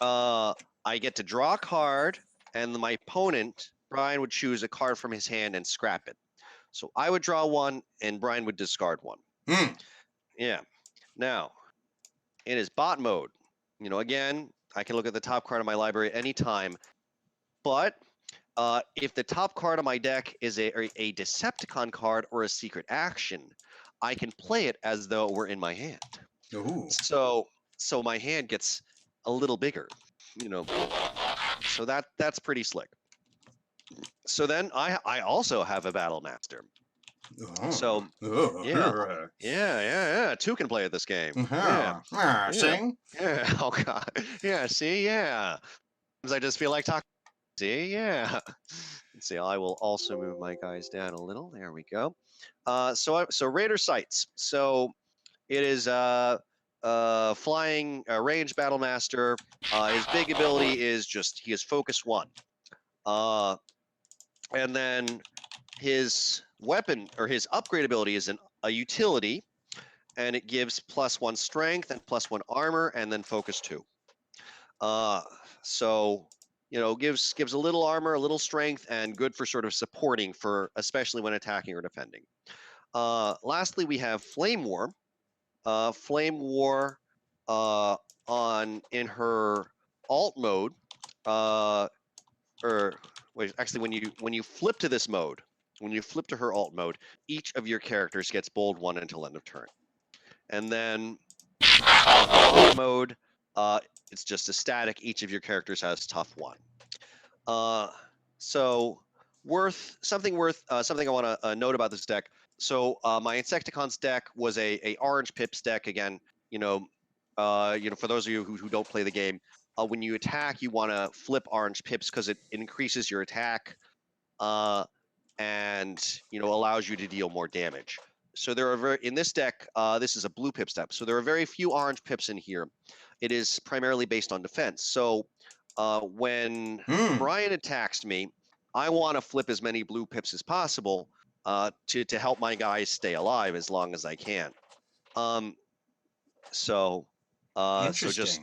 I get to draw a card, and my opponent, Brian, would choose a card from his hand and scrap it. So I would draw one, and Brian would discard one. Yeah. Now, in his bot mode, again, I can look at the top card of my library anytime, but if the top card of my deck is a Decepticon card or a secret action, I can play it as though it were in my hand. Ooh. So my hand gets a little bigger, So that's pretty slick. So then I also have a Battle Master. So yeah, two can play at this game. Yeah. Sing. Yeah. Oh god. Yeah. See. Yeah. I just feel like talking. See. Yeah. Let's see. I will also move my guys down a little. There we go. So Raider Sights. So it is flying range battle master. His big ability is just he is focus 1. And then his weapon or his upgrade ability is a utility, and it gives +1 strength and +1 armor, and then focus 2. So gives a little armor, a little strength, and good for sort of supporting for especially when attacking or defending. Lastly, we have Flame War. Flame War in her alt mode, or wait, actually when you flip to this mode, when you flip to her alt mode, each of your characters gets bold 1 until end of turn. And then alt mode, it's just a static. Each of your characters has tough 1. So something I want to note about this deck. So my Insecticons deck was a orange pips deck. Again, for those of you who don't play the game, when you attack, you want to flip orange pips because it increases your attack, and allows you to deal more damage. So there are in this deck, this is a blue pip step. So there are very few orange pips in here. It is primarily based on defense. So when Brian attacks me, I want to flip as many blue pips as possible to help my guys stay alive as long as I can. So just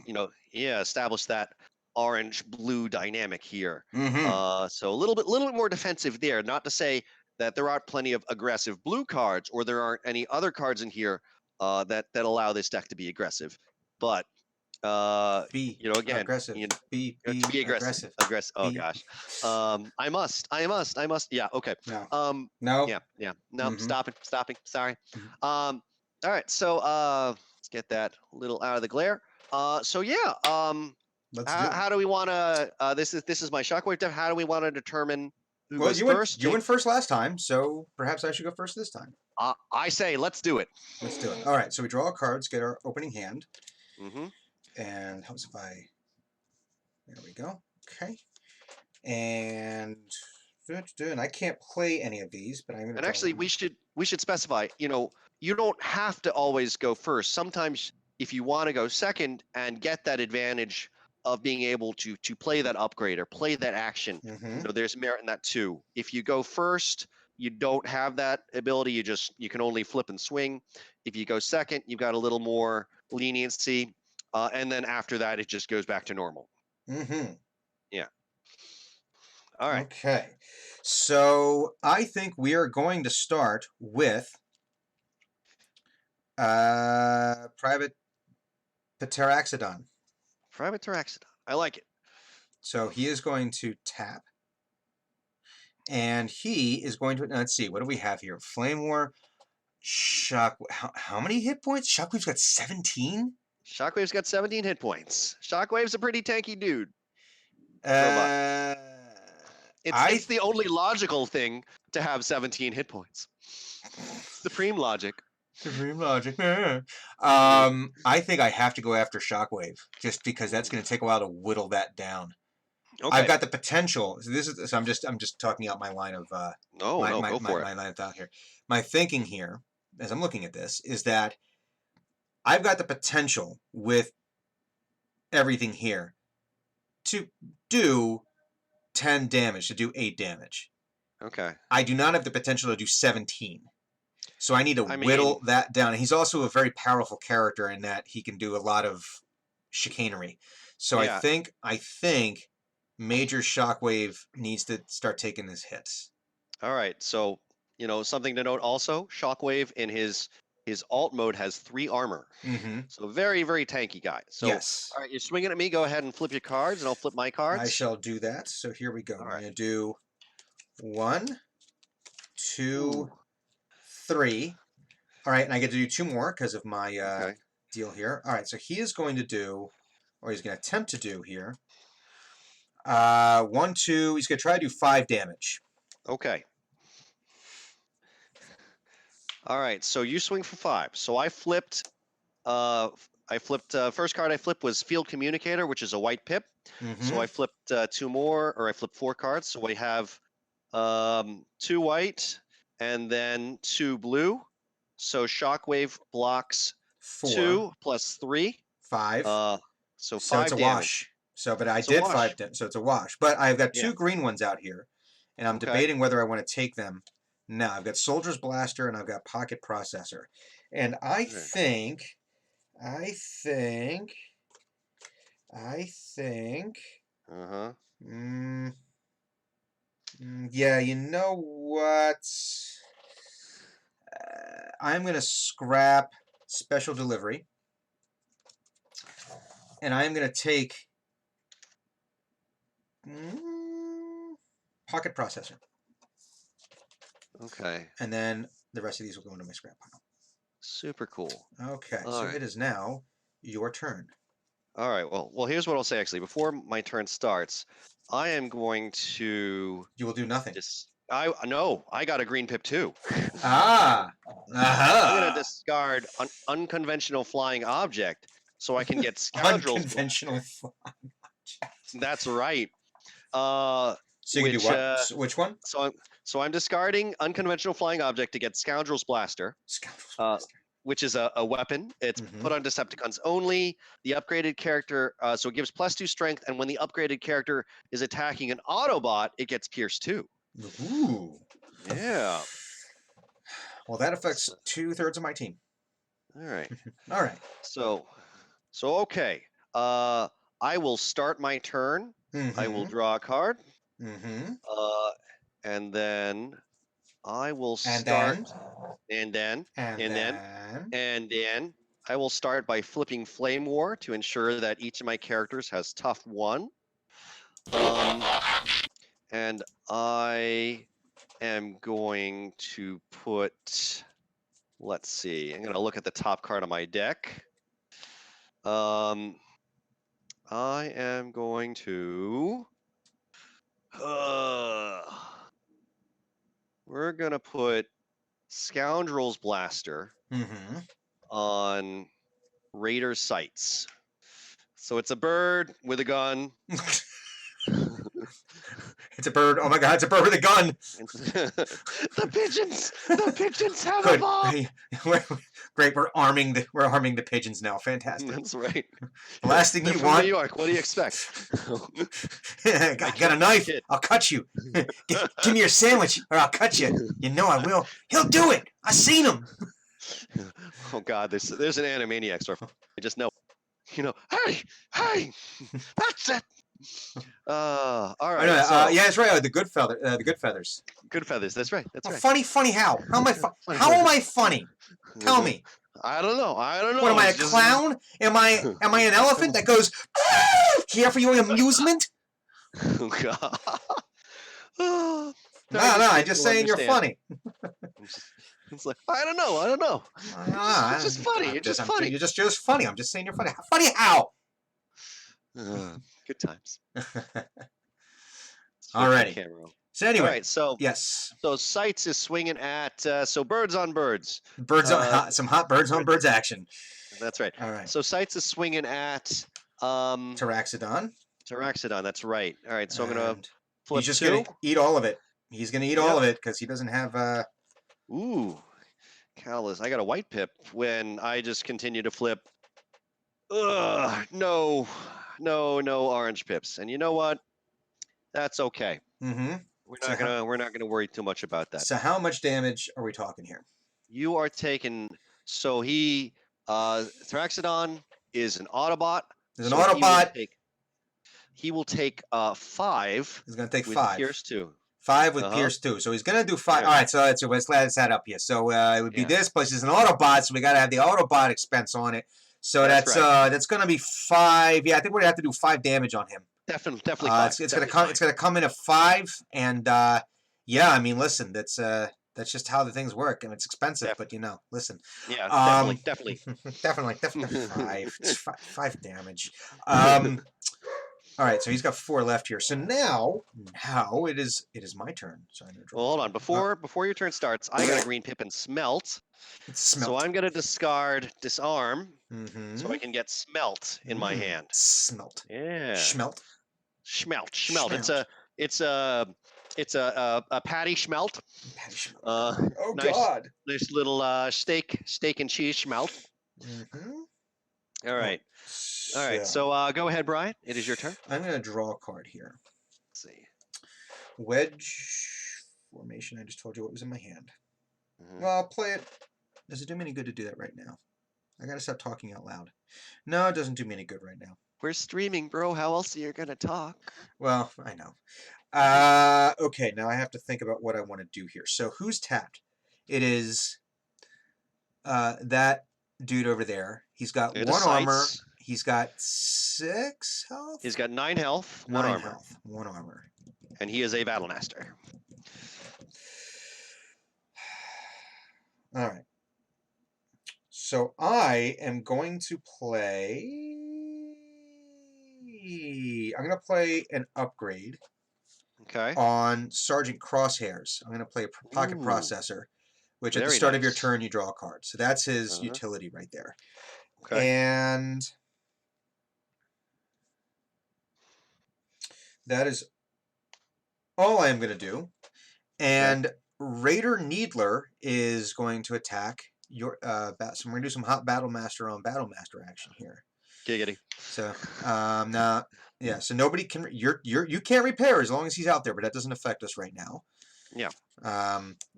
establish that orange blue dynamic here. So a little bit more defensive there. Not to say that there aren't plenty of aggressive blue cards, or there aren't any other cards in here that allow this deck to be aggressive. But again, aggressive. Be to be aggressive. Oh gosh. I must. Yeah. Okay. No. Yeah. No. Stopping. Sorry. All right. So let's get that a little out of the glare. So yeah. How do we want to? This is my shockwave deck. How do we want to determine who goes first? You went first last time, so perhaps I should go first this time. I say let's do it. Let's do it. All right. So we draw our cards, get our opening hand. Mm-hmm. And helps if I. There we go. Okay. And I can't play any of these, but I'm going to. And actually, we should specify. You don't have to always go first. Sometimes, if you want to go second and get that advantage of being able to play that upgrade or play that action, there's merit in that too. If you go first, you don't have that ability. You can only flip and swing. If you go second, you've got a little more leniency, and then after that, it just goes back to normal. Mm-hmm. Yeah. All right. Okay. So I think we are going to start with Private Pteraxodon. Private Taraxodon. I like it. So he is going to tap. And he is going to, let's see, what do we have here? Flame War, Shock. How many hit points? Shockwave's got 17? Shockwave's got 17 hit points. Shockwave's a pretty tanky dude. Robot. Uh, It's the only logical thing to have 17 hit points. Supreme logic. Supreme logic. I think I have to go after Shockwave just because that's going to take a while to whittle that down. Okay. I've got the potential. So I'm just talking out my line of go for it. my line of thought here. My thinking here, as I'm looking at this, is that I've got the potential with everything here to do 10 damage, to do 8 damage. Okay. I do not have the potential to do 17. So I need to whittle that down. And he's also a very powerful character in that he can do a lot of chicanery. So yeah. I think Major Shockwave needs to start taking his hits. All right. So, something to note also, Shockwave in his alt mode has 3 armor. Mm-hmm. So very, very tanky guy. So, yes. All right, you're swinging at me. Go ahead and flip your cards, and I'll flip my cards. I shall do that. So here we go. All I'm right. going to do 1, 2, 3. All right, and I get to do 2 more because of my deal here. All right, so he is going to do, or he's going to attempt to do here, 1, 2. He's going to try to do 5 damage. Okay. All right, so you swing for 5. So I flipped. First card I flipped was Field Communicator, which is a white pip. Mm-hmm. So I flipped 2 more, or I flipped 4 cards. So we have 2 white and then 2 blue. So Shockwave blocks 4. 2 plus 3. 5. So 5 so it's a damage. wash. So, but I did 5, so it's a wash. But I've got 2 green ones out here, and I'm debating whether I want to take them. Now I've got Soldier's Blaster and I've got Pocket Processor, and I think. Yeah, you know what? I'm going to scrap Special Delivery. And I'm going to take Pocket Processor. Okay. And then the rest of these will go into my scrap pile. Super cool. Okay, so it is now your turn. All right, well, here's what I'll say, actually. Before my turn starts, I am going to... You will do nothing. I got a green pip, too. I'm going to discard an unconventional flying object so I can get Scoundrels. Unconventional flying object. That's right. So you can do what? Which one? So I'm discarding unconventional flying object to get Scoundrels Blaster. Scoundrels Blaster. Which is a weapon. It's put on Decepticons only. The upgraded character, so it gives +2 strength, and when the upgraded character is attacking an Autobot, it gets Pierce 2. Ooh. Yeah. Well, that affects 2/3 of my team. All right. All right. So okay. I will start my turn. I will draw a card. And then I will start. And then I will start by flipping Flame War to ensure that each of my characters has tough 1. And I am going to put, let's see, I'm going to look at the top card of my deck. I am going to, we're going to put Scoundrels Blaster on Raider Sights. So it's a bird with a gun. It's a bird. Oh my God! It's a bird with a gun. The pigeons have a bomb. Great. We're arming the pigeons now. Fantastic. That's right. The last thing They're you from want. New York. What do you expect? I got a knife. I'll cut you. Give me your sandwich, or I'll cut you. You know I will. He'll do it. I seen him. Oh God, there's an Animaniacs. I just know. Hey, that's it. All I know. right. So Yeah, that's right. The good feather. The good feathers. good feathers. That's right. That's Oh, right. funny, funny. How? How am I? Funny. How am I funny? Tell me. I don't know. I don't know. What am I, a It's just. clown? Am I an elephant that goes here for your amusement? Oh, God. Oh, No, Target I'm people just saying you're understand. funny. It's like I don't know. I don't know. It's just funny. It's just funny. You're just funny. I'm just saying you're funny. Funny how? Good times. Alrighty. Camera. So anyway, All right. So yes, Sights is swinging at so birds on birds. some hot birds on birds action. That's right. All right. So Sights is swinging at Taraxodon. Taraxodon. That's right. All right. So I'm gonna And flip he's just 2. gonna eat all of it. He's gonna eat all of it because he doesn't have. Ooh, callous. I got a white pip when I just continue to flip. Ugh, no orange pips. And you know what? That's okay. Mm-hmm. We're not gonna worry too much about that. So how much damage are we talking here? You are taking. So he Thraxodon is an Autobot. There's an Autobot. He will take 5. He's gonna take with 5. Pierce 2. 5 with Pierce 2. So he's gonna do 5. Yeah. All right. So let's add up here. So it would be this plus he's an Autobot. So we gotta have the Autobot expense on it. So that's gonna be 5. Yeah, I think we're gonna have to do 5 damage on him. Definitely 5. It's gonna come in at 5, and yeah, I mean, listen, that's just how the things work, and it's expensive, but listen. Yeah, definitely. definitely 5. It's 5 damage. All right, so he's got 4 left here. So now it is my turn. So I'm gonna draw. Well, hold on. Before your turn starts, I got a green pip and smelt. So I'm gonna discard disarm, so I can get smelt in my hand. Smelt. Yeah. Schmelt. It's a patty schmelt. Patty schmelt. Oh God. Nice little steak and cheese schmelt. All right. All right. So go ahead, Brian. It is your turn. I'm gonna draw a card here. Let's see. Wedge formation. I just told you what was in my hand. Well, I'll play it. Does it do me any good to do that right now? I gotta stop talking out loud. No, it doesn't do me any good right now. We're streaming, bro. How else are you gonna talk? Well, I know. Okay, now I have to think about what I want to do here. So who's tapped? It is that dude over there. He's got 1 armor. He's got 6 health. He's got 9 health, 1 armor. Health, 1 armor. And he is a battle master. All right. So I am going to play. I'm going to play an upgrade. Okay. On Sergeant Crosshairs. I'm going to play a pocket processor, which at the start of your turn you draw a card. So that's his utility right there. Okay. And that is all I am going to do. And Raider Needler is going to attack your so we're going to do some hot Battle Master on Battle Master action here. Giggity. So now yeah, so nobody can you can't repair as long as he's out there, but that doesn't affect us right now. Yeah.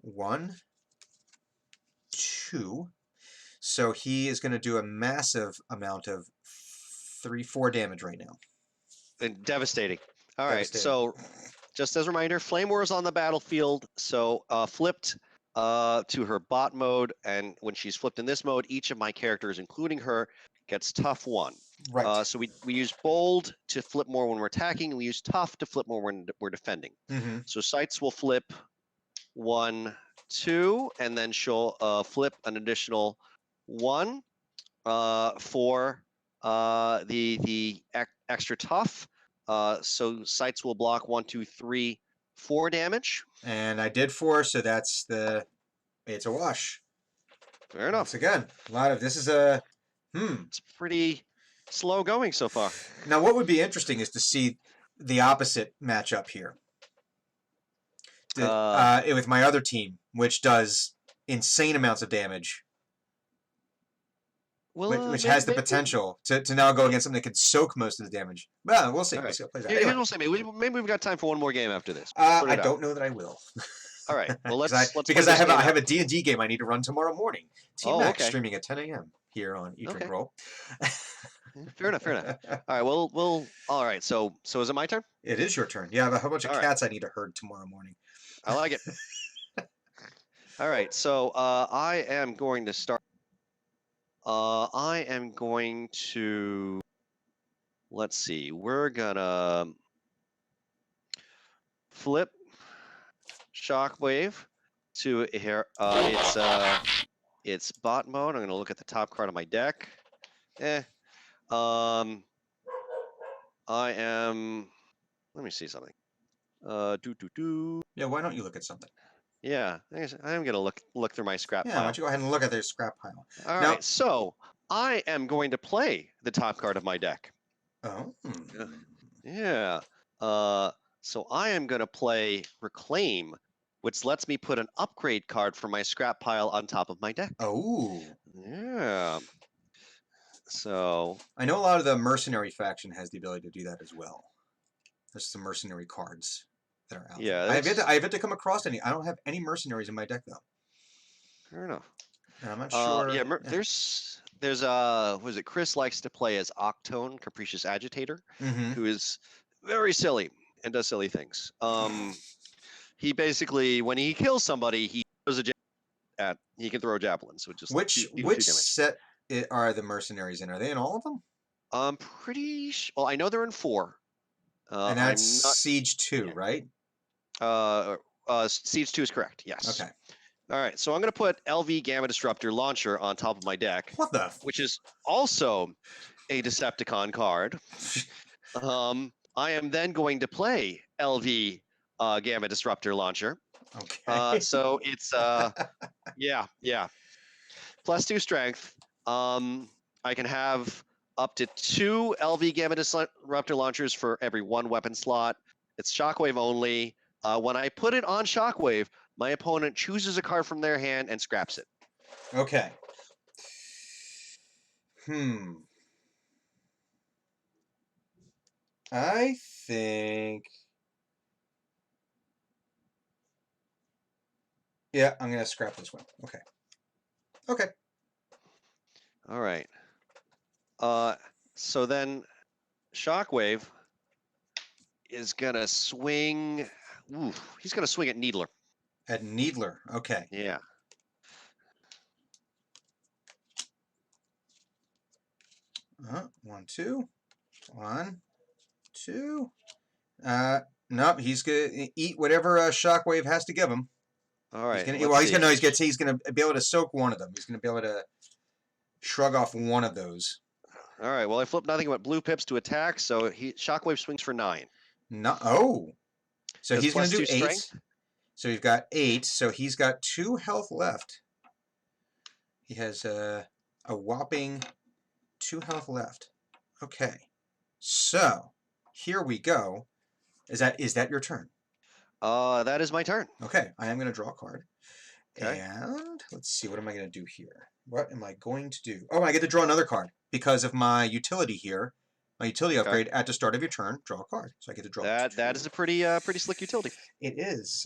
1, 2. So he is going to do a massive amount of 3-4 damage right now. And devastating. All right. So just as a reminder, Flame War is on the battlefield. So flipped to her bot mode, and when she's flipped in this mode, each of my characters, including her, gets tough 1. Right. So we use bold to flip more when we're attacking, and we use tough to flip more when we're defending. So Sights will flip 1, 2, and then she'll flip an additional 1 for the extra tough. So Sights will block 1, 2, 3, 4 damage. And I did 4, so that's it's a wash. Fair enough. Once again, a lot of this is a It's pretty slow going so far. Now, what would be interesting is to see the opposite matchup here. With my other team, which does insane amounts of damage. Well, which has the potential to now go against something that could soak most of the damage. Well, we'll see. Right. We'll see how it plays out. Anyway. We'll see. Maybe we've got time for one more game after this. I don't know that I will. All right. Well, let's because I have a D&D game I need to run tomorrow morning. Team Max okay. streaming at 10 a.m. here on Eat Drink Roll. Fair enough. Fair enough. All right. We'll. All right. So is it my turn? It is your turn. Yeah, I have a whole bunch of All right. cats I need to herd tomorrow morning. I like it. All right. So I am going to start. I am going to. Let's see. We're gonna flip Shockwave to here. It's bot mode. I'm gonna look at the top card of my deck. I am. Let me see something. Yeah, why don't you look at something? Yeah, I guess I am gonna look through my scrap Yeah, why pile. don't you go ahead and look at their scrap pile? All Now- right, so I am going to play the top card of my deck. Oh. Yeah. So I am gonna play Reclaim, which lets me put an upgrade card from my scrap pile on top of my deck. Oh. Yeah. So I know a lot of the mercenary faction has the ability to do that as well. There's some mercenary cards that are out yeah, there. I have yet to come across any. I don't have any mercenaries in my deck though. fair enough. And I'm not sure. Yeah, there's what is it? Chris likes to play as Octone, Capricious Agitator, Mm-hmm. who is very silly and does silly things. He basically, when he kills somebody, he throws a he can throw javelins, which is Which do which 2 damage. set are the mercenaries in? Are they in all of them? I'm well, I know they're in 4. And that's I'm not. Siege 2, right? Siege 2 is correct. Yes. Okay. All right, so I'm going to put LV Gamma Disruptor Launcher on top of my deck, What the? which is also a Decepticon card. I am then going to play LV Gamma Disruptor Launcher. Okay. So it's yeah. +2 strength. I can have up to 2 LV Gamma Disruptor Launchers for every 1 weapon slot. It's Shockwave only. When I put it on Shockwave, my opponent chooses a card from their hand and scraps it. Okay. I think. Yeah, I'm gonna scrap this one. Okay. Okay. All right. So then Shockwave is gonna swing. Ooh, he's gonna swing at Needler. At Needler. Okay. Yeah. One, two. 1, 2. Nope. He's gonna eat whatever Shockwave has to give him. All right. He's gonna be able to soak one of them. He's gonna be able to shrug off one of those. All right. Well, I flipped nothing but blue pips to attack, so Shockwave swings for 9. No. Oh. So he's gonna do 8. Strength. So we've got 8. So he's got 2 health left. He has a whopping 2 health left. Okay. So here we go. Is that your turn? That is my turn. Okay. I am going to draw a card. Okay. And let's see. What am I going to do here? What am I going to do? Oh, I get to draw another card because of my utility here. My utility upgrade at the start of your turn, draw a card. So I get to draw. That is a pretty slick utility. It is.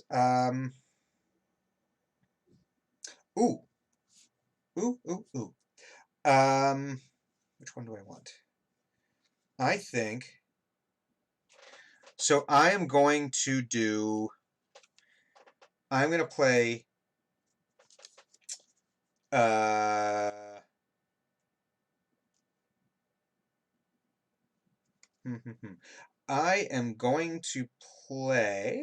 Ooh. Which one do I want? I think. So I am going to do. I'm going to play. I am going to play.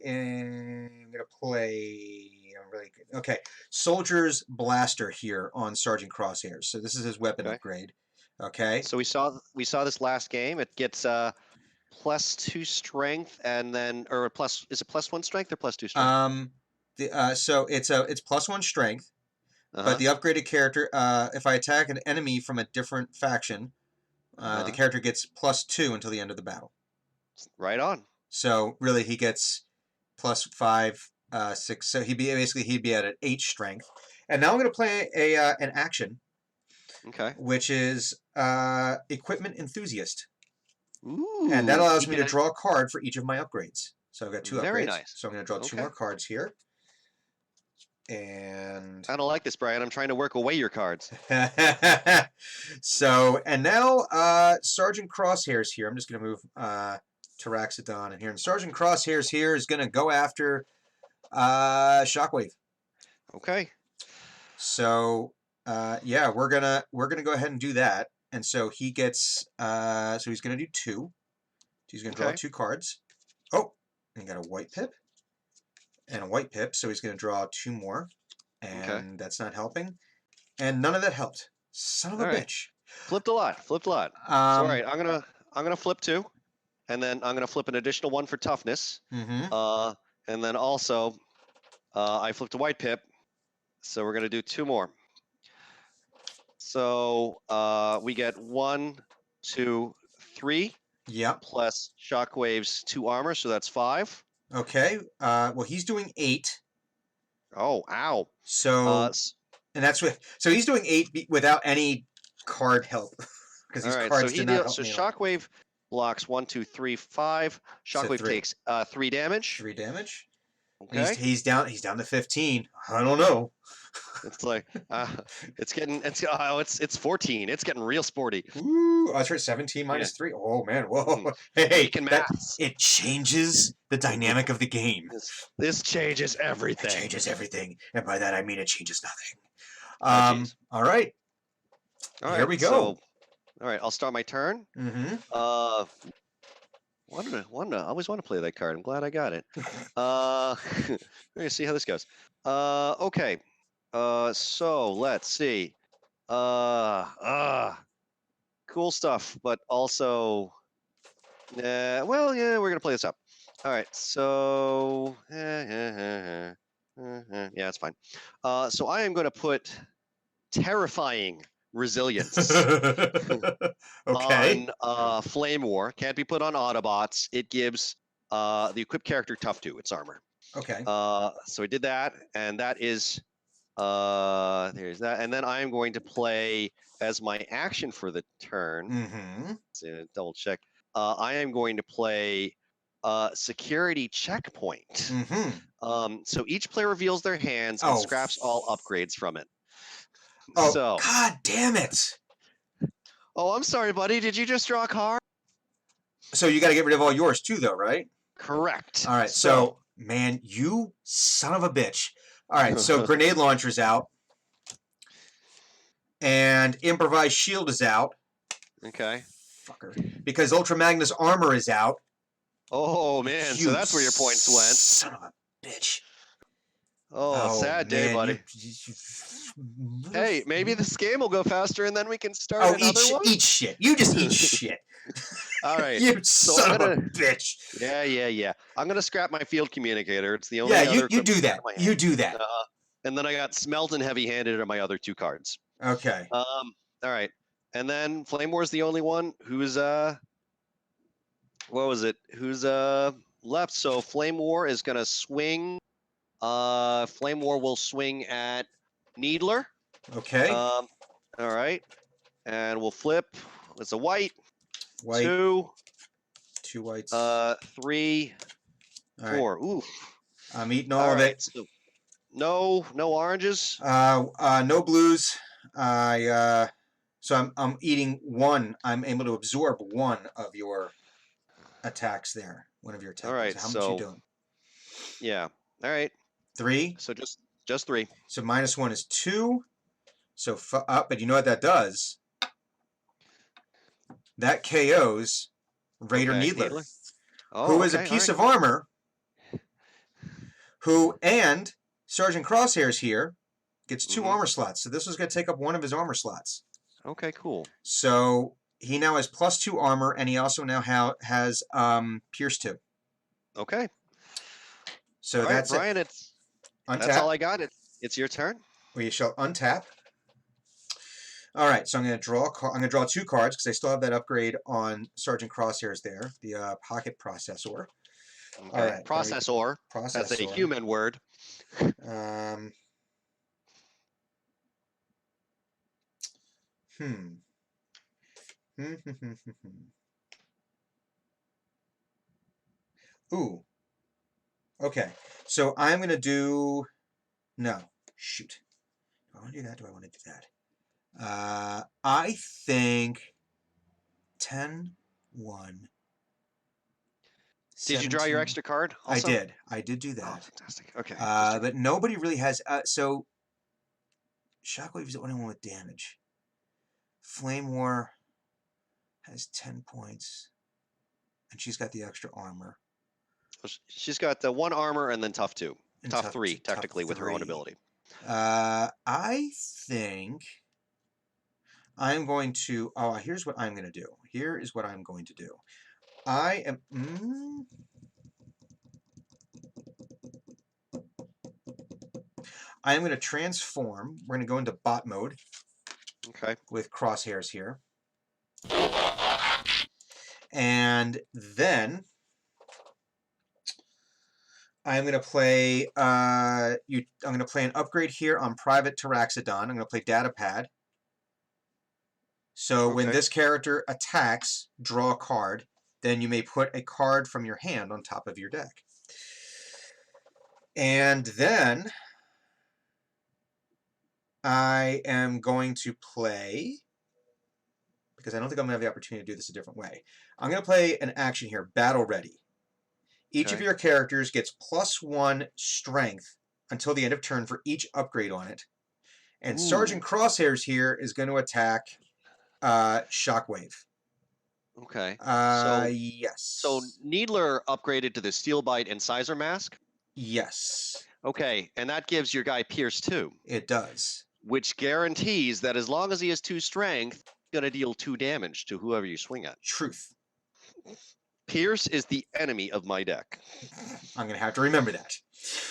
And I'm going to play. I'm really good. Okay. Soldier's Blaster here on Sergeant Crosshairs. So this is his weapon upgrade. Okay. So we saw this last game. It gets +2 strength and then is it +1 strength or +2 strength? So it's +1 strength. But the upgraded character, if I attack an enemy from a different faction, the character gets +2 until the end of the battle. Right on. So really, he gets +5, 6. So he'd be at an 8 strength. And now I'm going to play an action. Okay. Which is Equipment Enthusiast. Ooh. And that allows me to draw a card for each of my upgrades. So I've got 2 upgrades. Very nice. So I'm going to draw 2 more cards here. And I don't like this, Brian. I'm trying to work away your cards. so, and now Sergeant Crosshair's here. I'm just going to move Taraxodon in here. And Sergeant Crosshair's here is going to go after Shockwave. Okay. So, yeah, we're gonna go ahead and do that. And so he gets so he's gonna do 2. He's gonna draw Okay. 2 cards. Oh, and he got a white pip and a white pip, so he's gonna draw 2 more. And that's not helping. And none of that helped. Son of a bitch. Flipped a lot. Flipped a lot. So, all right, I'm gonna flip 2, and then I'm gonna flip an additional 1 for toughness. And then also, I flipped a white pip, so we're gonna do 2 more. So we get 1, 2, 3. Yep. Plus Shockwave's 2 armor, so that's 5. Okay. Well, he's doing 8. Oh, ow. So, and that's with. So he's doing 8 without any card help because these cards did not help so me. Shockwave blocks 1, 2, 3, 5. Shockwave So 3. takes 3 damage. 3 damage. Okay. He's down to 15. I don't know. It's like it's 14. It's getting real sporty. Ooh, that's right. 17 minus 3. Oh man, whoa. Hey, it changes the dynamic of the game. This changes everything. It changes everything. And by that I mean it changes nothing. All right. Here we go. So, all right, I'll start my turn. Mm-hmm. I always want to play that card. I'm glad I got it. We're gonna see how this goes. Okay. So let's see. Cool stuff, but also, well, yeah, we're gonna play this up. All right. So, yeah, it's fine. So I am gonna put terrifying resilience okay. on Flame War. Can't be put on Autobots. It gives the equipped character tough 2. It's armor. Okay. So I did that, and that is there's that. And then I am going to play as my action for the turn. So double check. I am going to play security checkpoint. So each player reveals their hands and scraps all upgrades from it. Oh, so, God damn it. Oh, I'm sorry, buddy. Did you just draw a card? So you got to get rid of all yours too, though, right? Correct. All right. So, man, you son of a bitch. All right. So grenade launcher's out. And improvised shield is out. Okay. Fucker. Because Ultra Magnus armor is out. Oh, man. So that's where your points went. Son of a bitch. Oh, sad day, buddy. Hey, maybe this game will go faster and then we can start another one? Eat shit. You just eat shit. All right. You son of a bitch. Yeah. I'm going to scrap my field communicator. It's the only other you do that. You do that. And then I got Smelt and Heavy-Handed are my other 2 cards. Okay. All right. And then Flame War is the only one who's what was it? Who's left. So Flame War is going to swing. Flame War will swing at Needler. Okay. All right. And we'll flip. It's a white. 2 whites. 3, 4. Right. Oof. I'm eating all of it. So no oranges. No blues. So I'm eating 1. I'm able to absorb 1 of your attacks there. 1 of your attacks. All right. How much you doing? Yeah. All right. 3. So just 3. So -1 is 2. So but you know what that does? That KOs Raider Needler. Who is a piece of armor. And Sergeant Crosshair's here. Gets 2 armor slots. So this was going to take up 1 of his armor slots. Okay, cool. So he now has +2 armor, and he also now has Pierce 2. Okay. So all that's right, Brian, it. That's all I got. It's your turn. We shall untap. All right, so I'm going to draw. I'm going to draw 2 cards because I still have that upgrade on Sergeant Crosshairs there, the pocket processor. Okay. All right, processor. That's a human word. Ooh. Okay. So I'm going to do... No. Shoot. Do I want to do that? Do I want to do that? I think 10, 1, Did you draw your 17. extra card I also? did. I did do Oh, that. fantastic. Okay. Just check. But nobody really has. So Shockwave is the only one with damage. Flame War has 10 points, and she's got the extra armor. She's got the 1 armor and then tough 2. And Tough 3, technically, with her own ability. I think I'm going to. Oh, here's what I'm going to do. Here is what I'm going to do. I am. I am going to transform. We're going to go into bot mode. Okay. With crosshairs here. And then I'm going to play. I'm going to play an upgrade here on Private Taraxodon. I'm going to play Data Pad. So when this character attacks, draw a card. Then you may put a card from your hand on top of your deck. And then I am going to play, because I don't think I'm going to have the opportunity to do this a different way. I'm going to play an action here, Battle Ready. Each of your characters gets +1 strength until the end of turn for each upgrade on it. And Sergeant Crosshairs here is going to attack Shockwave. Okay. Yes. So Needler upgraded to the Steel Bite and Sizer Mask? Yes. Okay, and that gives your guy Pierce 2. It does. Which guarantees that as long as he has 2 strength, he's going to deal 2 damage to whoever you swing at. Truth. Pierce is the enemy of my deck. I'm going to have to remember that.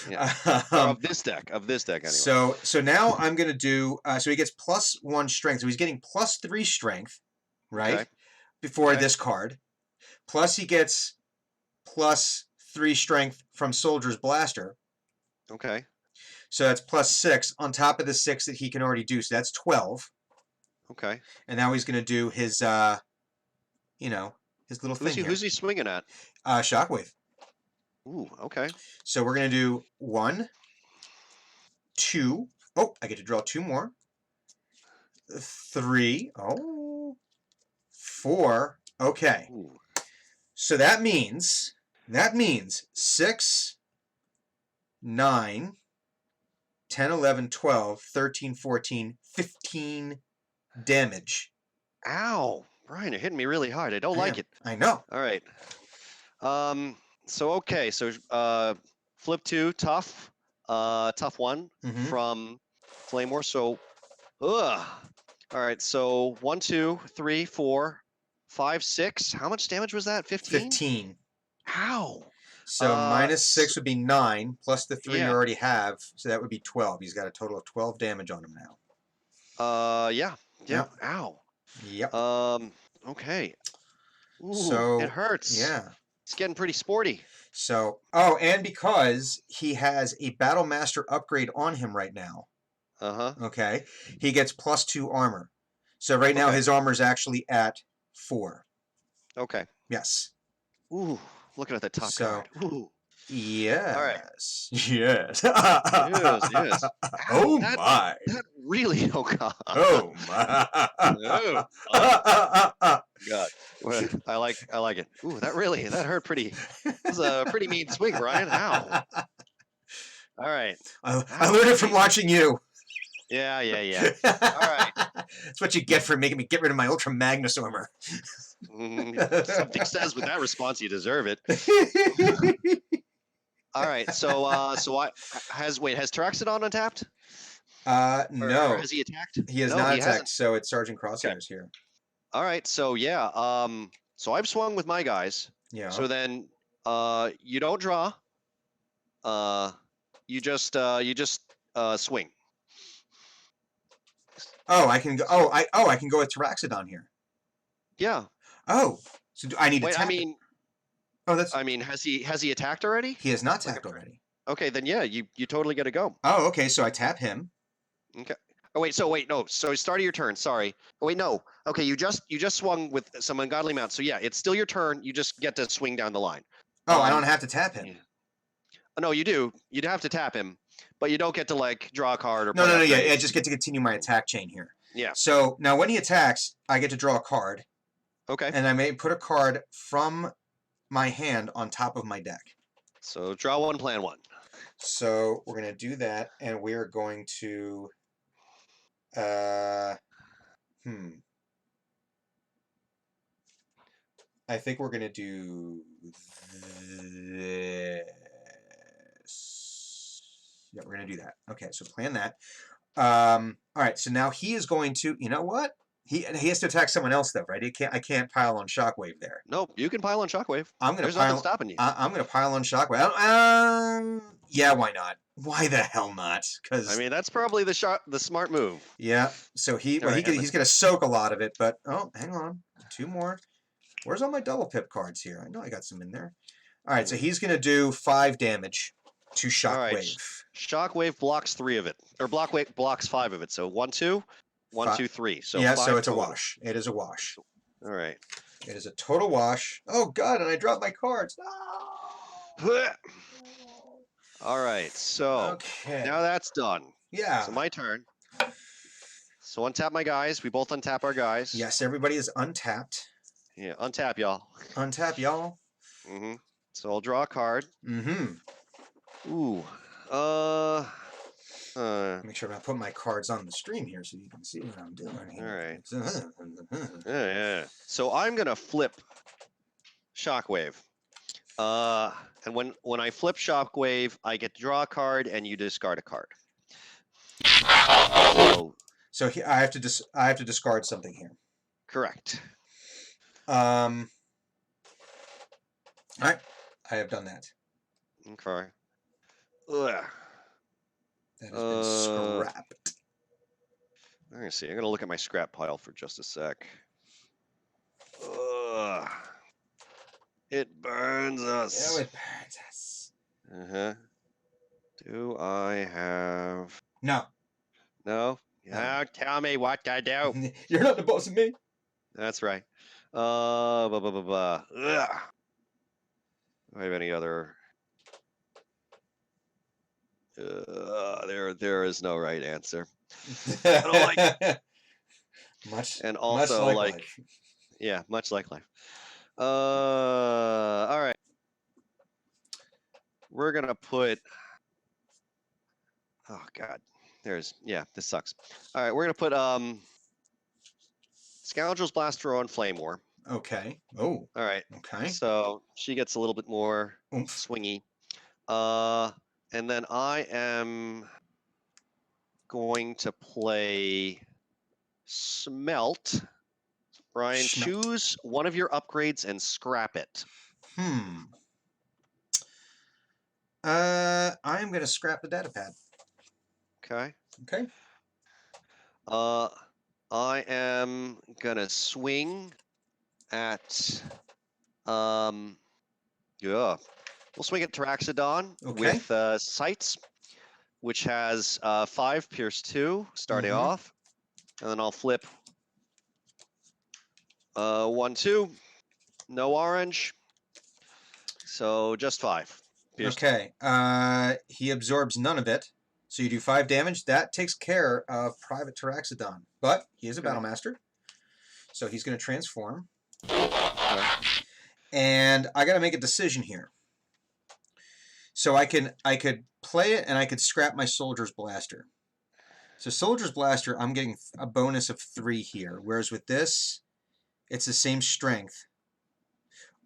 Yeah. Of this deck anyway. So now I'm going to do, so he gets +1 strength. So he's getting +3 strength, right? Okay. Before this card. Plus he gets +3 strength from Soldier's Blaster. Okay. So that's +6 on top of the 6 that he can already do. So that's 12. Okay. And now he's going to do his, his little thing here. Who's he swinging at? Shockwave. Ooh, okay. So we're going to do 1, 2. Oh, I get to draw 2 more. 3. Oh. 4. Okay. Ooh. So that means 6, 9, 10, 11, 12, 13, 14, 15 damage. Ow. Brian, you're hitting me really hard. I don't like it. I know. All right. So flip 2, tough 1 from Flame War. So, all right. So 1, 2, 3, 4, 5, 6. How much damage was that? 15? 15. Ow. So -6 would be 9, plus the 3 you already have, so that would be 12. He's got a total of 12 damage on him now. Yeah. Yep. Ow. Yep. Okay. Ooh, so it hurts. Yeah. It's getting pretty sporty. So, oh, and because he has a Battle Master upgrade on him right now. Okay. He gets +2 armor. So right now his armor is actually at 4. Okay. Yes. Ooh, looking at the top card. Ooh. Yes. All right. Yes. yes. Oh that, my. That really, oh God. Oh my. Oh, God. Well, I like it. Ooh, that hurt pretty. That was a pretty mean swing, Brian. Ow. All right. I learned it from watching you. Yeah. All right. That's what you get for making me get rid of my Ultra Magnus armor. Something says with that response you deserve it. All right. So has Taraxodon untapped? No. Or has he attacked? He has not attacked, so it's Sergeant Crosshairs here. All right. So yeah. So I've swung with my guys. Yeah. So then you don't draw. You just swing. Oh, I can go. I can go with Taraxodon here. Yeah. Oh, so I need to tap. Has he attacked already? He has not attacked already. Okay, then yeah, you totally got to go. Oh, okay. So I tap him. Okay. Oh wait, no. So start of your turn. Sorry. Oh wait, no. Okay, you just swung with some ungodly amount. So yeah, it's still your turn. You just get to swing down the line. Oh, I don't have to tap him. No, you do. You'd have to tap him. but you don't get to like draw a card or No, play no, no. Yeah, upgrades. I just get to continue my attack chain here. Yeah. So now when he attacks, I get to draw a card, Okay. and I may put a card from my hand on top of my deck. So draw one, plan one. So we're gonna do that, and we're going to. I think we're gonna do this. Yeah, we're gonna do that. Okay, so plan that. All right, so now he is going to. You know what? He has to attack someone else though, right? I can't pile on Shockwave there. Nope, you can pile on Shockwave. I'm gonna There's nothing pile. stopping you. I'm gonna pile on Shockwave. Yeah, why not? Why the hell not? Because I mean, that's probably the smart move. yeah. So he's gonna soak a lot of it, but oh, hang on, 2 more. Where's all my double pip cards here? I know I got some in there. All right, so he's gonna do 5 damage to Shockwave. All right. Shockwave blocks 3 of it, or Blockwave blocks 5 of it. So 1, 2, 1, 2, 3. So yeah, 5 so it's total. a wash. It is a wash. All right. It is a total wash. Oh God, and I dropped my cards. No! All right. So now that's done. Yeah. So my turn. So untap my guys. We both untap our guys. Yes, everybody is untapped. Yeah, untap y'all. Untap y'all. Mm-hmm. So I'll draw a card. Mm-hmm. Ooh. Make sure I'm not putting my cards on the stream here so you can see what I'm doing here. All right. Yeah. So I'm gonna flip Shockwave. And when I flip Shockwave, I get to draw a card and you discard a card. So I have to discard something here. Correct. All right, I have done that. Okay. Ugh. That has been scrapped. Let me see. I'm gonna look at my scrap pile for just a sec. Ugh. It burns us. Yeah, it burns us. Uh-huh. Do I have... No. No? No, tell me what to do. You're not the boss of me. That's right. Ugh. Do I have any other... there is no right answer. I don't like it. And also, much like life. Yeah, much like life. All right. We're gonna put. Oh God, this sucks. All right, we're gonna put Scoundrel's Blaster on Flame War. Okay. Oh. All right. Okay. So she gets a little bit more swingy. And then I am going to play Smelt. Brian, choose one of your upgrades and scrap it. I am going to scrap the data pad. Okay. Okay. I am going to swing at, we'll swing at Taraxodon with Sights, which has 5 Pierce 2 starting off. And then I'll flip 1, 2, no orange. So just 5. Pierce okay. He absorbs none of it. So you do 5 damage. That takes care of Private Taraxodon. But he is a Battle Master. So he's going to transform. And I got to make a decision here. So I could play it and I could scrap my Soldier's Blaster. So Soldier's Blaster, I'm getting a bonus of 3 here. Whereas with this, it's the same strength.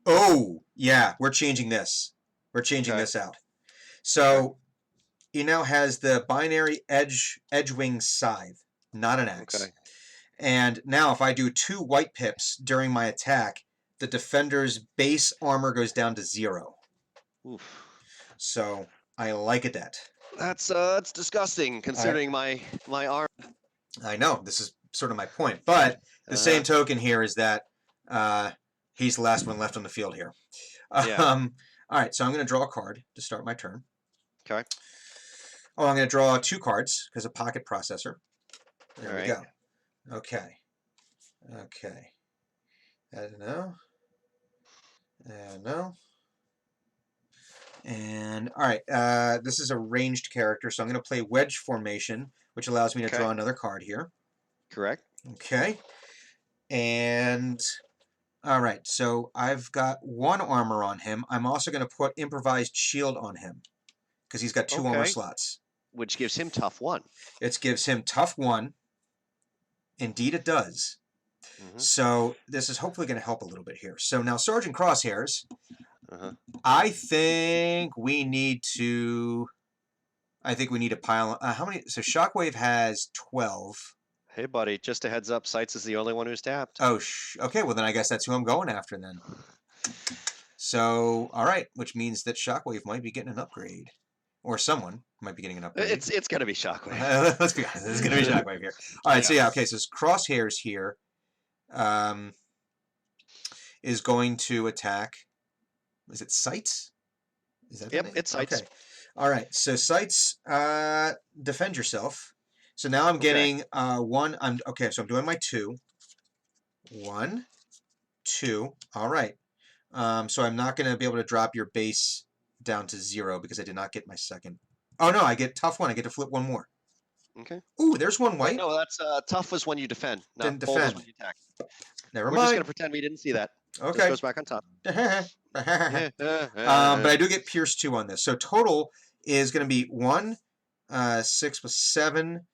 Oh, yeah, we're changing this. We're changing this out. So he now has the binary edgewing scythe, not an axe. Okay. And now if I do 2 white pips during my attack, the defender's base armor goes down to 0. Oof. So I like it that. That's disgusting considering my arm. I know, this is sort of my point. But the same token here is that he's the last one left on the field here. All right, so I'm going to draw a card to start my turn. Okay. Oh, I'm going to draw 2 cards because of Pocket Processor. There we go. Okay. Okay. No. No. And all right, this is a ranged character, so I'm going to play wedge formation, which allows me to Okay. draw another card here. Correct. Okay. And all right, so I've got 1 armor on him. I'm also going to put improvised shield on him because he's got 2 armor Okay. slots. Which gives him tough 1. It gives him tough 1. Indeed, it does. Mm-hmm. So this is hopefully going to help a little bit here. So now Sergeant Crosshairs, Uh-huh. I think we need to pile. How many? So Shockwave has 12. Hey, buddy, just a heads up, Sights is the only one who's tapped. Oh, okay. Well, then I guess that's who I'm going after then. So, all right, which means that Shockwave might be getting an upgrade, or someone might be getting an upgrade. It's gonna be Shockwave. Let's be honest, it's gonna be Shockwave here. All right, so yeah, okay. So Crosshairs here, is going to attack. Is it Sights? Is that the Yep, name? it's Sights. Okay. All right. So Sights, defend yourself. So now I'm getting 1. Okay. So I'm doing my 2. 1, 2. All right. So I'm not going to be able to drop your base down to 0 because I did not get my second. Oh no, I get tough 1. I get to flip 1 more. Okay. Ooh, there's 1 white. No, that's tough was when you defend. Not Didn't bold is defend. when you attack. Never We're mind. just gonna pretend we didn't see that. Okay. Just goes back on top. But I do get Pierce 2 on this. So total is going to be 1, 6 plus 7,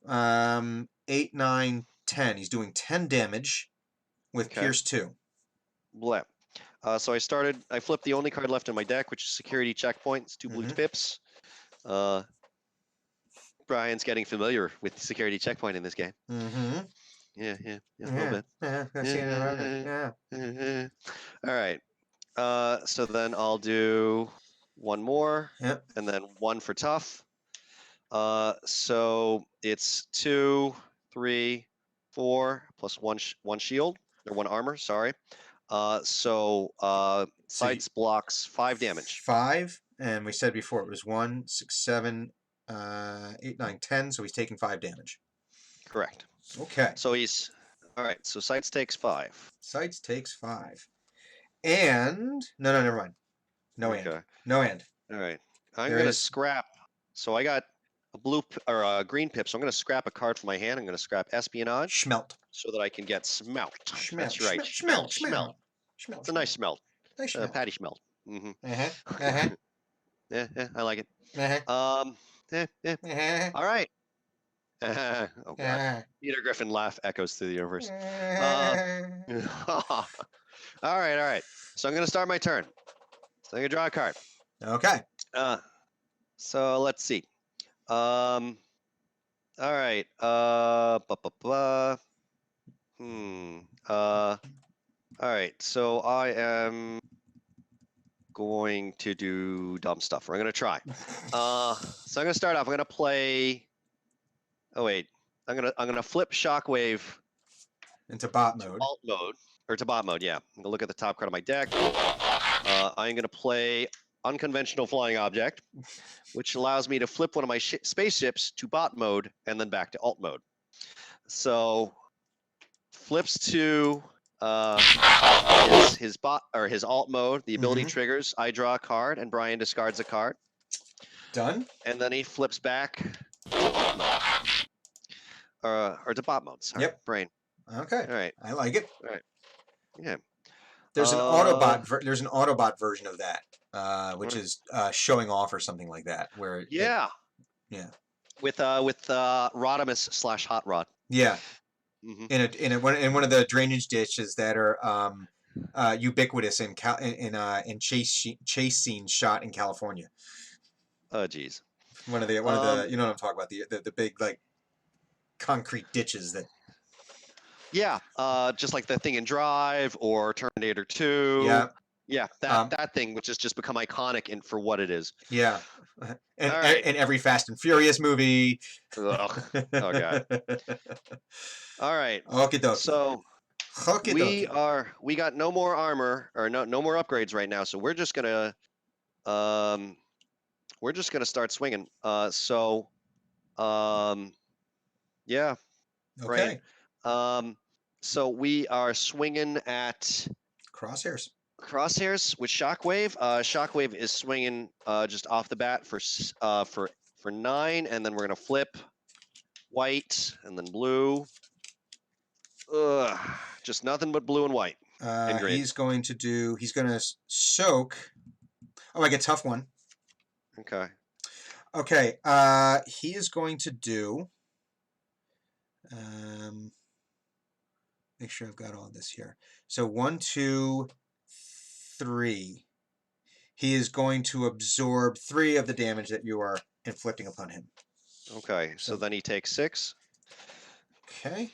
8, 9, 10. He's doing 10 damage with Okay. Pierce 2. Bleh. So I flipped the only card left in my deck, which is Security Checkpoints, 2 blue pips. Brian's getting familiar with Security Checkpoint in this game. Mm-hmm. Yeah, a little bit. Yeah. All right. So then I'll do 1 more, Yep. and then 1 for tough. So it's 2, 3, 4 plus 1 shield or 1 armor. Sorry. Sights blocks 5 damage. 5, and we said before it was 1, 6, 7, 8, 9, 10. So he's taking 5 damage. Correct. Okay. So he's all right. So Sights takes 5. Sights takes 5. And no, never mind. No Okay. and. No and. All right. I'm gonna scrap. So I got a blue or a green pip. So I'm gonna scrap a card from my hand. I'm gonna scrap Espionage. Schmelt. So that I can get Smelt. Schmelt. That's right. Schmelt. It's a nice smelt. Nice Patty Schmelt. Mm-hmm. Yeah, I like it. Uh-huh. All right. Oh God. Peter Griffin laugh echoes through the universe. All right. So I'm gonna start my turn. So I'm gonna draw a card. Okay. So let's see. All right. All right. So I am going to do dumb stuff. We're gonna try. So I'm gonna start off. I'm gonna play. Oh wait. I'm gonna flip Shockwave into bot mode. Alt mode or to bot mode. Yeah. I'm gonna look at the top card of my deck. I'm gonna play Unconventional Flying Object, which allows me to flip one of my spaceships to bot mode and then back to alt mode. So flips to his bot or his alt mode. The ability triggers. I draw a card and Brian discards a card. Done. And then he flips back to alt mode. Or to bot mode. Sorry. Yep. Brain. Okay. All right. I like it. All right. Yeah. There's an Autobot. There's an Autobot version of that, which is showing off or something like that. Where yeah. With Rodimus / Hot Rod. Yeah. In one of the drainage ditches that are ubiquitous in chase scenes shot in California. Oh geez. One of the you know what I'm talking about, the big like concrete ditches that. Yeah, just like the thing in Drive or Terminator 2. Yeah, that thing, which has just become iconic for what it is. Yeah, and in every Fast and Furious movie. Ugh. Oh god. All right. Okie dokie. So we got no more armor or no more upgrades right now. So we're just gonna start swinging. Yeah. Okay. Right. So we are swinging at Crosshairs. Crosshairs with Shockwave. Shockwave is swinging just off the bat for 9, and then we're gonna flip white and then blue. Ugh, just nothing but blue and white and green. He's going to soak. Oh, I get tough one. Okay. Okay, he is going to do. Make sure I've got all this here. So 1, 2, 3. He is going to absorb 3 of the damage that you are inflicting upon him. Okay, so then he takes 6. Okay,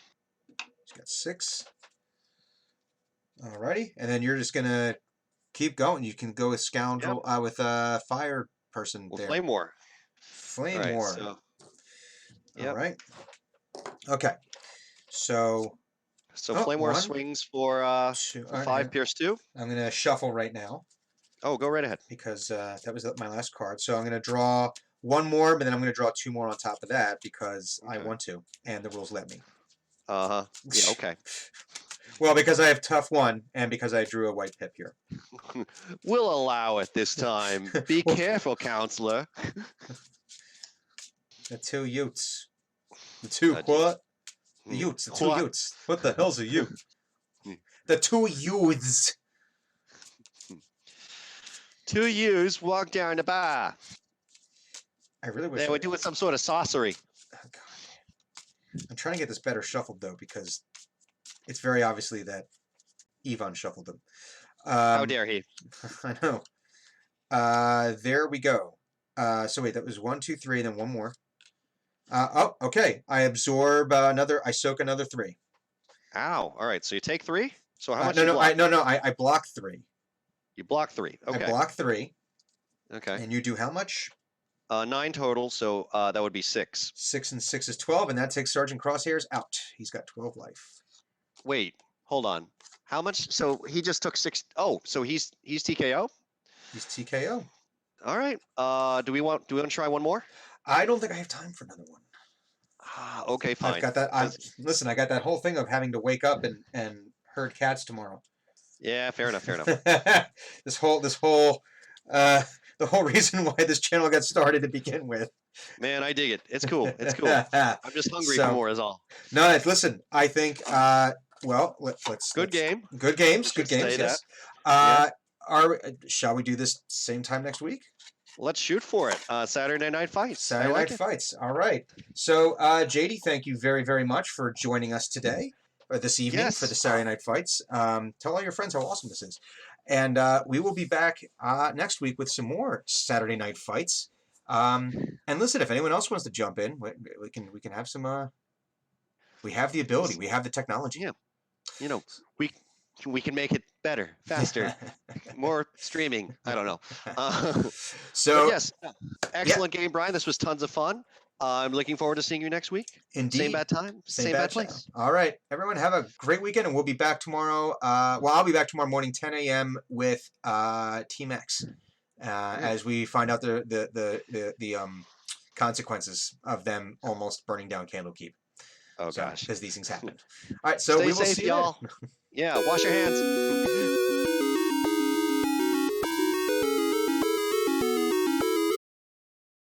he's got 6. Alrighty, and then you're just gonna keep going. You can go with scoundrel with a fire person there. Flame war. Flame All right, war. so, All right. Okay. So Flame war swings for 5, pierce 2. I'm gonna shuffle right now. Oh, go right ahead. Because that was my last card. So I'm gonna draw 1 more, but then I'm gonna draw 2 more on top of that because I want to, and the rules let me. Yeah. Okay. Well, because I have tough 1, and because I drew a white pip here. We'll allow it this time. Be careful, counselor. The 2 Utes. The 2 what? The Utes. The 2 Utes. What the hell's a Ute? The 2 youths. 2 youths walk down the bar. I really wish they were doing some sort of sorcery. Oh, God. I'm trying to get this better shuffled though, because it's very obviously that Yvonne shuffled them. How dare he? I know. There we go. So wait, that was 1, 2, 3, then 1 more. Oh, okay. I absorb another. I soak another 3. Ow! All right. So you take 3. So how much? No. I block 3. You block 3. Okay. I block 3. Okay. And you do how much? 9 total. So that would be 6. 6 and 6 is 12, and that takes Sergeant Crosshairs out. He's got 12 life. Wait. Hold on. How much? So he just took 6. Oh, so he's TKO. He's TKO. All right. Do we want to try 1 more? I don't think I have time for another one. Okay, fine. I've got that. Listen, I got that whole thing of having to wake up and herd cats tomorrow. Yeah, fair enough. the whole reason why this channel got started to begin with. Man, I dig it. It's cool. I'm just hungry for more is all. No, listen, I think, well, let's... Good game. Good games, good games, yes. Shall we do this same time next week? Let's shoot for it. Saturday Night Fights. Saturday Night Fights. All right. So, JD, thank you very, very much for joining us today, or this evening, for the Saturday Night Fights. Tell all your friends how awesome this is. And we will be back next week with some more Saturday Night Fights. And listen, if anyone else wants to jump in, we can have some. We have the ability. We have the technology. Yeah. You know, we can make it better, faster, more streaming. I don't know. So yes, excellent game, Brian. This was tons of fun. I'm looking forward to seeing you next week. Indeed. Same bad time, same bad place. All right, everyone, have a great weekend, and we'll be back tomorrow. I'll be back tomorrow morning, 10 a.m. with Team X, as we find out the consequences of them almost burning down Candlekeep. Oh gosh, because these things happen. All right, so Stay we will safe, see y'all. you. Yeah, wash your hands.